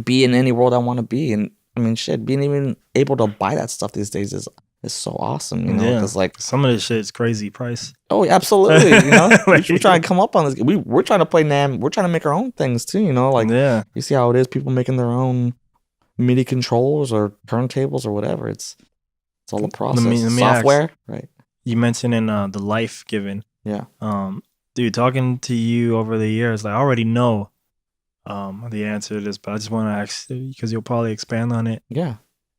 be in any world I want to be. And I mean, shit, being even able to buy that stuff these days is so awesome. Because like some of this shit is crazy price. Oh, absolutely. Like, we're trying to come up on this. We're trying to play NAM. We're trying to make our own things too. Like you see how it is. People making their own MIDI controllers or turntables or whatever. It's all a process. Let me software, ask, right? You mentioned in the life given. Yeah. Dude, talking to you over the years, like I already know the answer to this, but I just want to ask because you'll probably expand on it. Yeah.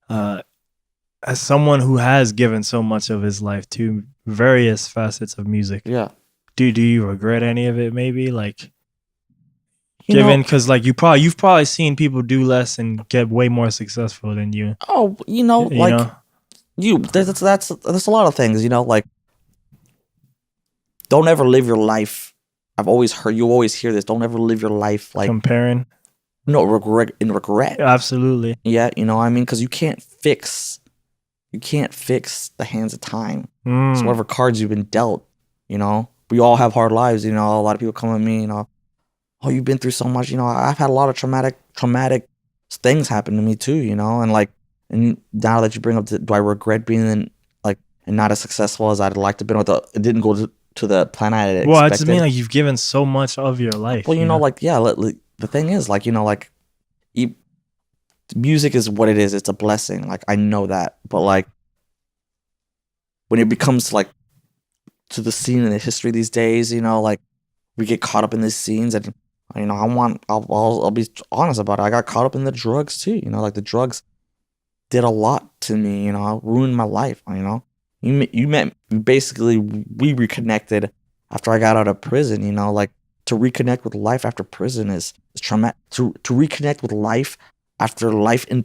As someone who has given so much of his life to various facets of music, yeah. Do you regret any of it? Maybe like given because like you've probably seen people do less and get way more successful than you. Oh, that's a lot of things. Like don't ever live your life. You always hear this. Don't ever live your life like comparing. No, regret. Absolutely. Yeah, I mean, because you can't fix the hands of time. So whatever cards you've been dealt, we all have hard lives. A lot of people come at me, oh, you've been through so much. I've had a lot of traumatic things happen to me too. And now that you bring up, do I regret being and not as successful as I'd like to be? It didn't go to the plan I had expected. Well, I just mean like you've given so much of your life. Well, the thing is, music is what it is. It's a blessing. Like I know that, but like when it becomes like to the scene in the history these days, we get caught up in these scenes, and I'll be honest about it. I got caught up in the drugs too. Like the drugs did a lot to me. Ruined my life. We reconnected after I got out of prison. Like to reconnect with life after prison is traumatic. To reconnect with life after a life in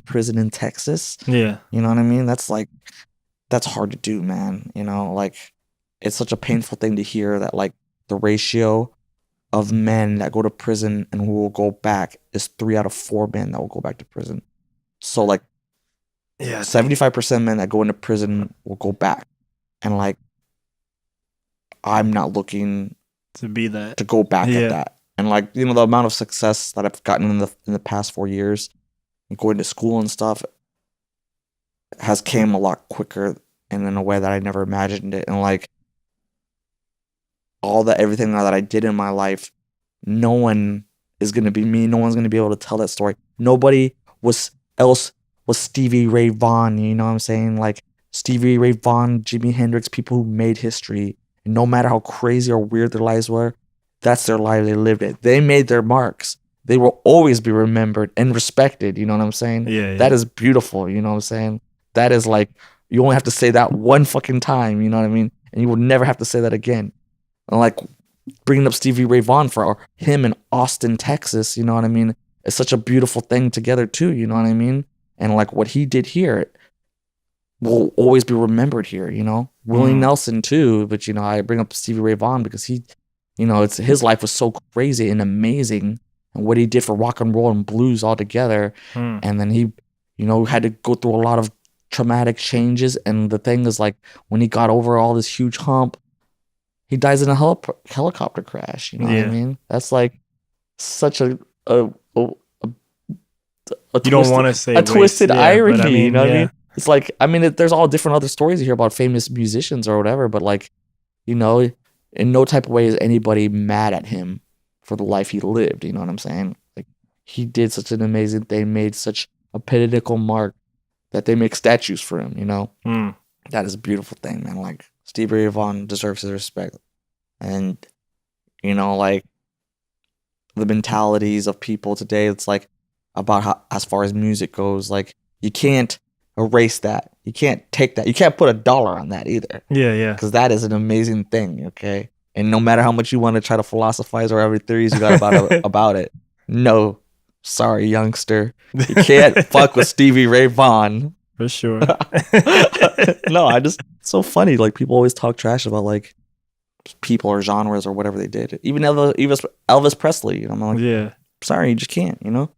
prison in Texas. Yeah, you know what I mean. That's hard to do, man. Like it's such a painful thing to hear that like the ratio of men that go to prison and who will go back is 3 out of 4 men that will go back to prison. So like, 75% men that go into prison will go back, and like, I'm not looking to be that, to go back at that. And like, the amount of success that I've gotten in the past 4 years, going to school and stuff, has came a lot quicker and in a way that I never imagined it. And like, everything that I did in my life, no one is gonna be me. No one's gonna be able to tell that story. Nobody was Stevie Ray Vaughan. You know what I'm saying? Like Stevie Ray Vaughan, Jimi Hendrix, people who made history. And no matter how crazy or weird their lives were, that's their life. They lived it. They made their marks. They will always be remembered and respected. You know what I'm saying? Yeah. That is beautiful. You know what I'm saying? That is like, you only have to say that one fucking time. You know what I mean? And you will never have to say that again. And like bringing up Stevie Ray Vaughan for him in Austin, Texas. You know what I mean? It's such a beautiful thing together too. You know what I mean? And like what he did here will always be remembered here. You know, Willie Nelson too. But you know, I bring up Stevie Ray Vaughan because he, you know, his life was so crazy and amazing, and what he did for rock and roll and blues all together. And then he, you know, had to go through a lot of traumatic changes. And the thing is, like, when he got over all this huge hump, he dies in a helicopter crash. You know what I mean? That's like such a you don't want to say twisted irony. I mean, you know what I mean? It's like, I mean, there's all different other stories you hear about famous musicians or whatever, but like, you know, in no type of way is anybody mad at him for the life he lived. You know what I'm saying? Like, he did such an amazing thing, made such a pinnacle mark that they make statues for him. You know, that is a beautiful thing, man. Like, Stevie Ray Vaughan deserves his respect, and you know, like the mentalities of people today. It's like about how, as far as music goes, like you can't erase that. You can't take that. You can't put $1 on that either. Yeah. Because that is an amazing thing, okay? And no matter how much you want to try to philosophize or every theories you got about it, no, sorry, youngster, you can't fuck with Stevie Ray Vaughan. For sure. No, it's so funny. Like, people always talk trash about like people or genres or whatever they did. Even Elvis Presley. You know, I'm like, yeah. Sorry, you just can't. You know.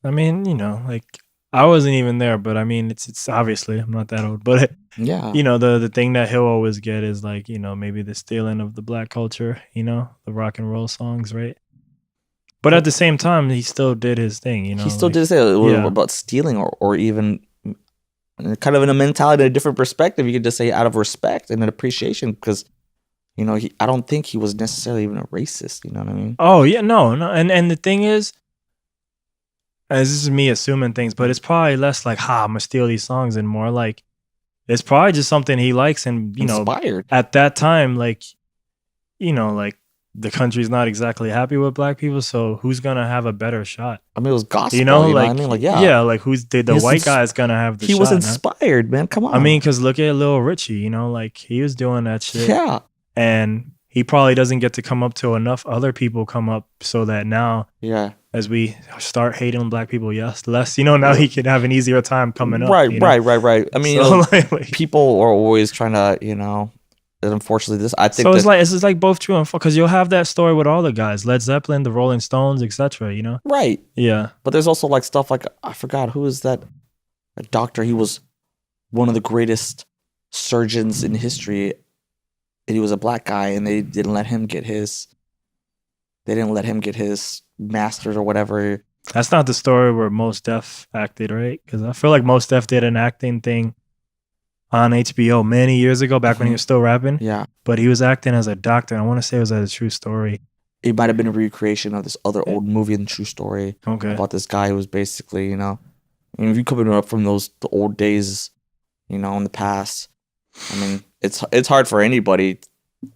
I mean, you know, like I wasn't even there, but I mean, it's obviously I'm not that old, but yeah, you know, the thing that he'll always get is like, you know, maybe the stealing of the black culture. You know, the rock and roll songs, right? But at the same time, he still did his thing. You know, he still did say about stealing or even kind of in a mentality, a different perspective. You could just say out of respect and an appreciation, because you know, I don't think he was necessarily even a racist. You know what I mean? Oh yeah, no, and the thing is, as this is me assuming things, but it's probably less like, I'm gonna steal these songs, and more like it's probably just something he likes, and you inspired. Know, at that time, like, you know, like the country's not exactly happy with black people, so who's gonna have a better shot? I mean, it was gospel. You know, like, what I mean, like yeah, like who's the white guy's gonna have the shot? He was inspired, man. Come on. I mean, because look at Lil Richie. You know, like he was doing that shit. Yeah. And he probably doesn't get to come up till enough other people come up, so that now, as we start hating black people, less, you know, now he can have an easier time coming up. Right. I mean, so, people are always trying to, you know, and unfortunately, I think so it's like both true and false, because you'll have that story with all the guys, Led Zeppelin, the Rolling Stones, etc. You know, right? Yeah, but there's also like stuff like, I forgot who is that, a doctor. He was one of the greatest surgeons in history. And he was a black guy, and they didn't let him get his master's or whatever. That's not the story where Mos Def acted, right? Because I feel like Mos Def did an acting thing on HBO many years ago, back when he was still rapping. Yeah. But he was acting as a doctor. I want to say it was a true story. It might have been a recreation of this other old movie and true story about this guy who was basically, you know, I mean, if you coming up from the old days, you know, in the past, I mean, it's hard for anybody,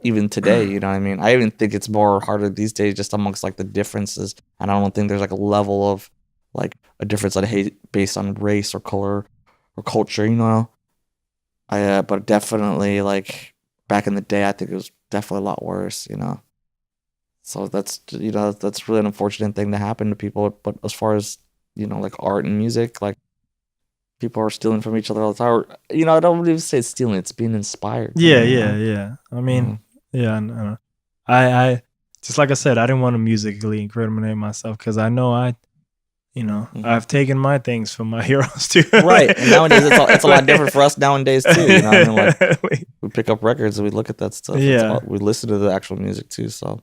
even today. You know what I mean? I even think it's more harder these days, just amongst like the differences. And I don't think there's like a level of like a difference that I hate based on race or color or culture. You know, but definitely like back in the day, I think it was definitely a lot worse. You know, so that's really an unfortunate thing to happen to people. But as far as, you know, like art and music, like, people are stealing from each other all the time. Or, you know, I don't even say it's stealing; it's being inspired. Yeah. I mean, I just like I said, I didn't want to musically incriminate myself, because I know I've taken my things from my heroes too. Right, and nowadays it's a lot different for us nowadays too. You know what I mean? Like, we pick up records and we look at that stuff. Yeah, we listen to the actual music too. So,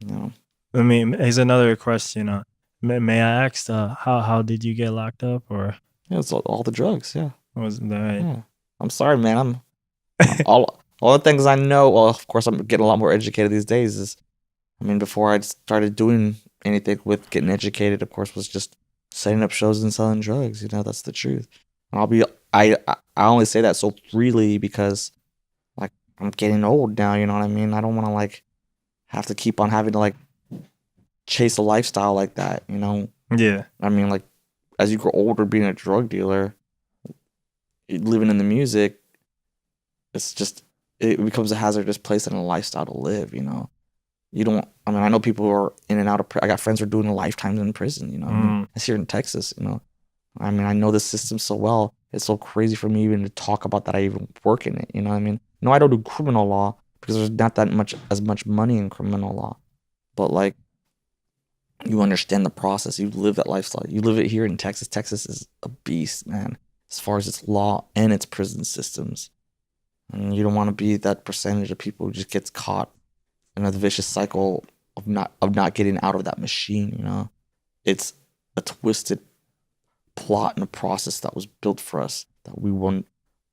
you know. I mean, here's another question. May I ask, how did you get locked up, or? Yeah, it's all the drugs. Yeah, wasn't that right? Yeah. I'm sorry, man. I'm all the things I know. Well, of course, I'm getting a lot more educated these days. I mean, before I started doing anything with getting educated, of course, was just setting up shows and selling drugs. You know, that's the truth. And I only say that so freely because like I'm getting old now. You know what I mean? I don't want to like have to keep on having to like chase a lifestyle like that. You know? Yeah. I mean, like as you grow older, being a drug dealer, living in the music, it becomes a hazardous place and a lifestyle to live. You know? You don't. I mean, I know people who are in and out of. I got friends who are doing lifetimes in prison. You know, I mean, that's here in Texas. You know, I mean, I know the system so well. It's so crazy for me even to talk about that. I even work in it. You know what I mean? No, I don't do criminal law because there's not that much money in criminal law. But like, you understand the process. You live that lifestyle. You live it here in Texas. Texas is a beast, man, as far as its law and its prison systems. And you don't want to be that percentage of people who just gets caught in a vicious cycle of not getting out of that machine. You know, it's a twisted plot and a process that was built for us that we won't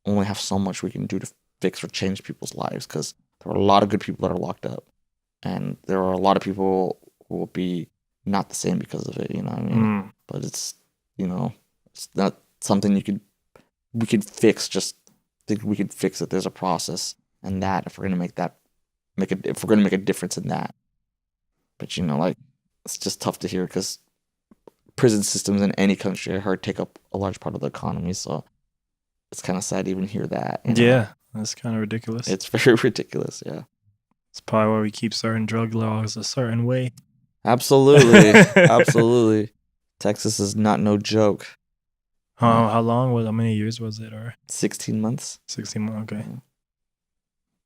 only have so much we can do to fix or change people's lives, because there are a lot of good people that are locked up, and there are a lot of people who will be not the same because of it. You know what I mean? But it's, you know, it's not something we could fix. Just think we could fix it. There's a process, and that if we're gonna if we're gonna make a difference in that. But you know, like, it's just tough to hear because prison systems in any country, I heard, take up a large part of the economy. So it's kind of sad to even hear that. You know? Yeah, that's kind of ridiculous. It's very ridiculous. Yeah, it's probably why we keep certain drug laws a certain way. Absolutely, absolutely. Texas is not no joke. How long many years was it? Or 16 months. 16 months. Okay.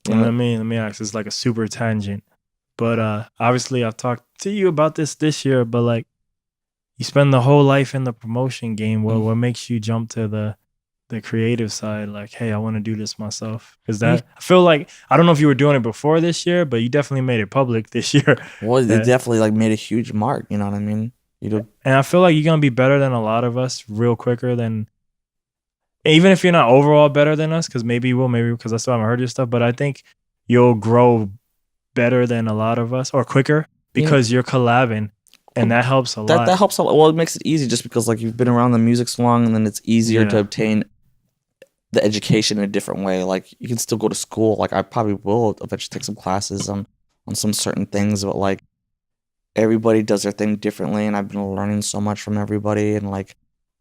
Yeah. And let me ask. It's like a super tangent, but obviously I've talked to you about this year. But like, you spend the whole life in the promotion game. What makes you jump to the creative side? Like, hey, I want to do this myself. Because I feel like, I don't know if you were doing it before this year, but you definitely made it public this year. Well, it definitely like made a huge mark. You know what I mean? And I feel like you're gonna be better than a lot of us real quicker than. Even if you're not overall better than us, because maybe you will, maybe because I still haven't heard your stuff, but I think you'll grow better than a lot of us or quicker because you're collabing, and that helps a lot. That helps a lot. Well, it makes it easy just because like you've been around the music so long, and then it's easier to obtain the education in a different way. Like you can still go to school. Like I probably will eventually take some classes on some certain things, but like everybody does their thing differently, and I've been learning so much from everybody, and like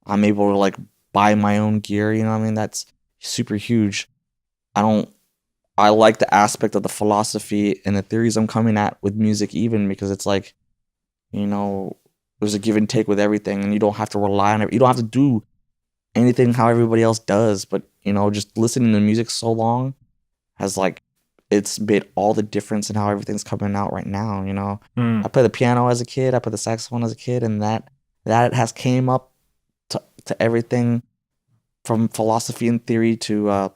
I'm able to like buy my own gear, you know what I mean? That's super huge. I like the aspect of the philosophy and the theories I'm coming at with music, even because it's like, you know, there's a give and take with everything, and you don't have to rely on it. You don't have to do anything how everybody else does, but you know, just listening to music so long has like, it's made all the difference in how everything's coming out right now, you know? I played the piano as a kid, I played the saxophone as a kid, and that has came up to everything from philosophy and theory to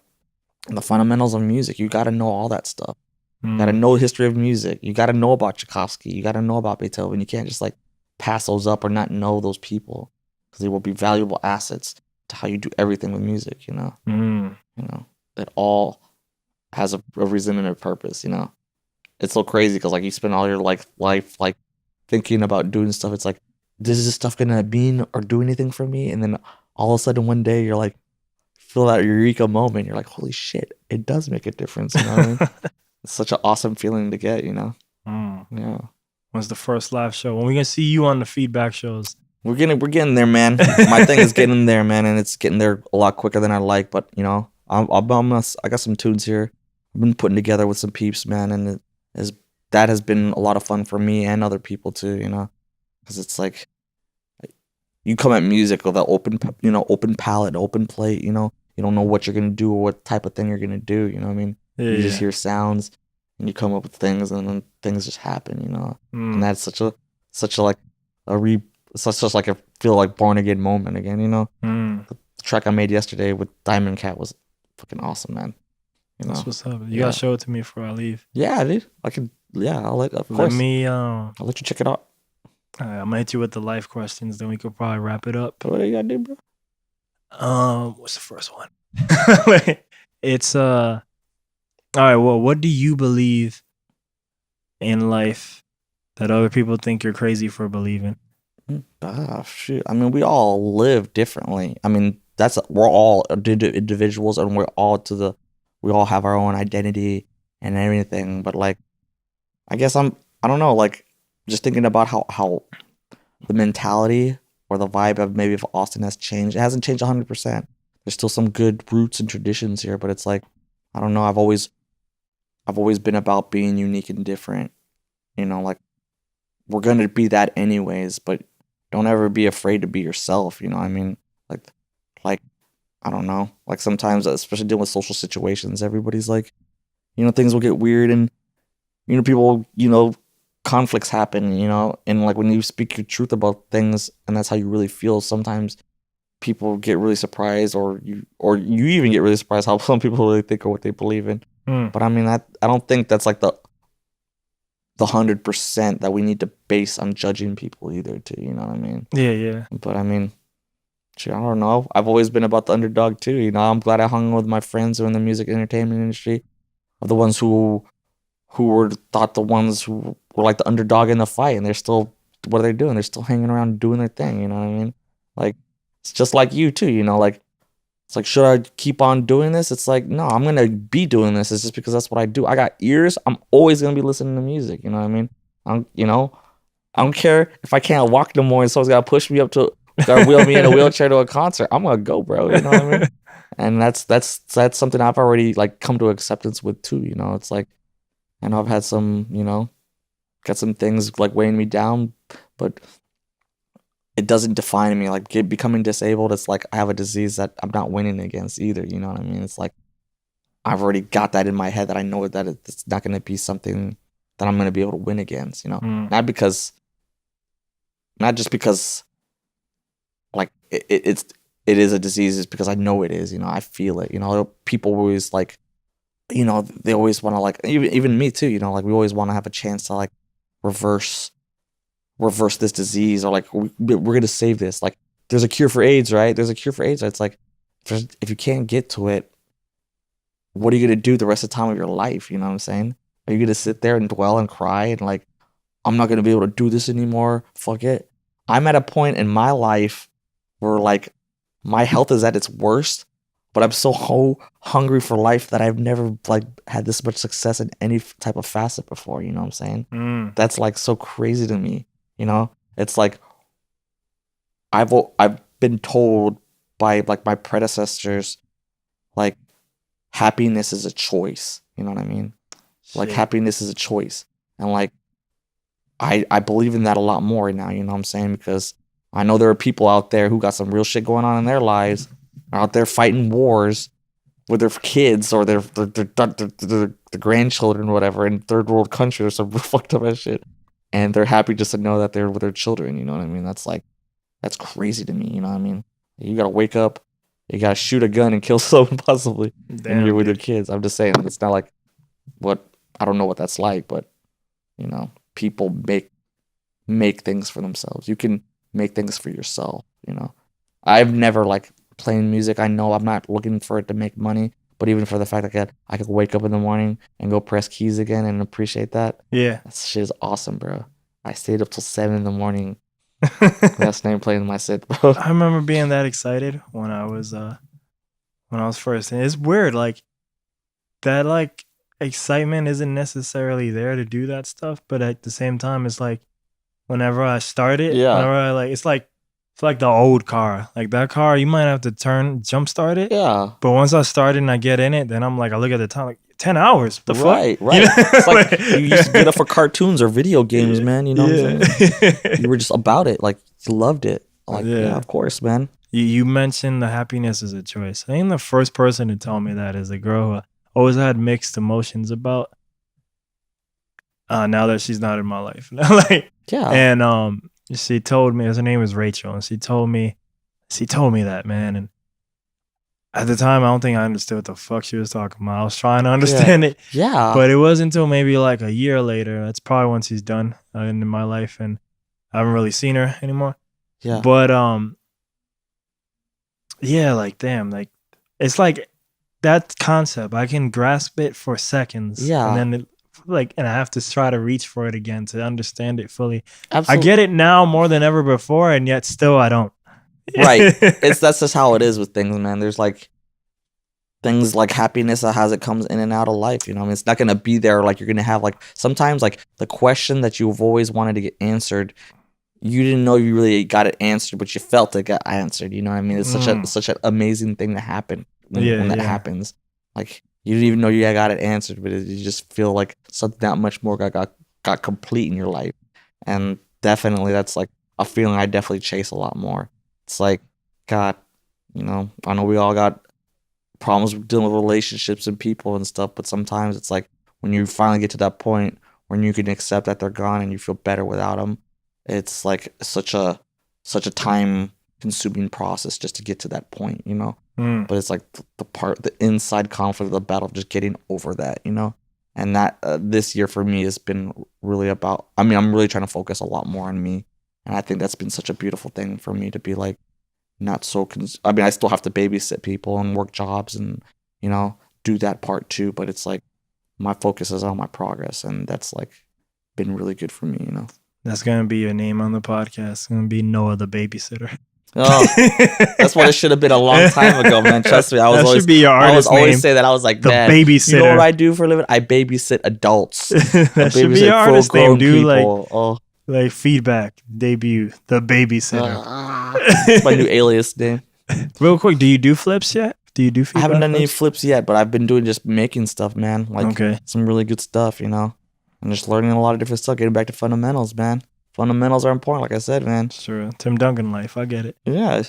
the fundamentals of music. You got to know all that stuff. You got to know the history of music. You got to know about Tchaikovsky. You got to know about Beethoven. You can't just like pass those up or not know those people, because they will be valuable assets to how you do everything with music, you know? You know, it all has a reason and a purpose, you know? It's so crazy because like you spend all your life like thinking about doing stuff. It's like, is this stuff gonna mean or do anything for me? And then all of a sudden one day you're like, feel that eureka moment. You're like, holy shit, it does make a difference. You know what I mean? It's such an awesome feeling to get, you know? Yeah. When's the first live show? When we gonna see you on the feedback shows? We're getting there, man. My thing is getting there, man, and it's getting there a lot quicker than I like. But you know, I got some tunes here I've been putting together with some peeps, man, and that has been a lot of fun for me and other people too, you know, because it's like you come at music with an open palette, open plate, you know, you don't know what you're gonna do or what type of thing you're gonna do, you know what I mean? You just hear sounds and you come up with things, and then things just happen, you know, and that's such a feel like born again moment again, you know. The track I made yesterday with Diamond Cat was fucking awesome, man. You know? That's what's up. You gotta show it to me before I leave. Yeah, dude. I'll let you check it out. All right, I'm gonna hit you with the life questions, then we could probably wrap it up. What do you gotta do, bro? What's the first one? It's all right, well, what do you believe in life that other people think you're crazy for believing? Shoot. I mean, we all live differently. I mean, we're all individuals, and we all have our own identity and everything. But like, I guess I don't know, like, just thinking about how the mentality or the vibe of maybe if Austin has changed. It hasn't changed 100%. There's still some good roots and traditions here, but it's like, I don't know. I've always been about being unique and different. You know, like, we're gonna be that anyways, but don't ever be afraid to be yourself. You know what I mean? Like, like I don't know. Like sometimes, especially dealing with social situations, everybody's like, things will get weird, and people, conflicts happen. And like when you speak your truth about things, and that's how you really feel. Sometimes people get really surprised, or you even get really surprised how some people really think or what they believe in. But I mean, I don't think that's like the 100% that we need to base on judging people either, too. You know what I mean? Yeah. But I mean, shit, I don't know. I've always been about the underdog too. I'm glad I hung with my friends who are in the music entertainment industry, of the ones who were thought the ones who were like the underdog in the fight, and they're still, what are they doing? They're still hanging around doing their thing. You know what I mean? Like, it's just like you too. Like, it's like, should I keep on doing this? It's like, no, I'm gonna be doing this. It's just because that's what I do. I got ears. I'm always gonna be listening to music. You know what I mean? I don't care if I can't walk no more and someone's gotta push me up to, gotta wheel me in a wheelchair to a concert. I'm gonna go, bro. You know what I mean? And that's something I've already like come to acceptance with too. It's like, I know I've had some, got some things like weighing me down, but it doesn't define me. Like, becoming disabled, it's like I have a disease that I'm not winning against either. You know what I mean? It's like I've already got that in my head that I know that it's not gonna be something that I'm gonna be able to win against. Not just because like it is a disease. It's because I know it is. I feel it. People always like, they always want to, like, even me too. Like, we always want to have a chance to like reverse this disease, or like we're gonna save this. Like, there's a cure for AIDS, right? There's a cure for AIDS. It's like, if you can't get to it, what are you gonna do the rest of the time of your life? You know what I'm saying? Are you gonna sit there and dwell and cry and like, I'm not gonna be able to do this anymore? Fuck it. I'm at a point in my life where like my health is at its worst, but I'm so hungry for life that I've never like had this much success in any type of facet before. You know what I'm saying? That's like so crazy to me. It's like I've been told by like my predecessors, like, happiness is a choice. You know what I mean? Like, happiness is a choice, and like I believe in that a lot more now. You know what I'm saying? Because I know there are people out there who got some real shit going on in their lives, are out there fighting wars with their kids or their grandchildren or whatever in third world countries or some fucked up ass shit. And they're happy just to know that they're with their children. You know what I mean? That's crazy to me. You know what I mean? You gotta wake up, you gotta shoot a gun and kill someone possibly, and you're with your kids. I'm just saying, it's not like I don't know what that's like, but people make things for themselves. You can make things for yourself. I've never like playing music. I know I'm not looking for it to make money, but even for the fact that I could wake up in the morning and go press keys again and appreciate that. Yeah. That shit is awesome, bro. I stayed up till 7 a.m. Last night playing my set, bro. I remember being that excited when I was first. And it's weird, like that like excitement isn't necessarily there to do that stuff, but at the same time it's like whenever I start it, whenever I like, it's like the old car. Like that car, you might have to jump start it. Yeah. But once I start it and I get in it, then I'm like, I look at the time, like 10 hours. What the fuck? Right. It's like you used to get up for cartoons or video games, man. You know what I'm saying? You were just about it. Like, you loved it. Like, yeah, of course, man. You mentioned the happiness is a choice. I think the first person to tell me that is a girl who I always had mixed emotions about. Now that she's not in my life. Like, yeah. And she told me, her name is Rachel, and she told me that, man. And at the time, I don't think I understood what the fuck she was talking about. I was trying to understand it. Yeah. But it wasn't until maybe like a year later. That's probably when she's done in my life, and I haven't really seen her anymore. Yeah. But yeah, like, damn, like, it's like that concept. I can grasp it for seconds. Yeah. And then like, and I have to try to reach for it again to understand it fully. Absolutely. I get it now more than ever before, and yet still I don't. Right. That's just how it is with things, man. There's like things like happiness as it comes in and out of life. You know, I mean, it's not gonna be there. Like you're gonna have like sometimes like the question that you've always wanted to get answered, you didn't know you really got it answered, but you felt it got answered. You know what I mean? It's such an amazing thing to happen when that happens. Like you didn't even know you got it answered, but you just feel like something that much more got complete in your life. And definitely that's like a feeling I definitely chase a lot more. It's like, God, you know, I know we all got problems with dealing with relationships and people and stuff, but sometimes it's like when you finally get to that point when you can accept that they're gone and you feel better without them, it's like such a time consuming process just to get to that point, you know. But it's like the inside conflict of the battle of just getting over that, you know. And that this year for me has been really about, I mean, I'm really trying to focus a lot more on me, and I think that's been such a beautiful thing for me to be like not so I mean, I still have to babysit people and work jobs and, you know, do that part too, but it's like my focus is on my progress, and that's like been really good for me, you know. That's gonna be your name on the podcast. It's gonna be Noah the babysitter. Oh, that's what it should have been a long time ago, man. Trust me, I was always say that. I was like, the man, babysitter. You know what I do for a living? I babysit adults. That should be your artist name, dude. Like feedback debut, the babysitter. It's my new alias name. Real quick, do you do flips yet? Do you do feedback? I haven't done any flips yet, but I've been doing just making stuff, man. Like some really good stuff, you know. I'm just learning a lot of different stuff. Getting back to fundamentals, man. Fundamentals are important, like I said, man. Sure, Tim Duncan life. I get it. Yeah.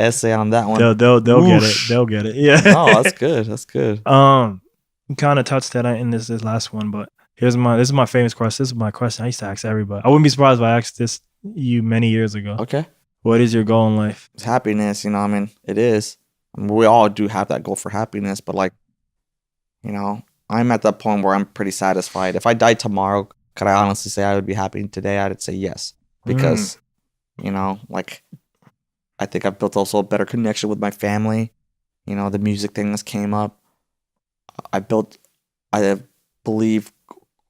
Essay on that one. They'll get it. They'll get it. Yeah. Oh, that's good. That's good. You kind of touched that in this last one, but this is my famous question. This is my question. I used to ask everybody. I wouldn't be surprised if I asked this you many years ago. Okay. What is your goal in life? It's happiness, you know. I mean, it is. I mean, we all do have that goal for happiness, but like, you know, I'm at that point where I'm pretty satisfied. If I died tomorrow, could I honestly say I would be happy today? I'd say yes, because, you know, like, I think I've built also a better connection with my family. You know, the music thing that's came up. I believe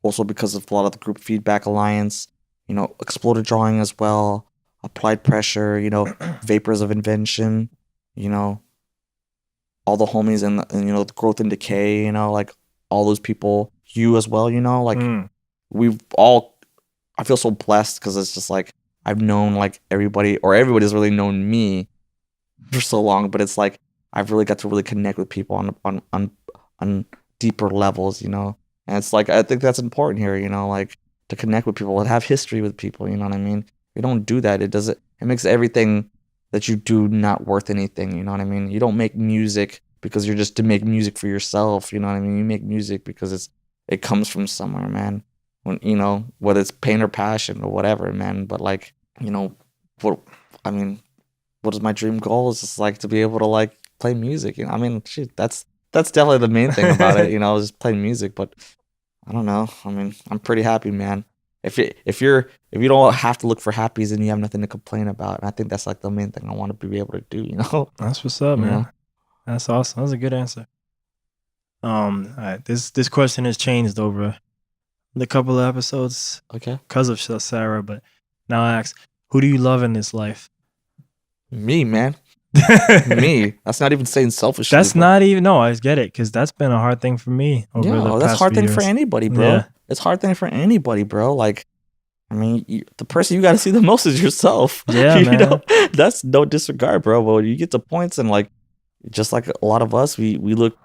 also because of a lot of the group feedback alliance, you know, exploded drawing as well, applied pressure, you know, vapors of invention, you know, all the homies and you know, the growth and decay, you know, like all those people, you as well, you know, like we've all, I feel so blessed because it's just like I've known like everybody's really known me for so long, but it's like I've really got to really connect with people on deeper levels, you know. And it's like I think that's important here, you know, like to connect with people and have history with people, you know what I mean? If you don't do that, it makes everything that you do not worth anything, you know what I mean? You don't make music because you're just to make music for yourself, you know what I mean? You make music because it comes from somewhere, man. When, you know, whether it's pain or passion or whatever, man. But like, you know, what is my dream goal? Is just like to be able to like play music, you know? I mean, shit, that's definitely the main thing about it, you know, just playing music. But I don't know. I mean, I'm pretty happy, man. If you don't have to look for happies and you have nothing to complain about, and I think that's like the main thing I want to be able to do, you know. That's what's up, man. know? That's awesome. That's a good answer. All right, this question has changed over the couple of episodes, Okay. because of Sarah. But now I ask, who do you love in this life? Me, man. Me. That's not even saying selfishly. That's not even. No, I get it, because that's been a hard thing for me over the past that's a hard few thing years. for anybody, bro. Yeah. It's a hard thing for anybody, bro. Like, I mean, the person you got to see the most is yourself. Yeah, you man. know? That's no disregard, bro. But when you get to points and like, just like a lot of us, we look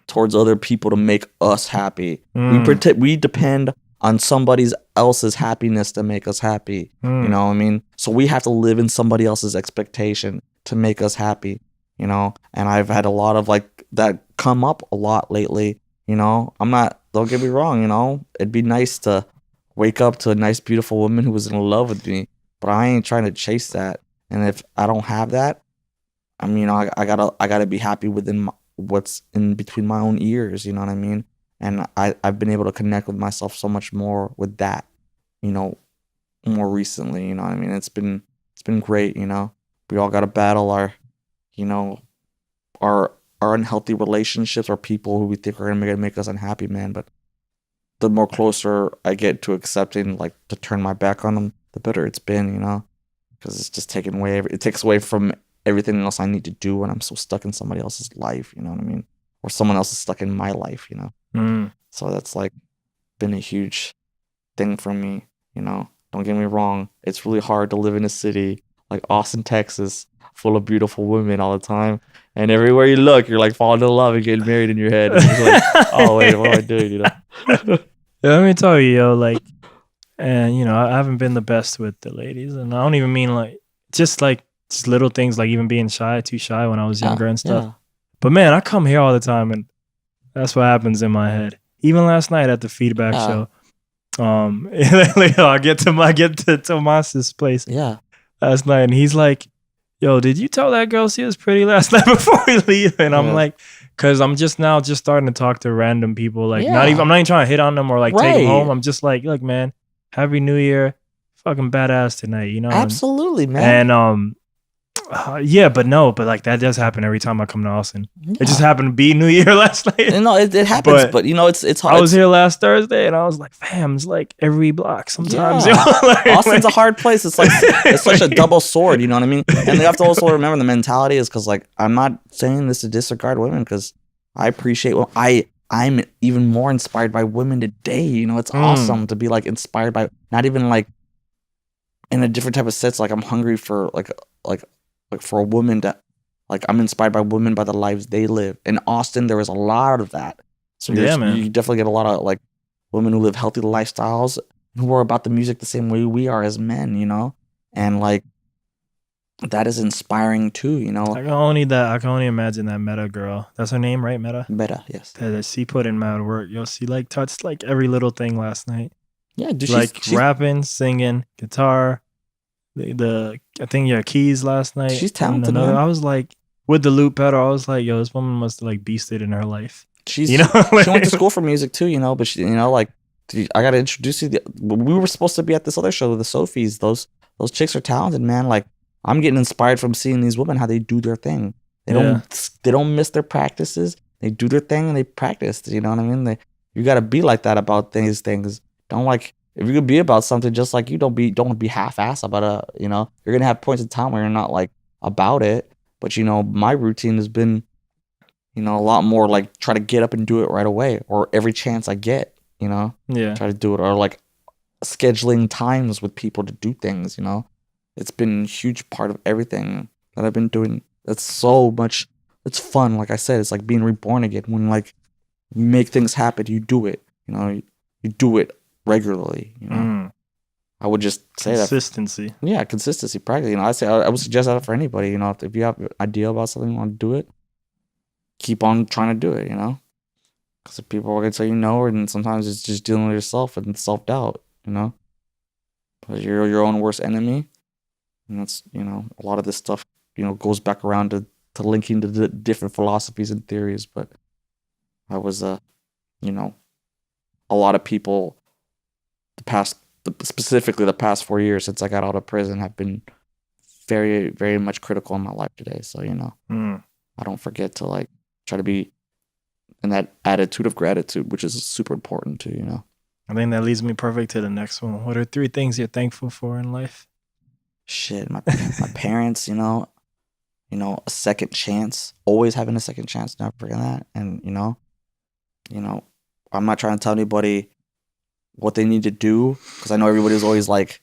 towards other people to make us happy. We depend on somebody else's happiness to make us happy. You know what I mean? So we have to live in somebody else's expectation to make us happy, you know? And I've had a lot of like that come up a lot lately, you know? Don't get me wrong, you know? It'd be nice to wake up to a nice, beautiful woman who was in love with me, but I ain't trying to chase that. And if I don't have that, I mean, I gotta be happy within what's in between my own ears, you know what I mean? And I've been able to connect with myself so much more with that, you know, more recently, you know what I mean? It's been great, you know. We all got to battle our are unhealthy relationships or people who we think are gonna make us unhappy, man. But the more closer I get to accepting, like, to turn my back on them, the better it's been, you know, because it's just taken away. It takes away from everything else I need to do when I'm so stuck in somebody else's life. You know what I mean? Or someone else is stuck in my life. You know. So that's like been a huge thing for me. You know, don't get me wrong. It's really hard to live in a city like Austin, Texas, full of beautiful women all the time. And everywhere you look, you're like falling in love and getting married in your head. And you're like, oh wait, what am I doing? You know. Yeah, let me tell you, yo, like, and you know, I haven't been the best with the ladies, and I don't even mean like just little things, like even being too shy when I was younger and stuff. Yeah. But man, I come here all the time, and that's what happens in my head. Even last night at the feedback show, I get to Tomas's place last night, and he's like, "Yo, did you tell that girl she was pretty last night before we leave?" And I'm like, because I'm just starting to talk to random people, like I'm not even trying to hit on them or like take them home. I'm just like, look, man, Happy New Year, fucking badass tonight, you know? Absolutely, man. And but like that does happen every time I come to Austin. It just happened to be New Year last night. No, it happens, but you know, it's hard. I was here last Thursday, and I was like, fam, it's like every block sometimes. Yeah. Austin's a hard place. It's like it's such a double sword, you know what I mean? And they have to also remember the mentality is, because like, I'm not saying this to disregard women, because I appreciate I'm even more inspired by women today. You know, it's awesome to be like inspired by, not even like in a different type of sense. Like, I'm hungry for like for a woman to, like, I'm inspired by women, by the lives they live. In Austin, there is a lot of that. So you definitely get a lot of like women who live healthy lifestyles, who are about the music the same way we are as men, you know? And like, that is inspiring too, you know? I can only imagine that Meta girl. That's her name, right? Meta? Meta, yes. That she put in mad work. Yo, she like touched like every little thing last night. Yeah, dude, like she's rapping, singing, guitar, the I think keys last night. She's talented, man. I was like, with the loop pedal, I was like, yo, this woman must have like beasted in her life. She went to school for music too, you know, but she, you know, like, I gotta introduce you. We were supposed to be at this other show with the Sophies. Those chicks are talented, man. Like, I'm getting inspired from seeing these women, how they do their thing. They don't miss their practices. They do their thing and they practice. You know what I mean? You gotta be like that about these things. Don't, like, if you could be about something just like you, don't be half-ass about it. You know, you're gonna have points in time where you're not like about it. But you know, my routine has been, you know, a lot more like try to get up and do it right away, or every chance I get. You know, try to do it, or like scheduling times with people to do things. You know, it's been a huge part of everything that I've been doing. It's so much. It's fun. Like I said, it's like being reborn again. When like you make things happen, you do it. You know, you do it regularly. You know, I would just say consistency. Yeah, consistency. Practically. You know, I would suggest that for anybody. You know, if you have an idea about something, you want to do it, keep on trying to do it. You know, because if people are gonna tell you no, and sometimes it's just dealing with yourself and self-doubt. You know, because you're your own worst enemy. And that's, you know, a lot of this stuff, you know, goes back around to linking to the different philosophies and theories. But I was, you know, a lot of people, specifically the past 4 years since I got out of prison, have been very, very much critical in my life today. So, you know, I don't forget to like try to be in that attitude of gratitude, which is super important too, you know. I think that leads me perfect to the next one. What are 3 things you're thankful for in life? Shit, my parents, you know, a second chance, always having a second chance, never forgetting that. And, you know, I'm not trying to tell anybody what they need to do, because I know everybody's always like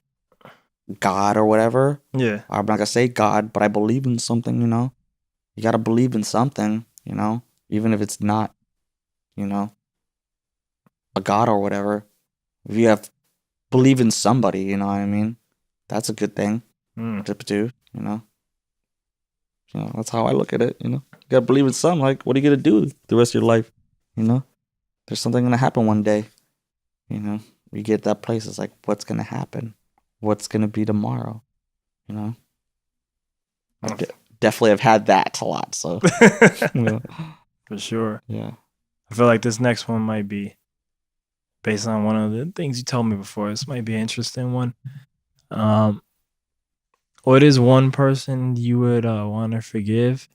God or whatever. Yeah. I'm not gonna say God, but I believe in something, you know. You gotta believe in something, you know, even if it's not, you know, a God or whatever. If you believe in somebody, you know what I mean? That's a good thing to do, you know. That's how I look at it, you know. You gotta believe in something. Like, what are you gonna do the rest of your life? You know? There's something gonna happen one day. You know? You get that place, it's like, what's gonna happen? What's gonna be tomorrow? You know? I definitely have had that a lot, so. You know? For sure. Yeah. I feel like this next one might be based on one of the things you told me before. This might be an interesting one. What is one person you would want to forgive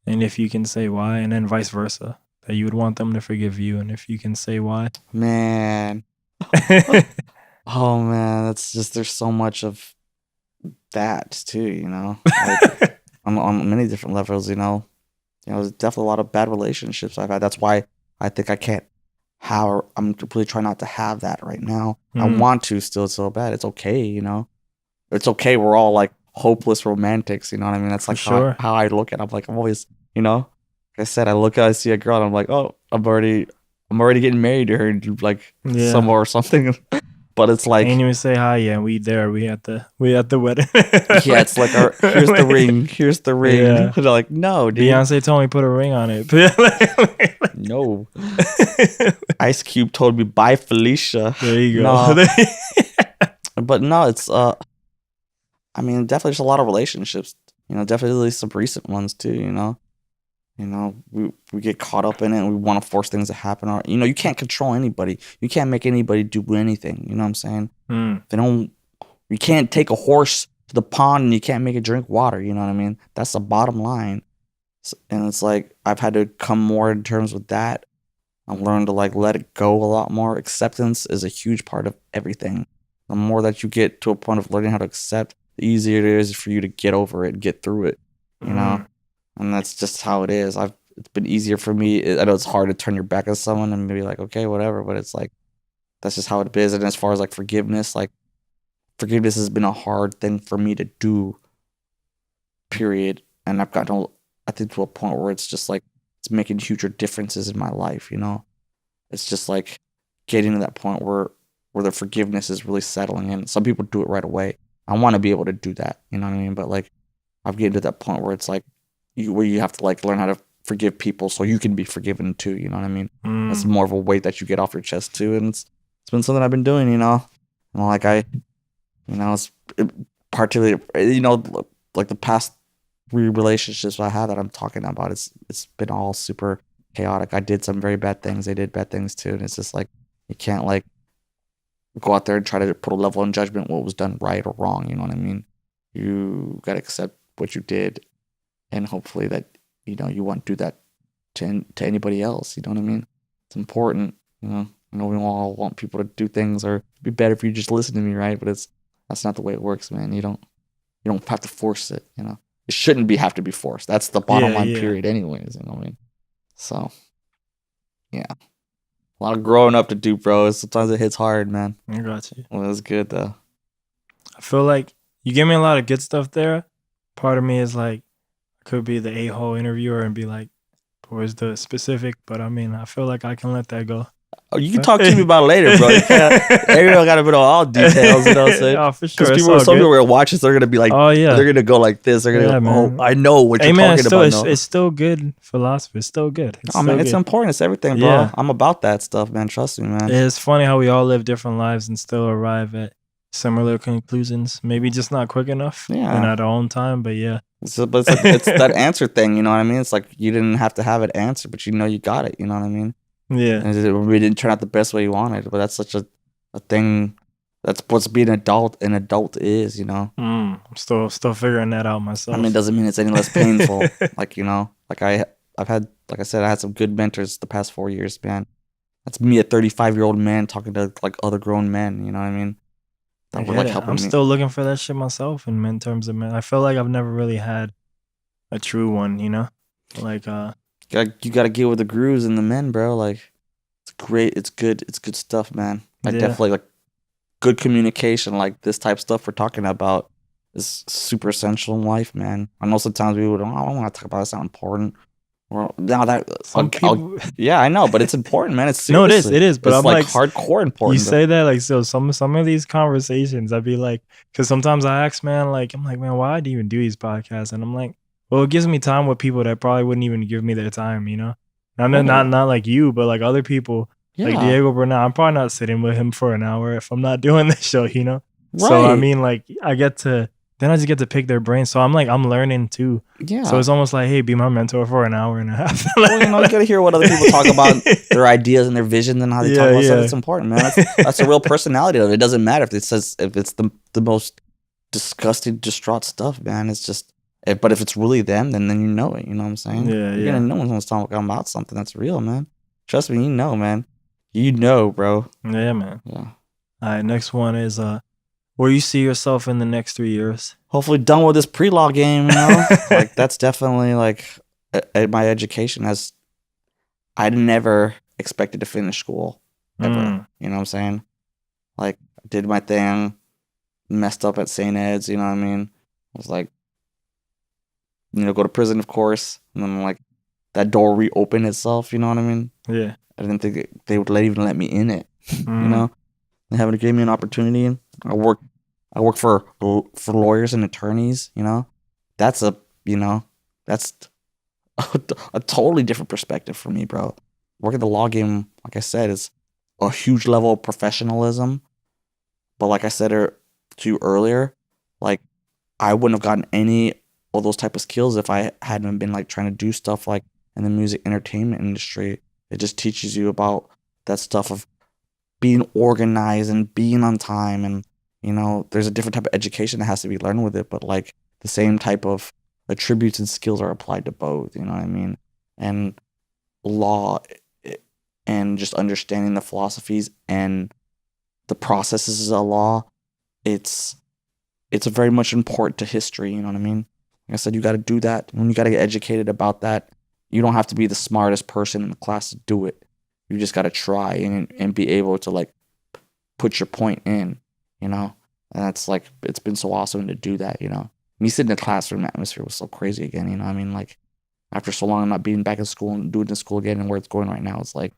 and if you can say why, and then vice versa, that you would want them to forgive you, and if you can say why. Man. Oh man, that's just there's so much of that too, you know. Like on many different levels, you know. There's definitely a lot of bad relationships I've had. That's why I think I can't have. I'm really trying not to have that right now. I want to still so bad. It's okay, you know. It's okay. We're all like hopeless romantics, you know what I mean? That's like how I look at it. I'm like, I'm always, you know, like I said, I see a girl and I'm like, oh, I'm already getting married to her like somewhere or something. But it's like, ain't even say hi yet. We at the wedding. Yeah, it's like here's the ring. Here's the ring. Yeah. They're like, no, dude. Beyonce told me put a ring on it. No. Ice Cube told me bye Felicia. There you go. No. But no, it's I mean, definitely just a lot of relationships. You know, definitely some recent ones too, you know. You know, we get caught up in it and we want to force things to happen. Or, you know, you can't control anybody. You can't make anybody do anything. You know what I'm saying? You can't take a horse to the pond and you can't make it drink water. You know what I mean? That's the bottom line. And it's like, I've had to come more in terms with that. I've learned to like let it go a lot more. Acceptance is a huge part of everything. The more that you get to a point of learning how to accept, the easier it is for you to get over it, get through it, you know? And that's just how it is. It's been easier for me. I know it's hard to turn your back on someone and be like, okay, whatever. But it's like, that's just how it is. And as far as like forgiveness has been a hard thing for me to do, period. And I've gotten, I think, to a point where it's just like, it's making huger differences in my life, you know? It's just like getting to that point where the forgiveness is really settling in. Some people do it right away. I want to be able to do that, you know what I mean? But like, I've getting to that point where it's like, where you have to like learn how to forgive people so you can be forgiven too, you know what I mean? That's more of a weight that you get off your chest too, and it's been something I've been doing, you know? And like it's particularly, you know, like the past 3 relationships I had that I'm talking about, it's been all super chaotic. I did some very bad things, they did bad things too, and it's just like, you can't like go out there and try to put a level in judgment what was done right or wrong, you know what I mean? You gotta accept what you did, and hopefully that, you know, you won't do that to anybody else, you know what I mean? It's important, you know? I know we all want people to do things, or it'd be better if you just listen to me, right? But that's not the way it works, man. You don't have to force it, you know? It shouldn't have to be forced. That's the bottom line, period, anyways, you know what I mean? So, yeah. A lot of growing up to do, bro. Sometimes it hits hard, man. I got you. Well, it was good, though. I feel like you give me a lot of good stuff there. Part of me is like, could be the a-hole interviewer and be like, where's the specific? But I mean, I feel like I can let that go. Oh, you can talk to me about it later, bro. Everyone got to know all details, you know what I'm saying? Oh, for sure. Because some people will watch this, they're going to be like, oh, yeah, they're going to go like this. They're going to go, oh, I know what you're talking about. It's still good philosophy. It's still good. It's important. It's everything, bro. Yeah. I'm about that stuff, man. Trust me, man. It's funny how we all live different lives and still arrive at similar conclusions. Maybe just not quick enough and at our own time, but yeah. But it's that answer thing, you know what I mean? It's like you didn't have to have it answered, but you know you got it, you know what I mean? Yeah. And it didn't turn out the best way you wanted, but that's such a thing. That's what's being an adult is, you know? I'm still figuring that out myself. I mean, it doesn't mean it's any less painful. Like, you know, like I've had, like I said, I had some good mentors the past 4 years, man. That's me, a 35-year-old man talking to like other grown men, you know what I mean? That were like helping me. Still looking for that shit myself in terms of men. I feel like I've never really had a true one, you know? Like, you gotta get with the grooves and the men, bro. Like, it's great. It's good stuff, man. I definitely like good communication. Like this type of stuff we're talking about is super essential in life, man. I know sometimes people don't. I don't want to talk about it. It's not important. Well, now that yeah, I know, but it's important, man. It's no, it is. But I'm like hardcore important. You say that like so. Some of these conversations, I'd be like, because sometimes I ask, man, like I'm like, man, why do you even do these podcasts? And I'm like, well, it gives me time with people that probably wouldn't even give me their time, you know. Not like you, but like other people, like Diego Bernal. I'm probably not sitting with him for an hour if I'm not doing this show, you know. Right. So I mean, like I just get to pick their brains. So I'm learning too. Yeah. So it's almost like, hey, be my mentor for an hour and a half. Well, you know, you gotta hear what other people talk about, their ideas and their vision and how they talk about stuff. It's important, man. That's a real personality of it. It doesn't matter if it's the most disgusting, distraught stuff, man. It's just But if it's really them, then you know it. You know what I'm saying? Yeah, You're gonna know when someone's talking about something that's real, man. Trust me, you know, man. You know, bro. Yeah, man. Yeah. All right, next one is where you see yourself in the next 3 years. Hopefully done with this pre-law game, you know? Like, that's definitely, like, my education has... I never expected to finish school, ever. You know what I'm saying? Like, I did my thing, messed up at St. Ed's, you know what I mean? I was like, you know, go to prison, of course. And then, like, that door reopened itself, you know what I mean? Yeah. I didn't think they would even let me in it, you know? They haven't given me an opportunity. I work for lawyers and attorneys, you know? That's that's a totally different perspective for me, bro. Working the law game, like I said, is a huge level of professionalism. But like I said to you earlier, like, I wouldn't have gotten any of those type of skills if I hadn't been like trying to do stuff like in the music entertainment industry. It just teaches you about that stuff of being organized and being on time, and you know, there's a different type of education that has to be learned with it, but like the same type of attributes and skills are applied to both, you know what I mean? And law and just understanding the philosophies and the processes of law, it's very much important to history, you know what I mean? Like I said, you got to do that, and you got to get educated about that. You don't have to be the smartest person in the class to do it. You just got to try and be able to like put your point in, you know? And that's like, it's been so awesome to do that, you know? Me sitting in the classroom atmosphere was so crazy again, you know what I mean? Like, after so long, not being back in school and doing the school again and where it's going right now, it's like,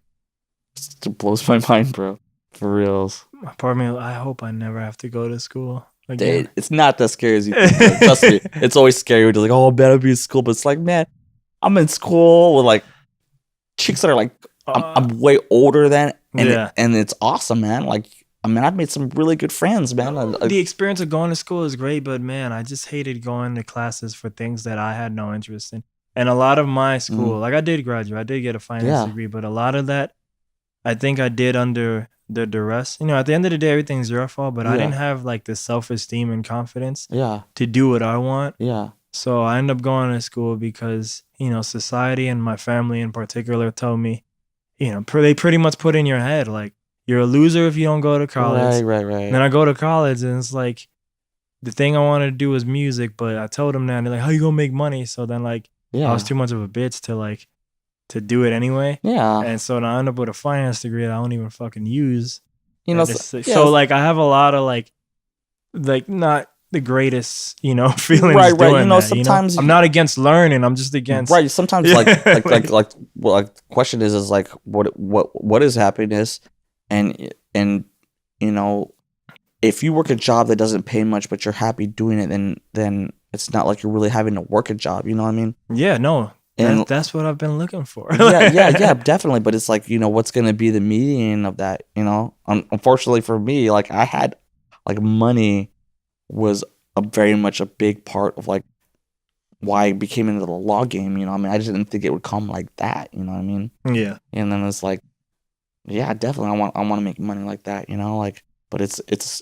it blows my mind, bro. For reals. Part of me, I hope I never have to go to school again. It's not that scary as you think. Bro. Trust me, it's always scary when you're like, oh, I'm better be in school. But it's like, man, I'm in school with like chicks that are like, I'm way older than, and and it's awesome, man. Like, I mean, I've made some really good friends, man. The experience of going to school is great, but man, I just hated going to classes for things that I had no interest in. And a lot of my school, like I did graduate, I did get a finance degree, but a lot of that, I think I did under the duress. You know, at the end of the day, everything's your fault, but I didn't have like the self-esteem and confidence to do what I want. Yeah. So I ended up going to school because, you know, society and my family in particular told me, you know, they pretty much put in your head, like, you're a loser if you don't go to college. Right. And then I go to college and it's like, the thing I wanted to do was music, but I told them that, and they're like, how you gonna make money? So then like, I was too much of a bitch to do it anyway. Yeah. And so now I end up with a finance degree that I don't even fucking use. You know, so like I have a lot of like not the greatest, you know, feelings. Right. You know, sometimes you know? I'm not against learning. I'm just against. Right. Sometimes like the question is like what is happiness, and you know, if you work a job that doesn't pay much but you're happy doing it, then it's not like you're really having to work a job. You know what I mean? Yeah. No. And that's what I've been looking for. yeah, definitely. But it's like, you know, what's going to be the median of that, you know? Unfortunately for me, like I had, like money was very much a big part of like why I became into the law game, you know? I mean, I just didn't think it would come like that, you know what I mean? Yeah. And then it's like, yeah, definitely I want to make money like that, you know? Like, but it's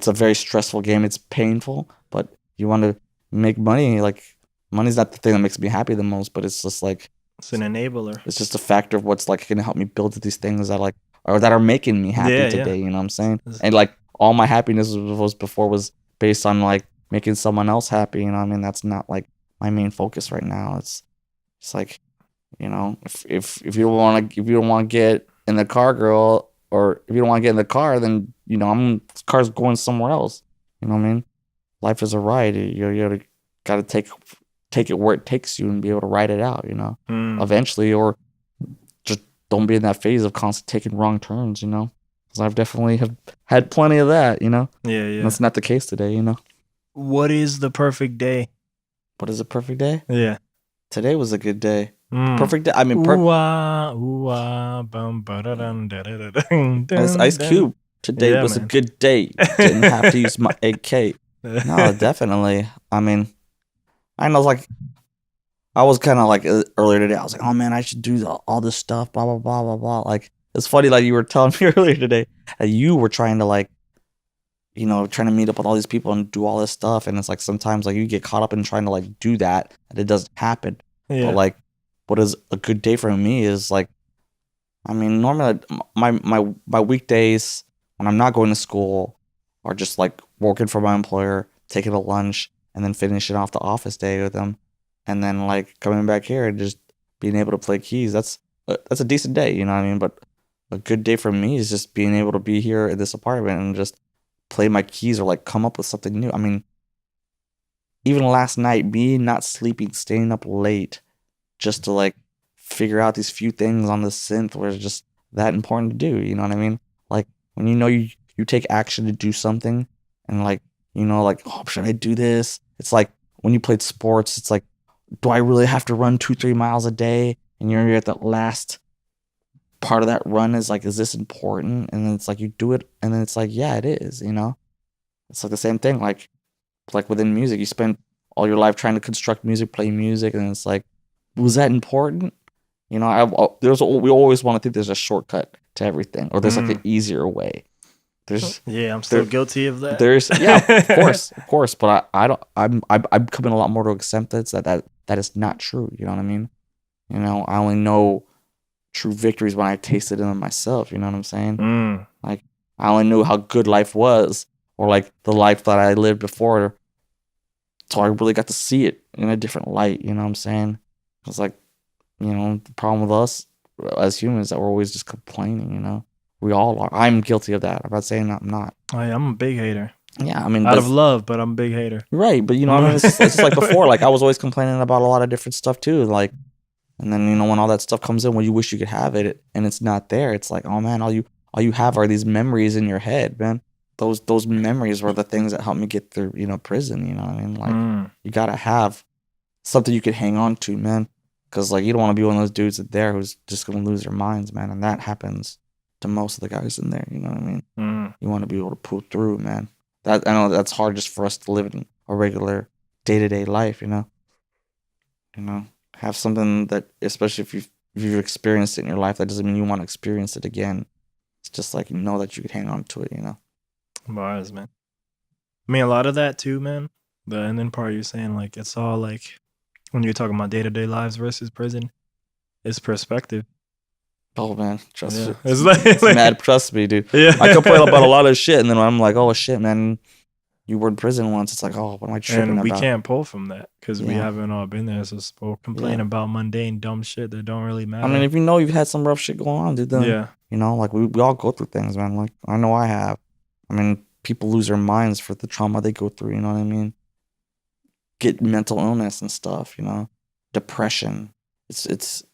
a very stressful game. It's painful, but you want to make money, like, money's not the thing that makes me happy the most, but it's just like, it's an enabler. It's just a factor of what's like going to help me build these things that like, or that are making me happy today. You know what I'm saying? And like all my happiness was before was based on like making someone else happy. You know what I mean? That's not like my main focus right now. It's like, you know, if you don't want to get in the car, girl, or if you don't want to get in the car, then, you know, car's going somewhere else. You know what I mean? Life is a ride. You got to take it where it takes you and be able to ride it out, you know, eventually, or just don't be in that phase of constantly taking wrong turns, you know, because I've definitely have had plenty of that, you know. Yeah. And that's not the case today, you know. What is the perfect day? What is a perfect day? Yeah. Today was a good day. Perfect day. I mean, Ice Cube. Today was a good day. Didn't have to use my AK. No, definitely. I mean, I know, like, I was kind of like earlier today, I was like, oh man, I should do all this stuff, blah, blah, blah, blah, blah. Like, it's funny, like, you were telling me earlier today that you were trying to, like, you know, trying to meet up with all these people and do all this stuff. And it's like sometimes like you get caught up in trying to like do that and it doesn't happen. Yeah. But like what is a good day for me is like, I mean, normally my weekdays when I'm not going to school are just like working for my employer, taking a lunch, and then finishing off the office day with them, and then like coming back here and just being able to play keys. That's a decent day, you know what I mean? But a good day for me is just being able to be here in this apartment and just play my keys or like come up with something new. I mean, even last night, me not sleeping, staying up late just to like figure out these few things on the synth was just that important to do. You know what I mean? Like when you know you take action to do something and like, you know, like, oh, should I do this? It's like when you played sports, it's like, do I really have to run 2-3 miles a day? And you're at the last part of that run is like, is this important? And then it's like you do it and then it's like, yeah, it is, you know? It's like the same thing, like within music, you spend all your life trying to construct music, play music, and it's like, was that important? You know, we always want to think there's a shortcut to everything, or there's like an easier way. I'm still guilty of that. Of course, but I'm coming a lot more to acceptance that is not true. You know what I mean? You know, I only know true victories when I tasted them myself. You know what I'm saying? Like I only knew how good life was, or like the life that I lived before, so I really got to see it in a different light. You know what I'm saying? It's like, you know, the problem with us as humans that we're always just complaining, you know? We all are. I'm guilty of that. I'm not saying that I'm not. I'm a big hater. Yeah, I mean... Out of love, but I'm a big hater. Right, but you know, I mean, it's just like before. Like, I was always complaining about a lot of different stuff, too. Like, and then, you know, when all that stuff comes in, when you wish you could have it, and it's not there, it's like, oh, man, all you have are these memories in your head, man. Those memories were the things that helped me get through, you know, prison, you know what I mean? Like, you gotta have something you could hang on to, man. Because, like, you don't want to be one of those dudes there who's just going to lose their minds, man. And that happens to most of the guys in there, you know what I mean? You want to be able to pull through, man. I know that's hard just for us to live in a regular day-to-day life, you know? You know, have something that, especially if you've experienced it in your life, that doesn't mean you want to experience it again. It's just like, you know that you could hang on to it, you know? Bars, man. I mean, a lot of that, too, man. The ending part you're saying, like, it's all, like... When you're talking about day-to-day lives versus prison, it's perspective. Oh, man. Trust me. It's mad. Trust me, dude. Yeah. I complain about a lot of shit, and then I'm like, oh, shit, man. You were in prison once. It's like, oh, what am I tripping about? And we can't pull from that because we haven't all been there. So we'll complain about mundane, dumb shit that don't really matter. I mean, if you know you've had some rough shit going on, dude, then, you know, like, we all go through things, man. Like, I know I have. I mean, people lose their minds for the trauma they go through, you know what I mean? Get mental illness and stuff, you know, depression. It's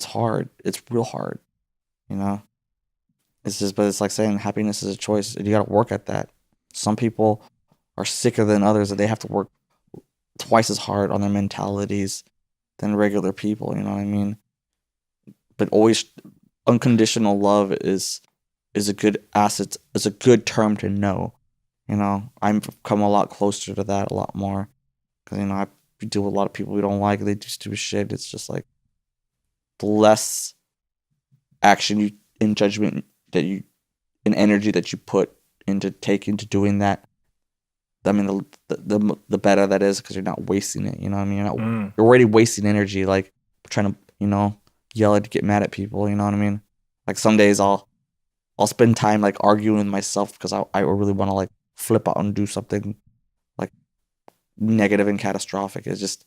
hard. It's real hard, you know. It's just, but it's like saying happiness is a choice, and you got to work at that. Some people are sicker than others, and they have to work twice as hard on their mentalities than regular people. You know what I mean? But always, unconditional love is a good asset. It's a good term to know. You know, I've come a lot closer to that, a lot more. Because, you know, I deal with a lot of people we don't like. They do stupid shit. It's just like the less action in judgment and energy that you put into doing that. I mean, the better that is because you're not wasting it. You know what I mean? You're already wasting energy, like trying to, you know, yell at, get mad at people. You know what I mean? Like some days I'll spend time like arguing with myself because I really want to like flip out and do something like negative and catastrophic. It's just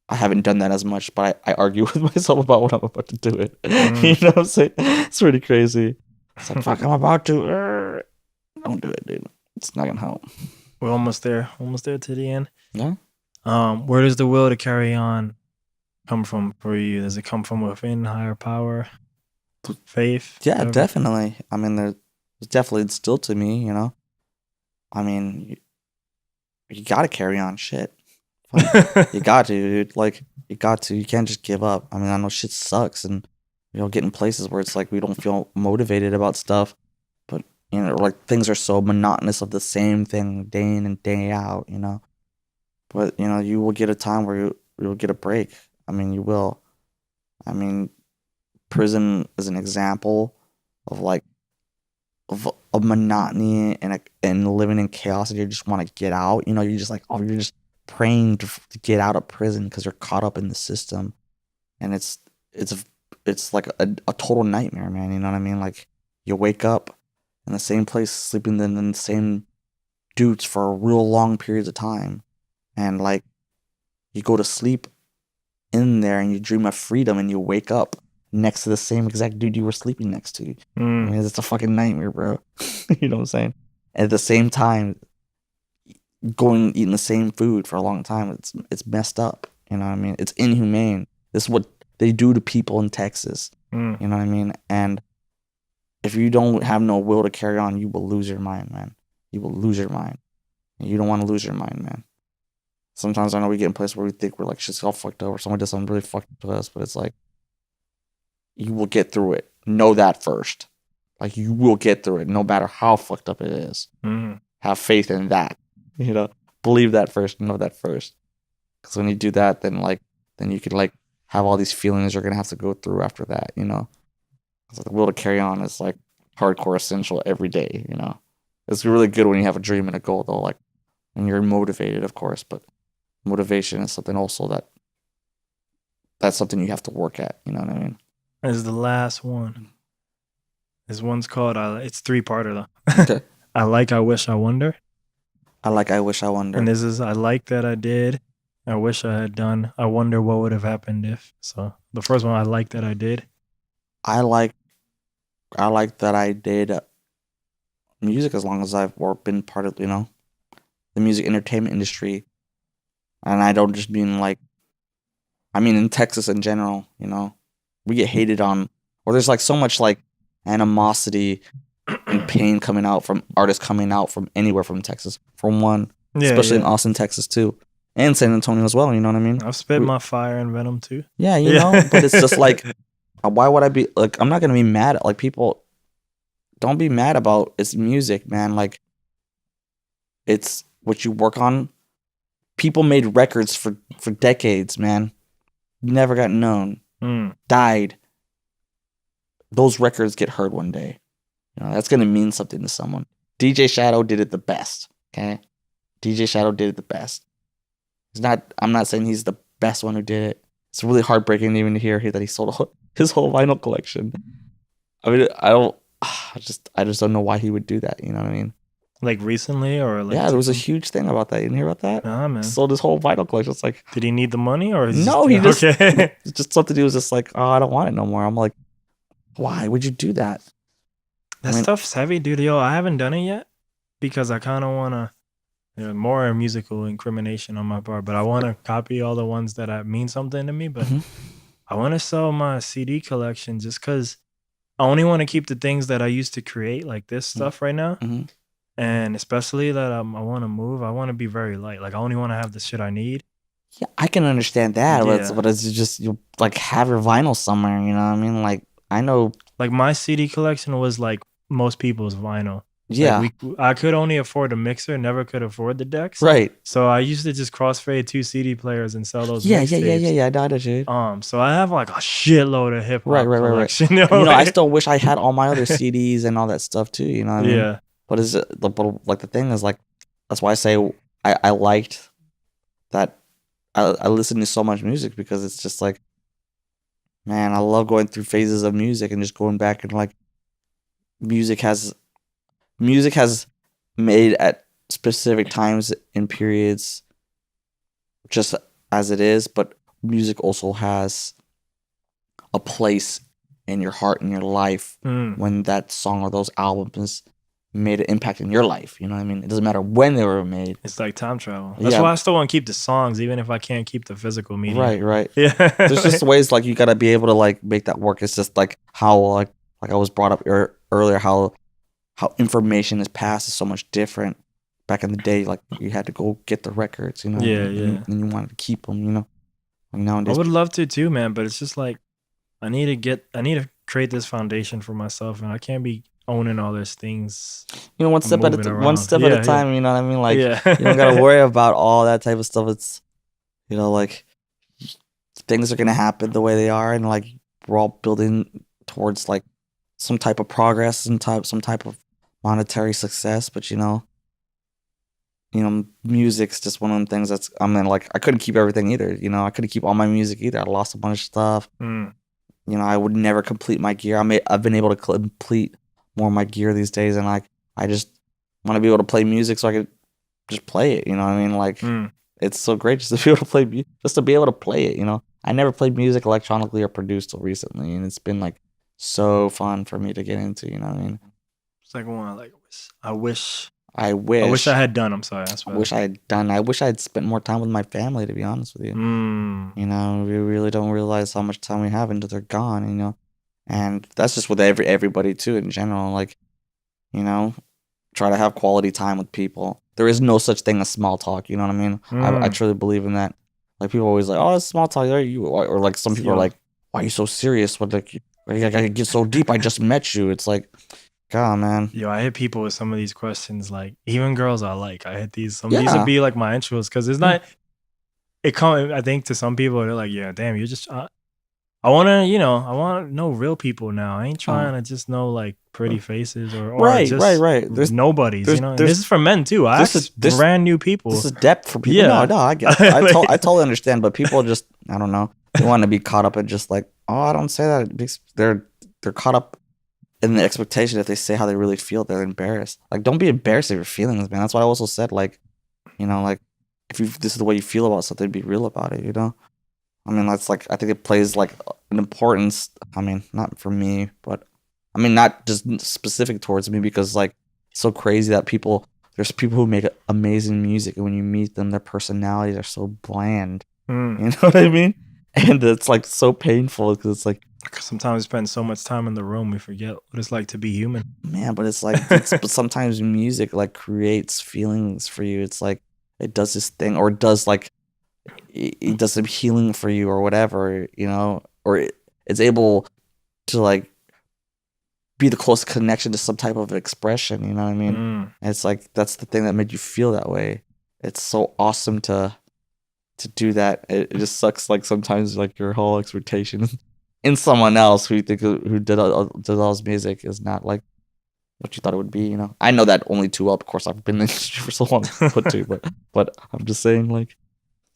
I haven't done that as much, but I argue with myself about what I'm about to do it. You know what I'm saying? It's pretty crazy. It's like, fuck, I'm about to. Don't do it, dude. It's not gonna help. We're almost there to the end. Yeah. Where does the will to carry on come from for you? Does it come from within, higher power, faith? Yeah, whatever? definitely. I mean, there's definitely instilled to me, you know. I mean, you got to carry on shit. You got to, dude. Like, you got to. You can't just give up. I mean, I know shit sucks, and you know, get in places where it's like we don't feel motivated about stuff, but you know, like things are so monotonous of the same thing day in and day out, you know. But you know, you will get a time where you will get a break. I mean, you will. I mean, prison is an example of like of monotony and living in chaos, and you just want to get out. You know, you're just like, oh, you're just praying to get out of prison because you're caught up in the system, and it's like a total nightmare, man. You know what I mean? Like you wake up in the same place, sleeping in the same dudes for real long periods of time, and like you go to sleep in there and you dream of freedom, and you wake up next to the same exact dude you were sleeping next to. I mean, it's a fucking nightmare, bro. You know what I'm saying? At the same time, going eating the same food for a long time, it's messed up. You know what I mean? It's inhumane. This is what they do to people in Texas. You know what I mean? And if you don't have no will to carry on, you will lose your mind, man. You will lose your mind. And you don't want to lose your mind, man. Sometimes I know we get in a place where we think we're like shit's all fucked up, or someone does something really fucked up to us, but it's like, you will get through it. Know that first. Like, you will get through it no matter how fucked up it is. Have faith in that. You know, believe that first. Know that first. Because when you do that, then you could like have all these feelings you're gonna have to go through after that. You know, because the will to carry on is like hardcore essential every day. You know, it's really good when you have a dream and a goal though. Like when you're motivated, of course, but motivation is something also that's something you have to work at. You know what I mean? This is the last one. This one's called, it's 3-parter though. Okay. I wish, I wonder. I wish, I wonder. And this is, I like that I did. I wish I had done. I wonder what would have happened if. So the first one, I like that I did. I like that I did music as long as I've been part of, you know, the music entertainment industry. And I don't just mean like, I mean in Texas in general, you know. We get hated on, or there's like so much like animosity and pain coming out from artists coming out from anywhere from Texas, from one, especially in Austin, Texas too, and San Antonio as well. You know what I mean? I've spit my fire and venom too. Yeah, you know, but it's just like, why would I be like? I'm not gonna be mad at like people. Don't be mad about it's music, man. Like, it's what you work on. People made records for decades, man. Never got known. Died. Those records get heard one day. You know, that's gonna mean something to someone. DJ Shadow did it the best. Okay, DJ Shadow did it the best. I'm not saying he's the best one who did it. It's really heartbreaking even to hear that he sold his whole vinyl collection. I mean, I just don't know why he would do that. You know what I mean? Like recently, or like yeah, there was a huge thing about that. You didn't hear about that? Nah, man. Sold his whole vinyl collection. It's like, did he need the money, or no? He just okay. It's just something. He was just like, oh, I don't want it no more. I'm like, why would you do that? That stuff's heavy, dude. Yo, I haven't done it yet because I kind of want to, more musical incrimination on my part, but I want to copy all the ones that mean something to me. But I want to sell my CD collection just because I only want to keep the things that I used to create, like this stuff right now. And especially that I want to move. I want to be very light. Like, I only want to have the shit I need. Yeah, I can understand that. Yeah. But it's just, you like have your vinyl somewhere, you know what I mean? Like, I know. Like, my CD collection was like most people's vinyl. Yeah. Like I could only afford a mixer, never could afford the decks. Right. So I used to just crossfade 2 CD players and sell those Yeah, mixtapes. I got it, dude. So I have like a shitload of hip hop Right. collection. You know, I still wish I had all my other CDs and all that stuff too, you know what I mean? Yeah. But like the thing is like, that's why I say I liked that I listen to so much music, because it's just like, man, I love going through phases of music and just going back and like, music has made at specific times and periods just as it is, but music also has a place in your heart and your life when that song or those albums made an impact in your life. You know what I mean? It doesn't matter when they were made. It's like time travel. That's why I still want to keep the songs, even if I can't keep the physical media. Right. Yeah. There's just ways like you gotta be able to like make that work. It's just like how like I was brought up earlier, how information is passed is so much different. Back in the day, like you had to go get the records, you know. And you wanted to keep them, you know. Like nowadays, I would love to too, man, but it's just like I need to create this foundation for myself, and I can't be owning all these things. You know, one step at a time. You know what I mean? Like you don't gotta worry about all that type of stuff. It's, you know, like things are gonna happen the way they are, and like we're all building towards like some type of progress and some type of monetary success, but music's just one of them things that's, I mean, like, I couldn't keep everything either. I couldn't keep all my music either. I lost a bunch of stuff. I would never complete my gear. I've been able to complete more of my gear these days, and like, I just want to be able to play music so I could just play it. You know what I mean? Like, it's so great just to be able to play, just to be able to play it. I never played music electronically or produced till recently, and it's been like so fun for me to get into. You know what I mean? It's like one like I wish I wish I had done. I'm sorry. That's I what wish I had done. I wish I had spent more time with my family, to be honest with you. We really don't realize how much time we have until they're gone, and that's just with everybody too in general. Like, try to have quality time with people. There is no such thing as small talk. You know what I mean? I truly believe in that. Like, people always like, oh, it's small talk. Or like some people are like, why are you so serious? What, like, I gotta get so deep. I just met you. It's like, God, man. Yo, I hit people with some of these questions. Like, even girls I like, I hit these. These would be like my intros, because it's not. I think to some people they're like, yeah, damn, you're just. I want to know real people now. I ain't trying to just know like pretty faces or right. There's nobodies, and this is for men too. This is brand new people. This is depth for people. Yeah. No, I get it. I totally understand, but people just, I don't know, they want to be caught up in just like, oh, I don't say that. They're caught up in the expectation. If they say how they really feel, they're embarrassed. Like, don't be embarrassed of your feelings, man. That's why I also said, like, like, if this is the way you feel about something, be real about it. I mean, that's like, I think it plays like an importance. I mean, not for me, but I mean, not just specific towards me, because like, it's so crazy that there's people who make amazing music, and when you meet them, their personalities are so bland. You know what I mean? And it's like so painful, because it's like, sometimes we spend so much time in the room, we forget what it's like to be human. Man, but it's like, but sometimes music like creates feelings for you. It's like, it does this thing, or it does like, it does some healing for you or whatever, or it's able to like be the close connection to some type of expression, you know what I mean? And it's like, that's the thing that made you feel that way. It's so awesome to do that. It just sucks, like, sometimes like your whole expectation in someone else who you think who did all this music is not like what you thought it would be. I know that only too well. Of course, I've been in the industry for so long to put to, but I'm just saying, like,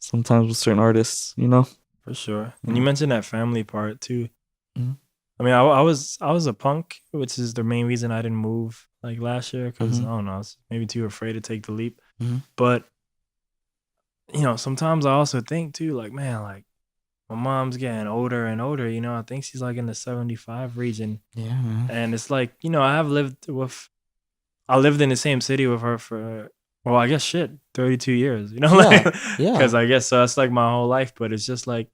sometimes with certain artists, For sure. And you mentioned that family part too. I mean, I was a punk, which is the main reason I didn't move like last year, because I don't know, I was maybe too afraid to take the leap. But sometimes I also think too, like, man, like, my mom's getting older and older. I think she's like in the 75 region. Yeah, man. And it's like, I lived in the same city with her for, well, I guess 32 years, Yeah. Because I guess so that's like my whole life. But it's just like,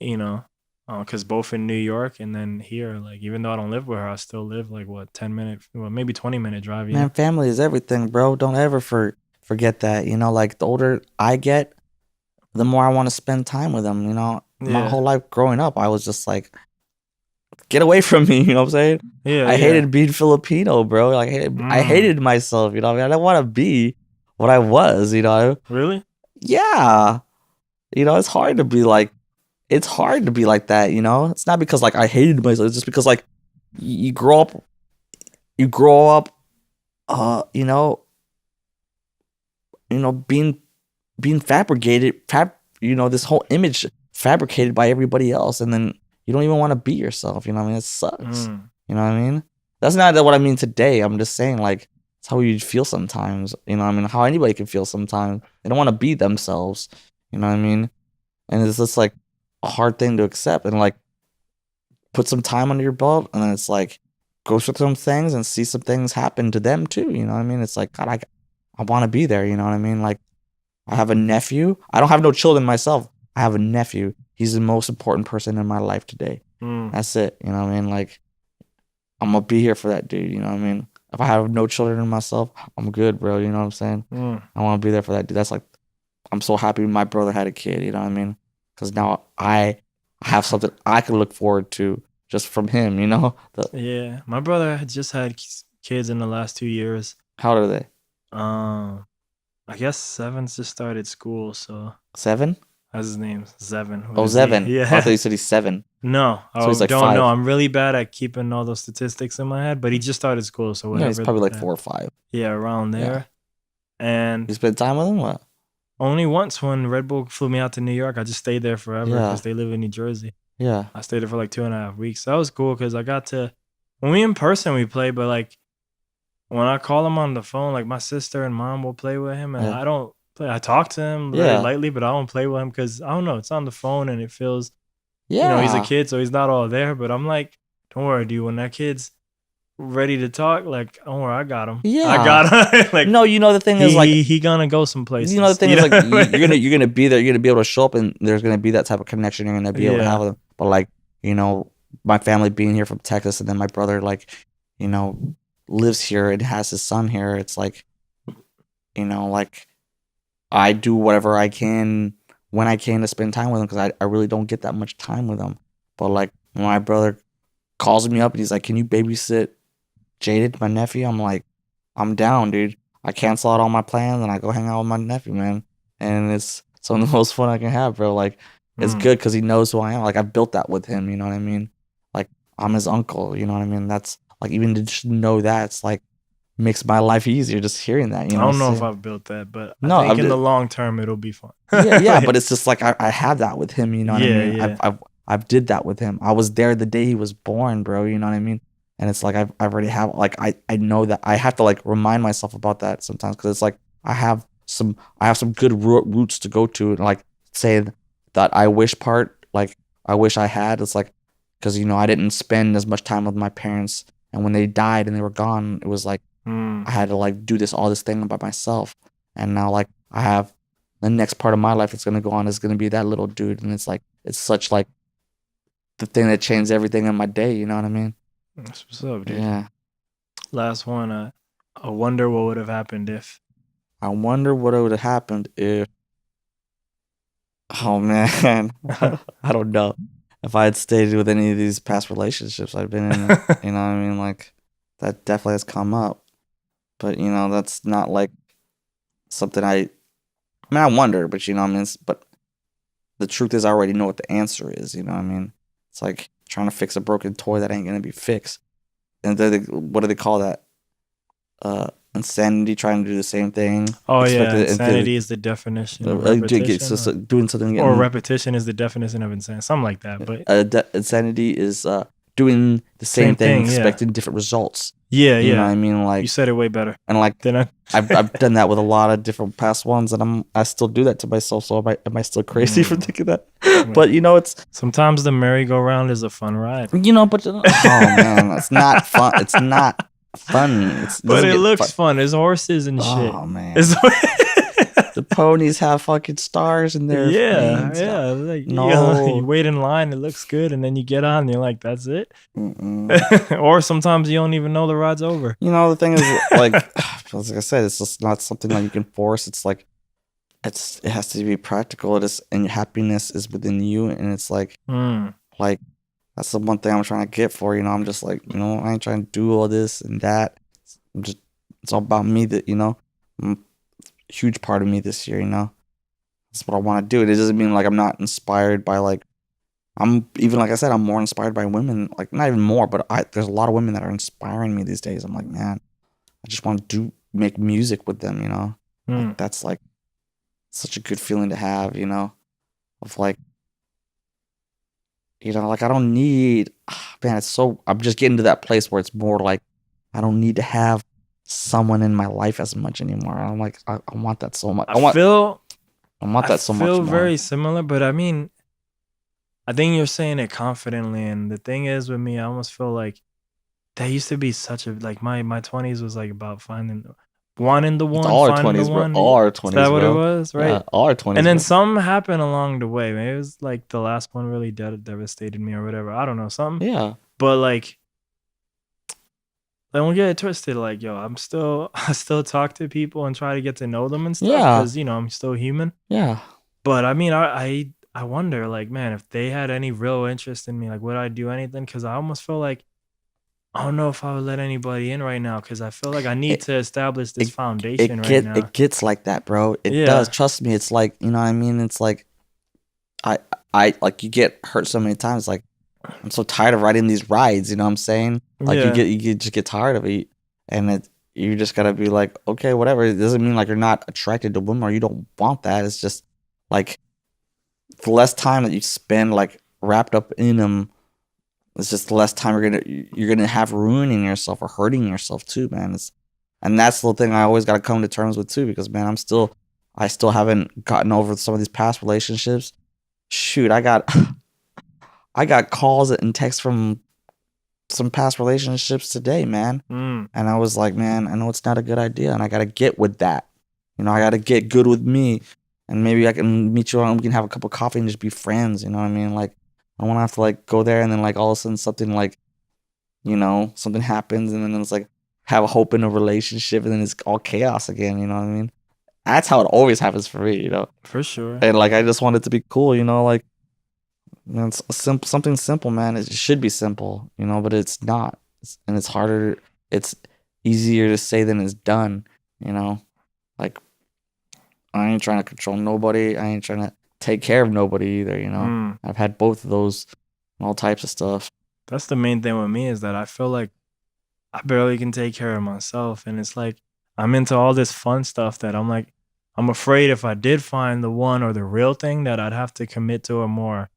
because both in New York and then here, like, even though I don't live with her, I still live like, what, 10-minute, well, maybe 20-minute drive. Man, family is everything, bro. Don't ever forget that. Like, the older I get, the more I want to spend time with them. My whole life growing up, I was just like, get away from me. You know what I'm saying? Yeah. I hated being Filipino, bro. Like, I hated myself. I mean, I don't want to be what I was. Really? Yeah. It's hard to be like that. It's not because like I hated myself. It's just because like you grow up, being fabricated, this whole image fabricated by everybody else, and then you don't even want to be yourself. I mean, it sucks. You know what I mean? That's not what I mean today. I'm just saying, like, it's how you feel sometimes. I mean, how anybody can feel sometimes. They don't want to be themselves. You know what I mean? And it's just like a hard thing to accept, and like put some time under your belt, and then it's like go through some things and see some things happen to them too. You know what I mean? It's like, God, I want to be there. You know what I mean? Like, I have a nephew. I don't have no children myself. I have a nephew. He's the most important person in my life today. That's it. You know what I mean? Like, I'm gonna be here for that dude. You know what I mean? If I have no children in myself, I'm good, bro. You know what I'm saying? I want to be there for that dude. That's like, I'm so happy my brother had a kid. You know what I mean? Because now I have something I can look forward to just from him. Yeah, my brother had just had kids in the last 2 years. How old are they? I guess 7's just started school, so 7? That's his name, Zevin. Who Oh, is he? Zevin. Yeah. I thought you said he's 7. No, So he's I like don't 5. know. I'm really bad at keeping all those statistics in my head, but he just started school, so whatever. Yeah, he's probably like 4 or 5. Yeah, around there. Yeah. And You spent time with him? What? only once when Red Bull flew me out to New York, I just stayed there forever because they live in New Jersey. Yeah. I stayed there for like 2.5 weeks. That was cool because I got to, when we in person, we play, but like when I call him on the phone, like my sister and mom will play with him, and I don't play. I talk to him very lightly, but I don't play with him because I don't know. It's on the phone and it feels, you know, he's a kid, so he's not all there. But I'm like, don't worry, dude. When that kid's ready to talk, like, don't worry, I got him. Yeah, I got him. Like, no, you know the thing is like he gonna go someplace. You know the thing is like you're gonna be there. You're gonna be able to show up, and there's gonna be that type of connection you're gonna be able to have with them. But like, you know, my family being here from Texas, and then my brother, like, you know, lives here and has his son here. It's like, you know, like I do whatever I can when I can to spend time with him because I really don't get that much time with him. But like when my brother calls me up and he's like, "Can you babysit Jaded, my nephew?" I'm like, "I'm down, dude." I cancel out all my plans and I go hang out with my nephew, man. And it's some of the most fun I can have, bro. Like, it's good because he knows who I am. Like, I built that with him, you know what I mean? Like, I'm his uncle, you know what I mean? That's, like, even to just know that, it's like, makes my life easier just hearing that, you know? I don't know if I've built that, but no, I think in the long term, it'll be fun. yeah, but it's just like, I have that with him, you know what I mean? Yeah. I've did that with him. I was there the day he was born, bro, you know what I mean? And it's like, I've already have, like, I know that I have to, like, remind myself about that sometimes because it's like, I have some good roots to go to and, like, say that I wish part, like, I wish I had. It's like, because, you know, I didn't spend as much time with my parents. And when they died and they were gone, it was like, I had to, like, do all this thing by myself. And now, like, I have the next part of my life that's going to go on is going to be that little dude. And it's like, it's such, like, the thing that changed everything in my day. You know what I mean? That's what's up, dude. Yeah. Last one. I wonder what would have happened if. I wonder what would have happened if. Oh man, I don't know. If I had stayed with any of these past relationships I've been in, you know what I mean? Like, that definitely has come up. But, you know, that's not like something I wonder, but, you know what I mean? But the truth is, I already know what the answer is, you know what I mean? It's like trying to fix a broken toy that ain't going to be fixed. And what do they call that? Insanity, trying to do the same thing. Oh, yeah. Insanity is the definition of repetition. Doing something. Or repetition is the definition of insanity. Something like that. But insanity is doing the same thing, expecting different results. Yeah, you know what I mean? Like, you said it way better. And like, I've done that with a lot of different past ones, and I still do that to myself. So am I still crazy for thinking that? But you know, it's sometimes the merry-go-round is a fun ride. You know, but oh man, it's not fun. It's not fun. But it looks fun. There's horses and shit. Oh man. The ponies have fucking stars in their names. Like, you wait in line, it looks good, and then you get on and you're like, that's it. Or sometimes you don't even know the ride's over. You know, the thing is, like I said, it's just not something that you can force. It's like it has to be practical. It is, and happiness is within you, and it's like like that's the one thing I'm trying to get for. You know, I'm just like, you know, I ain't trying to do all this and that. It's all about me. That, you know, huge part of me this year, you know. That's what I want to do. It doesn't mean like I'm not inspired by, like, I'm even, like I said, I'm more inspired by women, like not even more, but there's a lot of women that are inspiring me these days. I'm like, man, I just want to make music with them, you know. Like, that's like such a good feeling to have, you know, of like, you know, like I don't need, man, I'm just getting to that place where it's more like I don't need to have someone in my life as much anymore. I'm like, I want that so much. I want that so much. I feel very similar, but I mean, I think you're saying it confidently. And the thing is with me, I almost feel like that used to be such a, like my 20s was like about wanting the one. All our 20s, bro. All our 20s, is that what it was? Right. Yeah, all our 20s. And then some happened along the way. Maybe it was like the last one really devastated me or whatever. I don't know, something. Yeah. But like, don't get it twisted. Like, yo, I still talk to people and try to get to know them and stuff. Yeah. Because, you know, I'm still human. Yeah. But I mean, I wonder, like, man, if they had any real interest in me, like, would I do anything? Because I almost feel like I don't know if I would let anybody in right now because I feel like I need to establish this foundation right now. It gets like that, bro. It does. Trust me. It's like, you know what I mean? It's like I like you get hurt so many times. Like I'm so tired of riding these rides. You know what I'm saying? Like Yeah. you just get tired of it, and you just gotta be like, okay, whatever. It doesn't mean like you're not attracted to women or you don't want that. It's just like the less time that you spend like wrapped up in them, it's just the less time you're gonna have ruining yourself or hurting yourself too, man. And that's the thing I always gotta come to terms with too, because man, I still haven't gotten over some of these past relationships. Shoot, I got I got calls and texts from some past relationships today, man. Mm. And I was like, man, I know it's not a good idea, and I gotta get with that. You know, I gotta get good with me, and maybe I can meet you and we can have a cup of coffee and just be friends. You know what I mean? Like, I don't want to have to like go there and then like all of a sudden something like, you know, something happens and then it's like have a hope in a relationship and then it's all chaos again. You know what I mean? That's how it always happens for me. You know, For sure. and like I just want it to be cool. You know, like. Man, it's simple, something simple, man. It should be simple, you know, but it's not. And it's harder. It's easier to say than it's done, you know. Like I ain't trying to control nobody. I ain't trying to take care of nobody either, you know. Mm. I've had both of those, all types of stuff. That's the main thing with me is that I feel like I barely can take care of myself, and it's like I'm into all this fun stuff that I'm like I'm afraid if I did find the one or the real thing that I'd have to commit to a more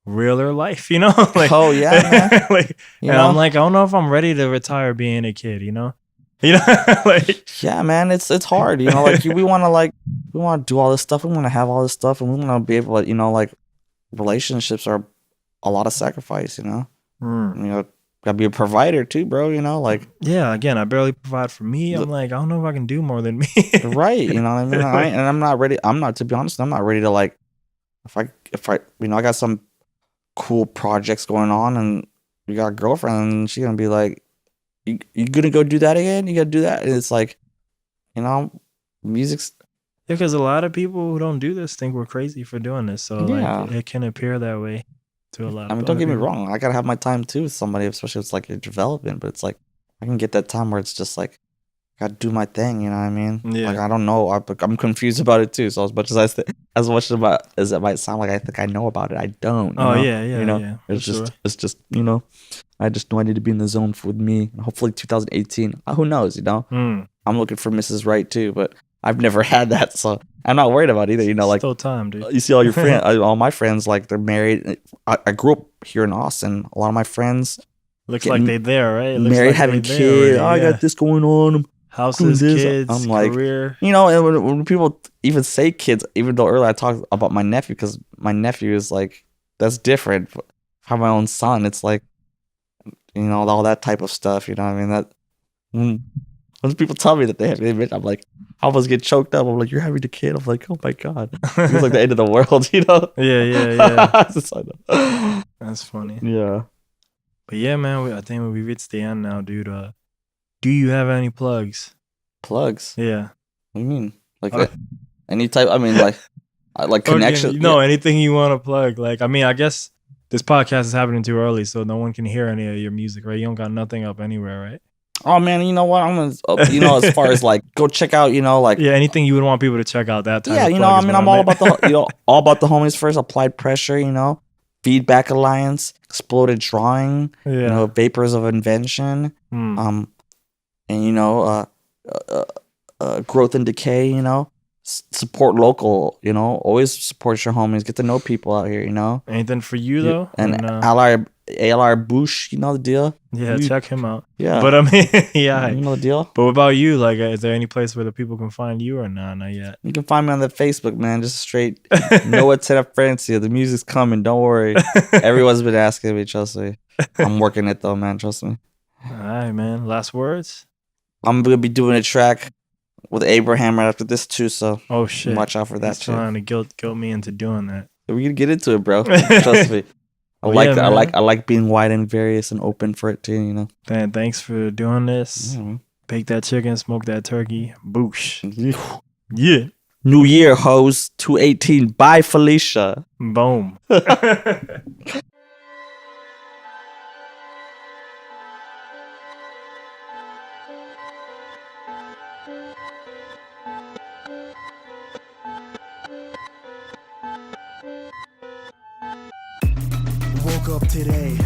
realer life, you know? Like, Oh yeah, man. like, You and know? I'm like, I don't know if I'm ready to retire being a kid, you know? You know, like, Yeah, man, it's hard, you know. Like we want to do all this stuff. We want to have all this stuff, and we want to be able to, you know, like relationships are a lot of sacrifice, you know. You know, gotta be a provider too, bro. You know, like yeah. Again, I barely provide for me. I'm like, I don't know if I can do more than me. right. You know what I mean? And I'm not ready. I'm not, to be honest, I'm not ready to like. If I, you know, I got some cool projects going on, and you got a girlfriend, and she's gonna be like, you gonna go do that again? You gotta do that?" And it's like, you know, music's Because a lot of people who don't do this think we're crazy for doing this. So Yeah. like, it can appear that way to a lot. I mean, of don't other get me people. wrong. I gotta have my time too with somebody, especially if it's like a development. But it's like I can get that time where it's just like I gotta do my thing. You know what I mean? Yeah. Like I don't know. I'm confused about it too. So as much as it might sound like I think I know about it, I don't. You Oh know? yeah, yeah, You know, yeah. For sure. it's just you know, I just know I need to be in the zone with me. And hopefully 2018. Who knows? You know, Mm. I'm looking for Mrs. Right too, but I've never had that, so I'm not worried about it either. You know, like Still time, dude. you see all your friends, all my friends, like they're married. I grew up here in Austin. A lot of my friends Looks getting like they there, right? It looks married, like having they there kids. already, Oh, I yeah. got this going on. I'm Houses, doing this. kids, I'm like, career. you know, and when people even say kids, even though earlier I talked about my nephew, because my nephew is like, that's different. Have my own son, it's like, you know, all that type of stuff. You know what I mean? That when people tell me that they have an I'm like, I almost get choked up. I'm like, you're having a kid? I'm like, oh my God. It's like the end of the world, you know? Yeah. It's just like, That's funny. yeah. But yeah, man, I think we reached the end now, dude. Do you have any plugs? Plugs? Yeah. What do you mean? Like Uh, any type? I mean, like connection. No, anything you want to plug. Like, I mean, I guess this podcast is happening too early, so no one can hear any of your music, right? You don't got nothing up anywhere, right? Oh man, you know what? I'm gonna, you know, as far as like go check out, you know, like Yeah, anything you would want people to check out that type yeah, of you know, plug I is mean, what I'm all meant. about the, you know, all about the homies first. Applied Pressure, you know, Feedback Alliance, Exploded Drawing, Yeah. you know, Vapors of Invention, Mm. and you know, Growth and Decay, you know, support local, you know, always support your homies, get to know people out here, you know. Anything for you though? And When, ALR Boosh, you know the deal. yeah, check him out. Yeah, But I mean, yeah. you know the deal. But what about you? Like, is there any place where the people can find you or nah, not yet? You can find me on the Facebook, man. Just straight Noah Tennefrancia. The music's coming. Don't worry. Everyone's been asking me. Trust me. I'm working it though, man. Trust me. All right, man. Last words? I'm gonna be doing a track with Abraham right after this too. So Oh shit! watch out for that He's shit. trying to guilt me into doing that. We can get into it, bro. Trust me. I Well, like yeah, that. man. I like being wide and various and open for it too. You know. Dan, thanks for doing this. Yeah, man. Bake that chicken, smoke that turkey. Boosh. Yeah. Yeah. New Year, hoes. 218. Bye, Felicia. Boom. woke up today,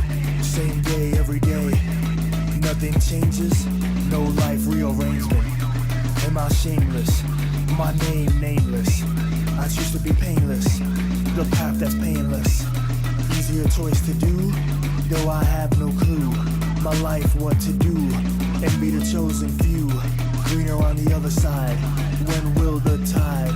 same day every day. Nothing changes, no life rearrangement. Am I shameless? My name nameless. I choose to be painless, the path that's painless. Easier choice to do, though I have no clue. My life what to do, and be the chosen few. Greener on the other side, when will the tide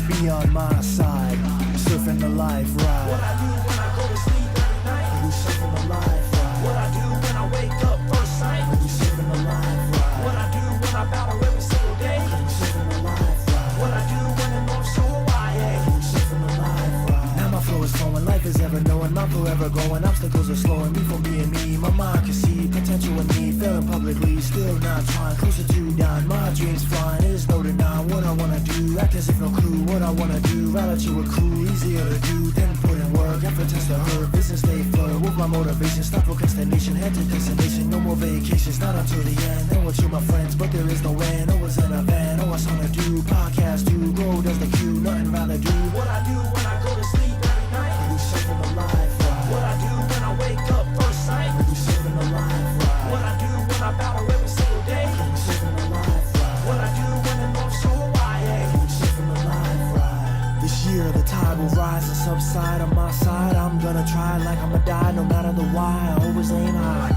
be on my side? Surfing the life ride. What I do when I go to sleep every night, we surfing the life ride. What I do when I wake up first sight, we surfing the life ride. What I do when I battle every single day, we surfing the life ride. What I do when the North so wide, we surfing the life ride. Now my flow is flowing, life is ever knowing, I'm forever going. Obstacles are slowing me from being me. My mind can see potential in me, failing publicly, still not trying. Closer to down, my dreams flying. There's no denying what I wanna do. Act as if no clue what I wanna do. Ride out you a crew, easier to do than put in work. Effort test to hurt, business stay flirt with my motivation. Stop procrastination, head to destination. No more vacations, not until the end. Know what you my friends, but there is no end. Always in a van, know what's on to do. Podcast do, grow does the queue, nothing rather do. What I do when I go to sleep every night, we surfing the life ride. What I do when I wake up first sight, we surfing the life ride. What I do when I battle every single day, we surfing the life ride. What I do when the North so wide, we surfing the life ride. This year the tide will rise and subside on my side. I'm gonna try like I'ma die, no matter the why. I always aim high,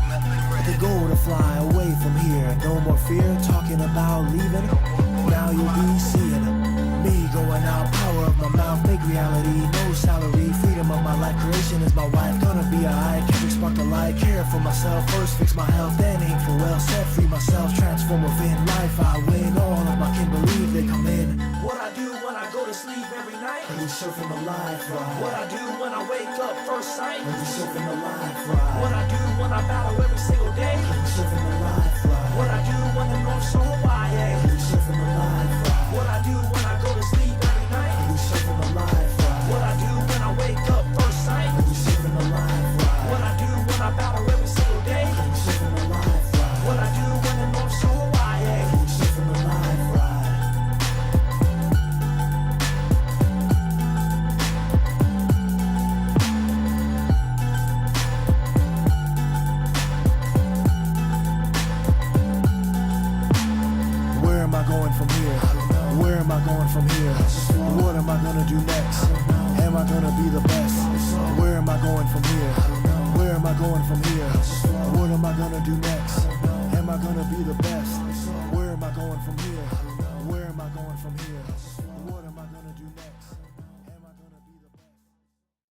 the goal to fly away from here. No more fear, talking about leaving. Now you'll be seeing me going out, power of my mouth, make reality, no salary, freedom of my life, creation is my wife, gonna be a high, can spark the light, care for myself, first fix my health, then aim for wealth, set free myself, transform within life, I win, all of my kin believe they come in. What I do when I go to sleep every night, we surfing the life ride. What I do when I wake up first sight, we surfing the life ride. What I do when I battle every single day, we surfing the life ride. What I do when the North so wide, we surfing the life ride. What I do when I go to sleep every night, we surfing the life ride. What I do when I wake up first sight, we surfing the life ride. What I do when I battle every single day, we surfing the life ride. What I do when the North so wide, we surfing the life ride. Where am I going from here? Where am I going from here? What am I gonna do next? Am I gonna be the best? Where am I going from here? Where am I going from here? What am I gonna do next? Am I gonna be the best? Where